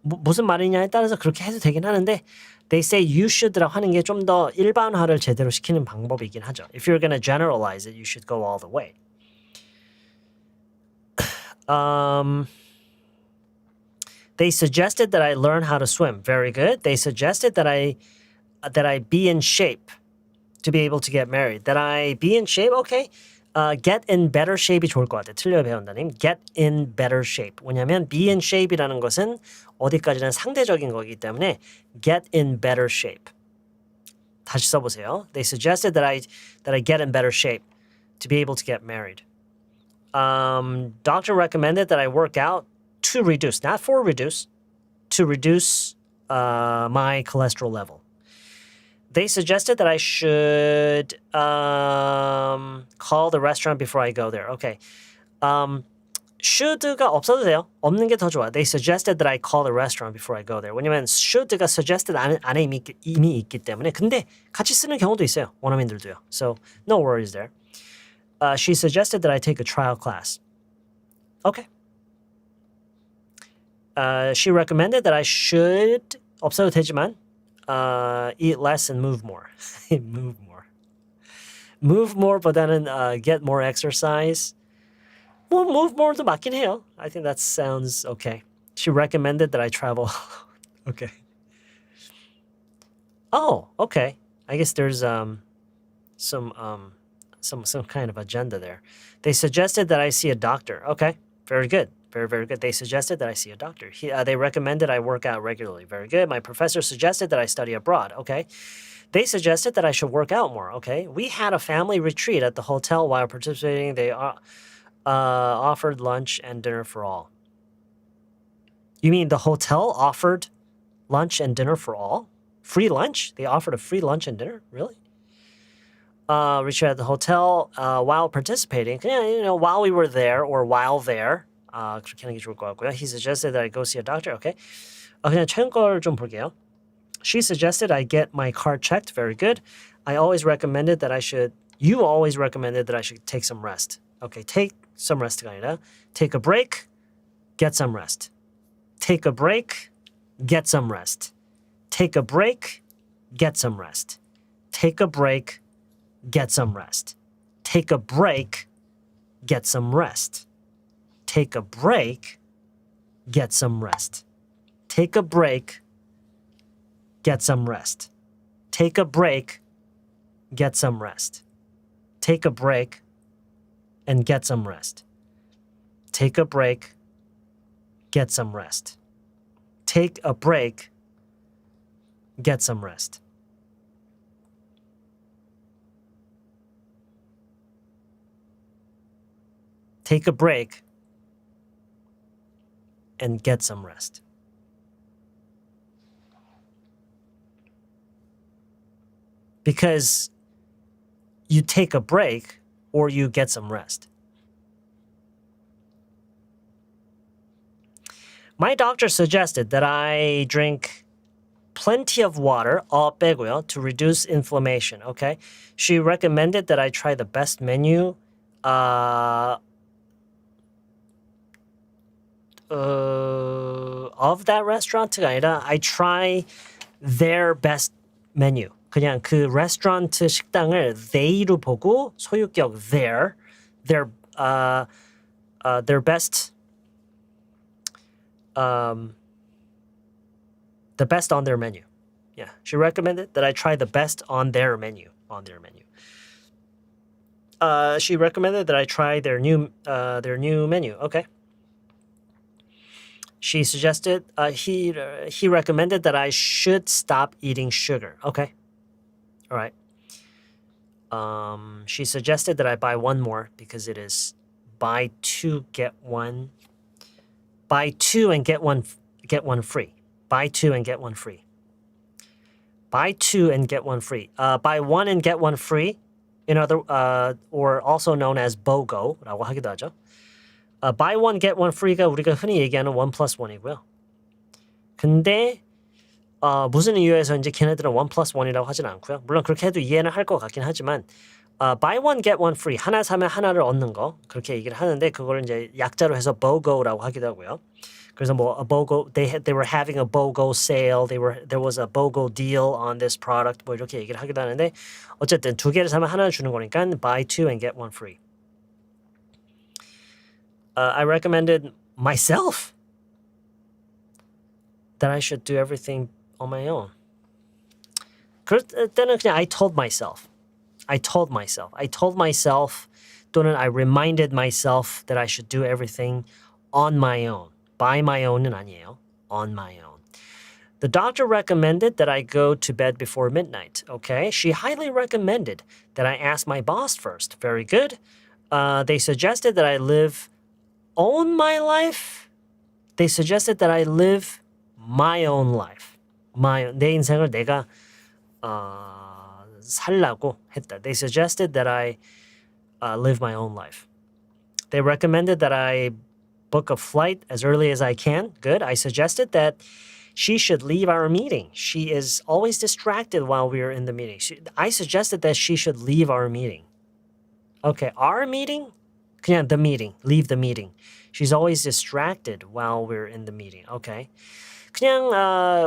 무슨 말이냐에 따라서 그렇게 해도 되긴 하는데 they say you should라고 하는 게 좀 더 일반화를 제대로 시키는 방법이긴 하죠. If you're going to generalize it, you should go all the way. They suggested that I learn how to swim. Very good. They suggested that I be in shape to be able to get married. That I be in shape? Okay. Get in better shape이 좋을 것 같아요. 틀려 배운다님. Get in better shape. 왜냐하면 be in shape이라는 것은 어디까지나 상대적인 거기 때문에 get in better shape. 다시 써보세요. They suggested that I get in better shape to be able to get married. Doctor recommended that I work out to reduce, not for reduce, to reduce my cholesterol level. They suggested that I should call the restaurant before I go there. Okay. should가 없어도 돼요. 없는 게 더 좋아. They suggested that I call the restaurant before I go there. 왜냐면 should가 suggested 안에 이미 있기 때문에. 근데 같이 쓰는 경우도 있어요. 원어민들도요. So no worries there. She suggested that I take a trial class. Okay. She recommended that I should 없어도 되지만 eat less and move more. move more. move more보다는 get more exercise. 뭐 move more도 맞긴 해요. I think that sounds okay. She recommended that I travel. Okay. Oh, okay. I guess there's some kind of agenda there. They suggested that I see a doctor. Okay. Very good. Very, very good. They suggested that I see a doctor. They recommended I work out regularly. Very good. My professor suggested that I study abroad. Okay. They suggested that I should work out more. Okay. We had a family retreat at the hotel while participating. They offered lunch and dinner for all. You mean the hotel offered lunch and dinner for all? Free lunch? They offered a free lunch and dinner? Really? Retreat at the hotel while participating. 그냥, while we were there or while there. 그렇게 하는 게 좋을 것 같고요. He suggested that I go see a doctor. Okay. 그냥 최근 걸 좀 볼게요. She suggested I get my car checked. Very good. You always recommended that I should take some rest. Okay, take some rest가 아니라 take a break, get some rest. Take a break, get some rest. Take a break, get some rest. Take a break, get some rest. Take a break, get some rest. Take a break, get some rest. Take a break, get some rest. Take a break, get some rest. Take a break and get some rest. Take a break, get some rest. take a break, get some rest. Take a break and get some rest. Because you take a break or you get some rest. My doctor suggested that I drink plenty of water, 빼고요, to reduce inflammation, okay? She recommended that I try the best menu of that restaurant가 아니라 I try their best menu. 그냥 그 레스토랑트 식당을 they로 보고 소유격 their best the best on their menu. Yeah, she recommended that I try the best on their menu. She recommended that I try their new menu. Okay. She suggested he recommended that I should stop eating sugar. Okay. All right. She suggested that I buy one more because it is buy two and get one free. Buy two and get one free. Buy two and get one free. Buy one and get one free. Or also known as BOGO라고 하기도 하죠. Buy one get one free가 우리가 흔히 얘기하는 1+1이고요. 근데 무슨 이유에서 이제 걔네들은 1+1이라고 하진 않고요. 물론 그렇게 해도 이해는 할 것 같긴 하지만 buy one get one free 하나 사면 하나를 얻는 거 그렇게 얘기를 하는데 그걸 이제 약자로 해서 BOGO라고 하기도 하고요. 그래서 뭐 a BOGO they were having a BOGO sale, there was a BOGO deal on this product 뭐 이렇게 얘기를 하기도 하는데 어쨌든 두 개를 사면 하나를 주는 거니까 buy two and get one free. I recommended myself that I should do everything on my own. 그럴 때는 그냥 I told myself 또는 I reminded myself that I should do everything on my own. By my own은 아니에요. On my own. The doctor recommended that I go to bed before midnight. Okay. She highly recommended that I ask my boss first. Very good. They suggested that I own my life. They suggested that I live my own life. 내 인생을 내가 살라고 했다. They suggested that I live my own life. They recommended that I book a flight as early as I can. Good. I suggested that she should leave our meeting. She is always distracted while we are in the meeting. I suggested that she should leave our meeting. Okay, our meeting? 그냥 the meeting. Leave the meeting. She's always distracted while we're in the meeting. Okay. 그냥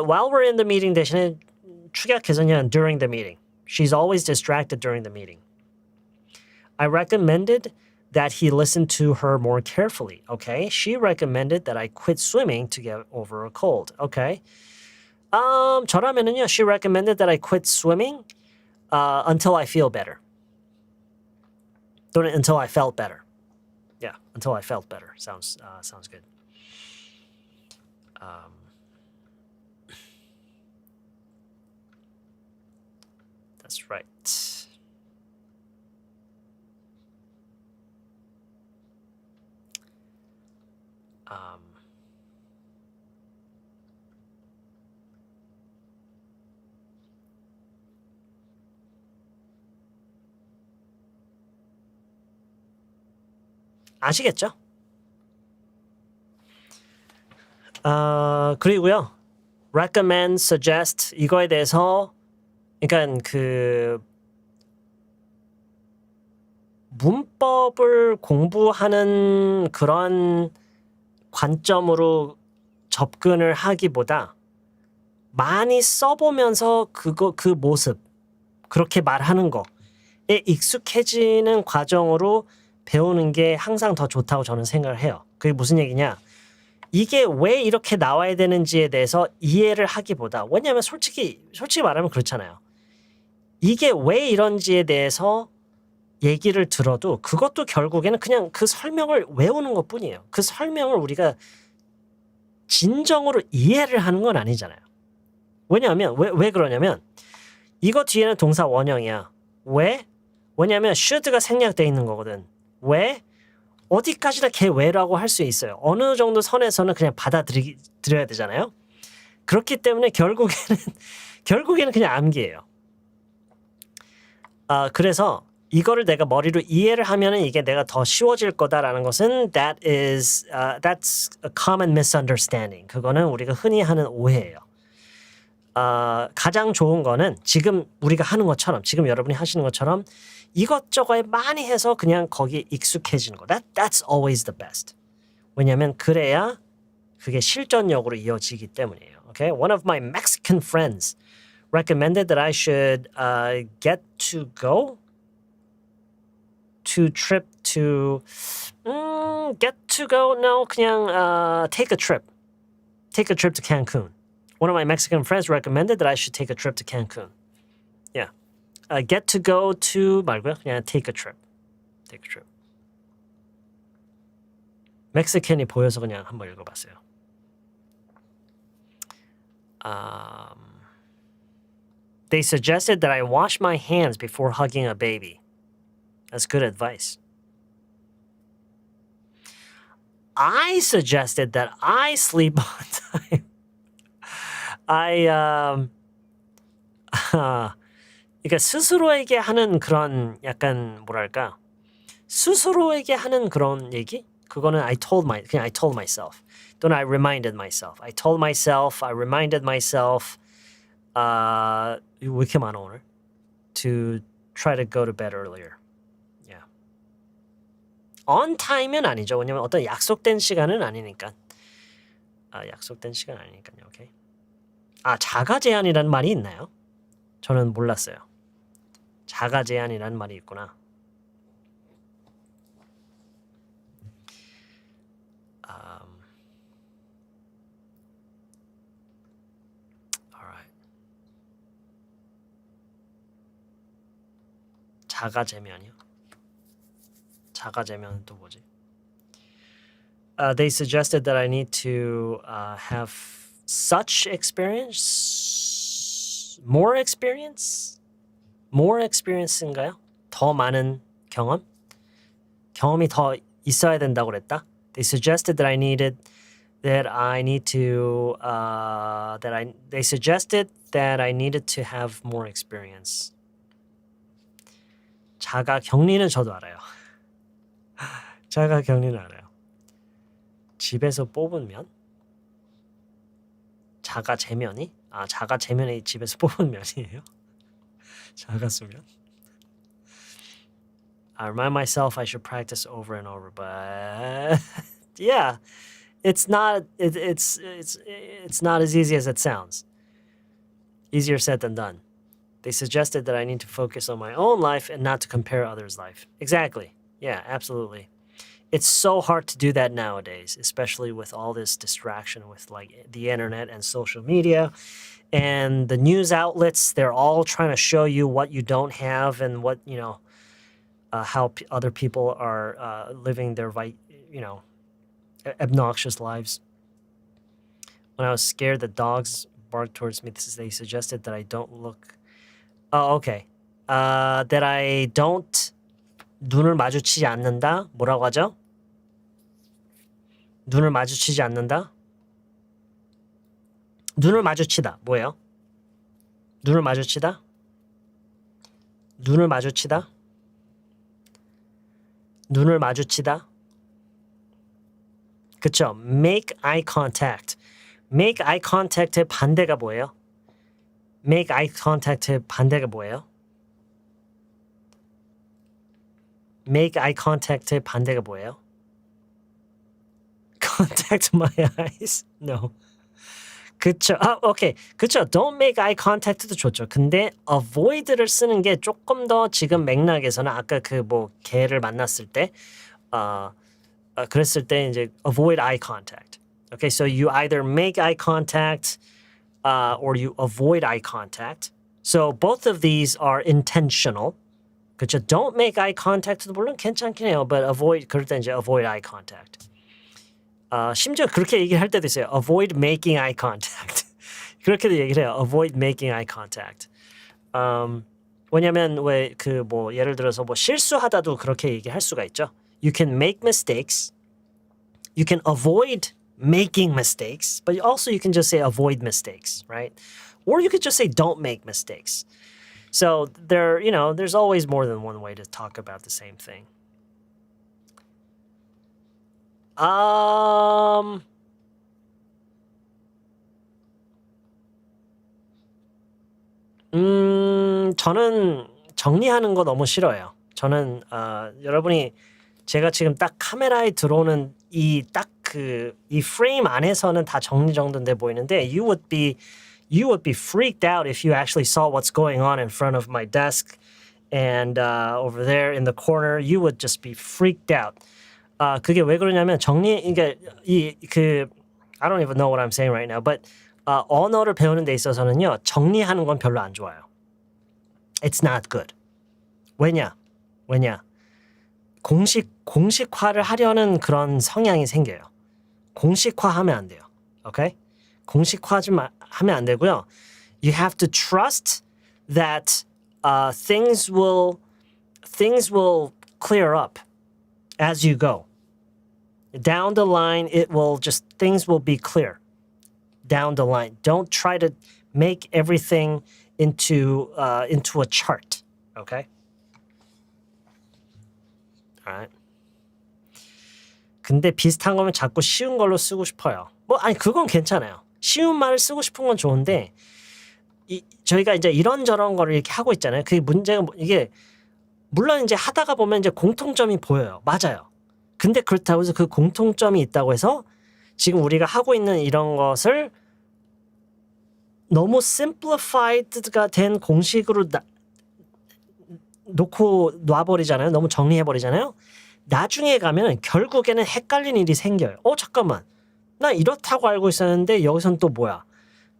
while we're in the meeting 대신에 축약해서 그냥 during the meeting. She's always distracted during the meeting. I recommended that he listen to her more carefully. Okay. She recommended that I quit swimming to get over a cold. Okay. 저라면은요, she recommended that I quit swimming until I feel better. 또는 until I felt better. Yeah, until I felt better. Sounds good. That's right. 아시겠죠? 그리고요. recommend, suggest 이거에 대해서 그러니까 그 문법을 공부하는 그런 관점으로 접근을 하기보다 많이 써보면서 그 모습 그렇게 말하는 거에 익숙해지는 과정으로 배우는 게 항상 더 좋다고 저는 생각을 해요. 그게 무슨 얘기냐? 이게 왜 이렇게 나와야 되는지에 대해서 이해를 하기보다 왜냐하면 솔직히 말하면 그렇잖아요. 이게 왜 이런지에 대해서 얘기를 들어도 그것도 결국에는 그냥 그 설명을 외우는 것뿐이에요. 그 설명을 우리가 진정으로 이해를 하는 건 아니잖아요. 왜냐하면 왜 그러냐면 이거 뒤에는 동사 원형이야. 왜? 왜냐하면 should가 생략돼 있는 거거든. 왜? 어디까지나 걔 왜라고 할 수 있어요. 어느 정도 선에서는 그냥 받아들여야 되잖아요. 그렇기 때문에 결국에는 그냥 암기예요. 그래서 이거를 내가 머리로 이해를 하면은 이게 내가 더 쉬워질 거다라는 것은 that's a common misunderstanding. 그거는 우리가 흔히 하는 오해예요. 가장 좋은 거는 지금 우리가 하는 것처럼, 지금 여러분이 하시는 것처럼 이것저것 많이 해서 그냥 거기에 익숙해지는 거. That's always the best. 왜냐하면 그래야 그게 실전력으로 이어지기 때문이에요. Okay? One of my Mexican friends recommended that I should get to go to trip to get to go no 그냥 take a trip to Cancun. One of my Mexican friends recommended that I should take a trip to Cancun. Yeah, get to go to 말고요 그냥 take a trip. 멕시칸이 보여서 그냥 한번 읽어봤어요. They suggested that I wash my hands before hugging a baby. That's good advice. I suggested that I sleep on time. 그러니까 스스로에게 하는 그런 약간 뭐랄까 스스로에게 하는 그런 얘기? 그거는 I told myself. 또는 I reminded myself. I told myself, I reminded myself. 왜 이렇게 많아 오늘? To try to go to bed earlier. Yeah. On time은 아니죠. 왜냐면 어떤 약속된 시간은 아니니까. 약속된 시간 아니니까요. 오케이. 자가 제한이라는 말이 있나요? 저는 몰랐어요. 자가 제한이라는 말이 있구나. 자가제면이요? 자가제면은 또 뭐지? They suggested that I need to have such experience, more experience인가요? 더 많은 경험이 더 있어야 된다고 그랬다. They suggested that they suggested that I needed to have more experience. 자가 격리는 저도 알아요. 자가 격리는 알아요. 집에서 뽑은 면? 자가 제면이? 자가 제면이 집에서 뽑은 면이에요? 자가 수면? I remind myself I should practice over and over, but yeah, it's not as easy as it sounds. Easier said than done. They suggested that I need to focus on my own life and not to compare others' life. Exactly. Yeah, absolutely. It's so hard to do that nowadays, especially with all this distraction with like the internet and social media and the news outlets. They're all trying to show you what you don't have and what, how other people are living their, obnoxious lives. When I was scared that dogs barked towards me, they suggested that I don't look. Okay. That I don't 눈을 마주치지 않는다. 뭐라고 하죠? 눈을 마주치지 않는다. 눈을 마주치다. 뭐예요? 눈을 마주치다. 눈을 마주치다. 눈을 마주치다. 그쵸? Make eye contact. Make eye contact의 반대가 뭐예요? Make eye contact의 반대가 뭐예요? Make eye contact의 반대가 뭐예요? Contact my eyes? No. 그쵸. 오케이. 그쵸. Don't make eye contact도 좋죠. 근데 avoid를 쓰는 게 조금 더 지금 맥락에서는 아까 개를 만났을 때 그랬을 때 이제 avoid eye contact. Okay, so you either make eye contact or you avoid eye contact. So both of these are intentional. 그렇죠? Don't make eye contact도 물론 괜찮긴 해요. But avoid, 그럴 때 이제 avoid eye contact. 심지어 그렇게 얘기를 할 때도 있어요. Avoid making eye contact. 그렇게도 얘기를 해요. Avoid making eye contact. 왜냐면 왜 그 뭐 예를 들어서 뭐 실수하다도 그렇게 얘기할 수가 있죠. You can make mistakes. You can avoid making mistakes, but also you can just say avoid mistakes, right? Or you could just say don't make mistakes. So there's always more than one way to talk about the same thing. 저는 정리하는 거 너무 싫어요. 저는 여러분이 제가 지금 딱 카메라에 들어오는 이 프레임 안에서는 다 정리정돈돼 보이는데 you would be freaked out if you actually saw what's going on in front of my desk and over there in the corner. You would just be freaked out. 그게 왜 그러냐면 이게 I don't even know what I'm saying right now, but 언어를 배우는 데 있어서는요 정리하는 건 별로 안 좋아요. It's not good. 왜냐? 공식화를 하려는 그런 성향이 생겨요. 공식화하면 안 돼요. Okay? 하면 안 되고요. You have to trust that things will clear up as you go. Down the line, things will be clear. Down the line. Don't try to make everything into a chart. Okay? Alright. 근데 비슷한 거면 자꾸 쉬운 걸로 쓰고 싶어요. 그건 괜찮아요. 쉬운 말을 쓰고 싶은 건 좋은데 저희가 이제 이런저런 거를 이렇게 하고 있잖아요. 그게 문제가 이게 물론 이제 하다가 보면 이제 공통점이 보여요. 맞아요. 근데 그렇다고 해서 그 공통점이 있다고 해서 지금 우리가 하고 있는 이런 것을 너무 simplified가 된 공식으로 놔버리잖아요. 너무 정리해버리잖아요. 나중에 가면 결국에는 헷갈리는 일이 생겨요. 잠깐만. 나 이렇다고 알고 있었는데 여기선 또 뭐야.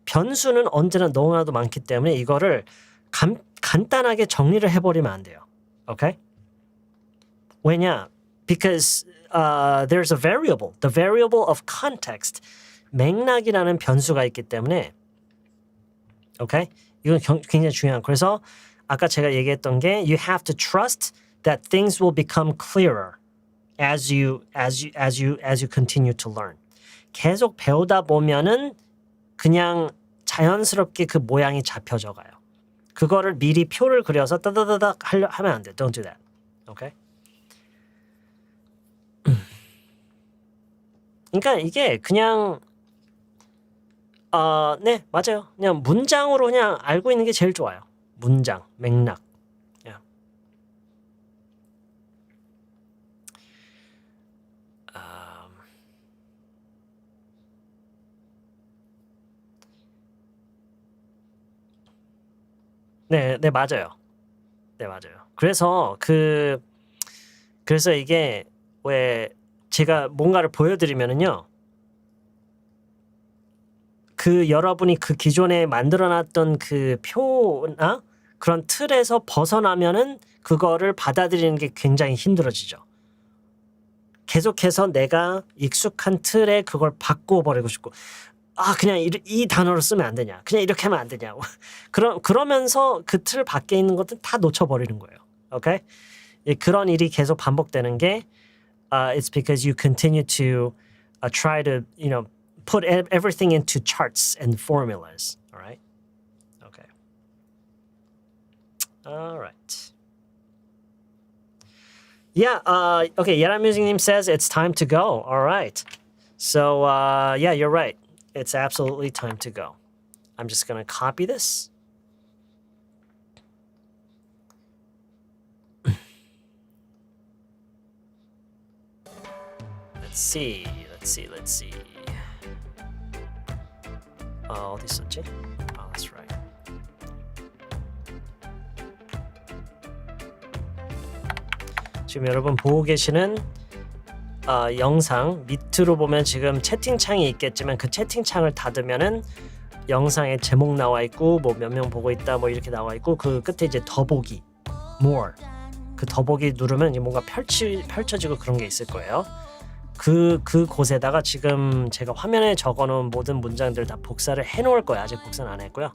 변수는 언제나 너무나도 많기 때문에 이거를 간단하게 정리를 해버리면 안 돼요. Okay? 왜냐? Because there's a variable. The variable of context. 맥락이라는 변수가 있기 때문에 Okay? 이건 굉장히 중요한. 그래서 아까 제가 얘기했던 게 you have to trust that things will become clearer as you continue to learn. 계속 배우다 보면은 그냥 자연스럽게 그 모양이 잡혀져 가요. 그거를 미리 표를 그려서 따다다닥 하면 안 돼. Don't do that. Okay? 그러니까 이게 그냥 네, 맞아요. 그냥 문장으로 그냥 알고 있는 게 제일 좋아요. 문장, 맥락. Yeah. 네, 맞아요. 네, 맞아요. 그래서 이게 왜 제가 뭔가를 보여드리면은요. 여러분이 그 기존에 만들어놨던 그 표나 그런 틀에서 벗어나면은 그거를 받아들이는 게 굉장히 힘들어지죠. 계속해서 내가 익숙한 틀에 그걸 바꿔버리고 싶고 그냥 이 단어를 쓰면 안 되냐. 그냥 이렇게 하면 안 되냐고. 그러면서 그 틀 밖에 있는 것들 다 놓쳐버리는 거예요. Okay? 그런 일이 계속 반복되는 게 it's because you continue to try to, put everything into charts and formulas. All right? Okay. All right. Yeah, okay, Yeram Music님 says it's time to go. All right. So, yeah, you're right. It's absolutely time to go. I'm just going to copy this. Let's see. 어디 있었지? That's right. 지금 여러분 보고 계시는 영상 밑으로 보면 지금 채팅창이 있겠지만 그 채팅창을 닫으면은 영상에 제목 나와 있고 뭐 몇 명 보고 있다 뭐 이렇게 나와 있고 그 끝에 이제 더보기 more 그 더보기 누르면 뭔가 펼쳐지고 그런 게 있을 거예요. 그 곳에다가 지금 제가 화면에 적어놓은 모든 문장들 다 복사를 해놓을 거예요. 아직 복사는 안 했고요.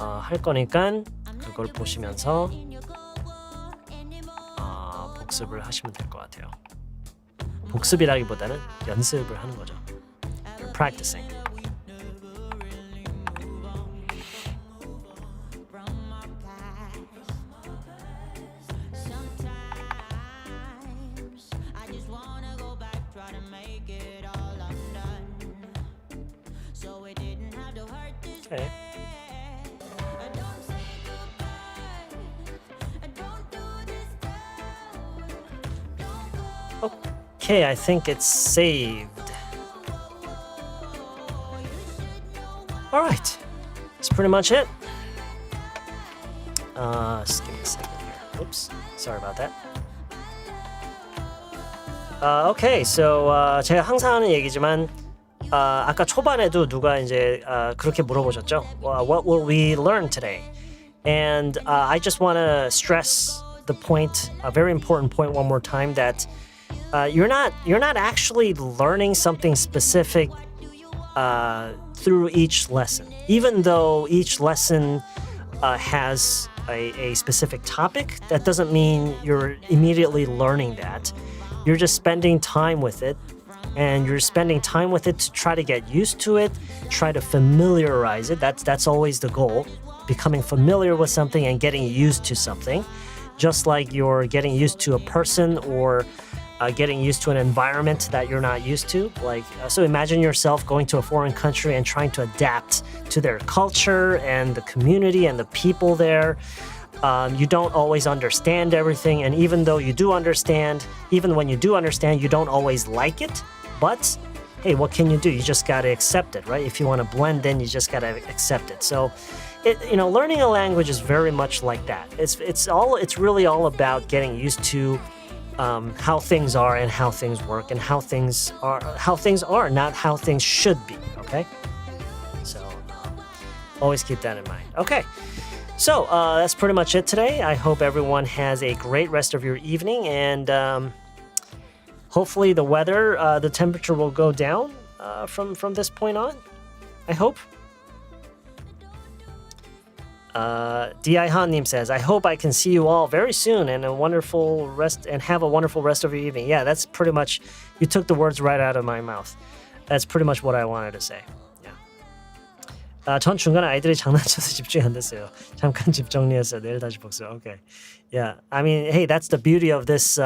할 거니까 그걸 보시면서 복습을 하시면 될 것 같아요. 복습이라기보다는 연습을 하는 거죠. You're practicing. Okay. Okay, I think it's saved. All right, that's pretty much it. Just give me a second here. Oops, sorry about that. Okay, so 제가 항상 하는 얘기지만 아까 초반에도 누가 이제 그렇게 물어보셨죠? What will we learn today? And I just want to stress the point, a very important point, one more time that you're not actually learning something specific through each lesson, even though each lesson has a specific topic. That doesn't mean you're immediately learning that. You're just spending time with it, and you're spending time with it to try to get used to it, try to familiarize it. That's always the goal, becoming familiar with something and getting used to something, just like you're getting used to a person or getting used to an environment that you're not used to. So imagine yourself going to a foreign country and trying to adapt to their culture and the community and the people there. You don't always understand everything, and even though you do understand, even when you do understand, you don't always like it. But hey, what can you do? You just gotta accept it, right? If you want to blend in, you just gotta accept it. So, learning a language is very much like that. It's really all about getting used to how things are and how things work and how things are, not how things should be. Okay, so always keep that in mind. Okay. So that's pretty much it today. I hope everyone has a great rest of your evening, and hopefully the weather, the temperature will go down from this point on. I hope. Di-Han-님 says, I hope I can see you all very soon and have a wonderful rest of your evening. Yeah, that's pretty much, you took the words right out of my mouth. That's pretty much what I wanted to say. 전 중간에 아이들이 장난쳐서 집중이 안 됐어요. 잠깐 집 정리했어요. 내일 다시 복수. Okay. Yeah. I mean, hey, that's the beauty of this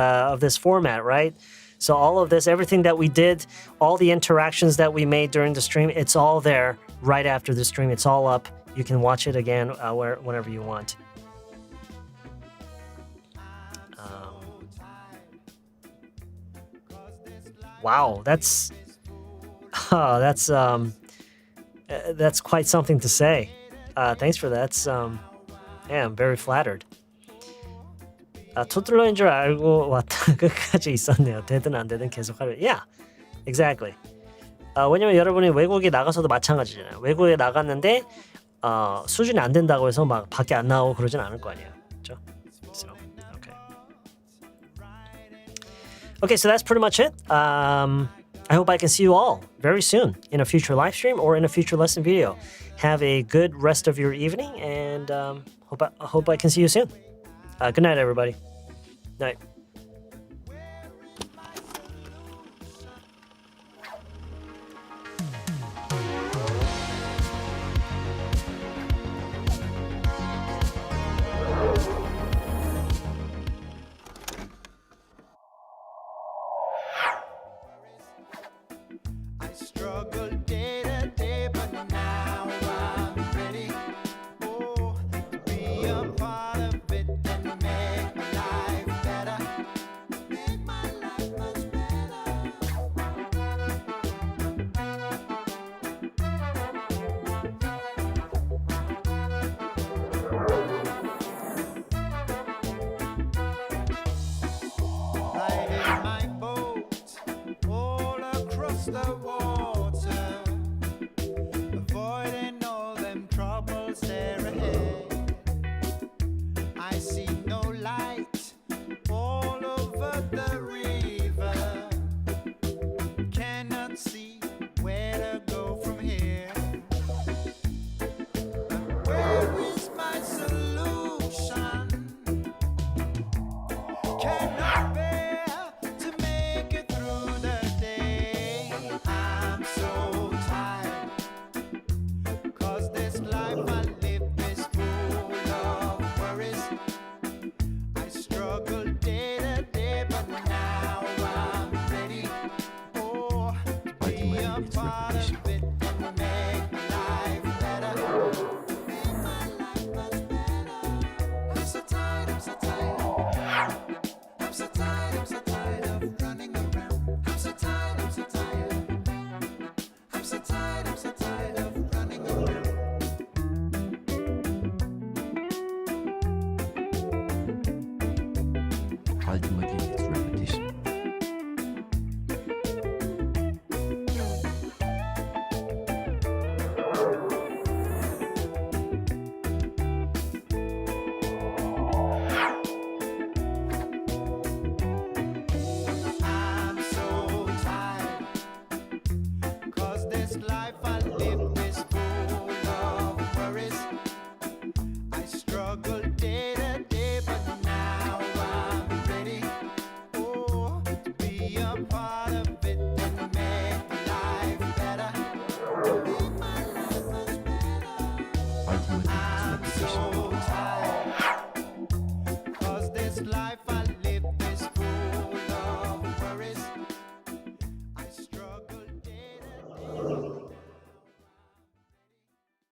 format, right? So all of this, everything that we did, all the interactions that we made during the stream, it's all there right after the stream. It's all up. You can watch it again whenever you want. Wow, that's quite something to say. Thanks for that. I'm very flattered. 토틀러인 줄 알고 왔다 끝까지 있었네요. 되든 안 되든 계속 하려. Yeah, exactly. 왜냐면 여러분이 외국에 나가서도 마찬가지잖아요. 외국에 나갔는데 수준이 안 된다고 해서 막 밖에 안 나오고 그러진 않을 거 아니에요. 그렇죠? So, okay, so that's pretty much it. I hope I can see you all very soon in a future live stream or in a future lesson video. Have a good rest of your evening, and hope I can see you soon. Good night, everybody. Night. Struggled day to day, but now I'm ready to be a part of it and make my life better. Make my life much better. Riding my boat all across the water, avoiding all them troubles there ahead. I see no light all over the river. repetition.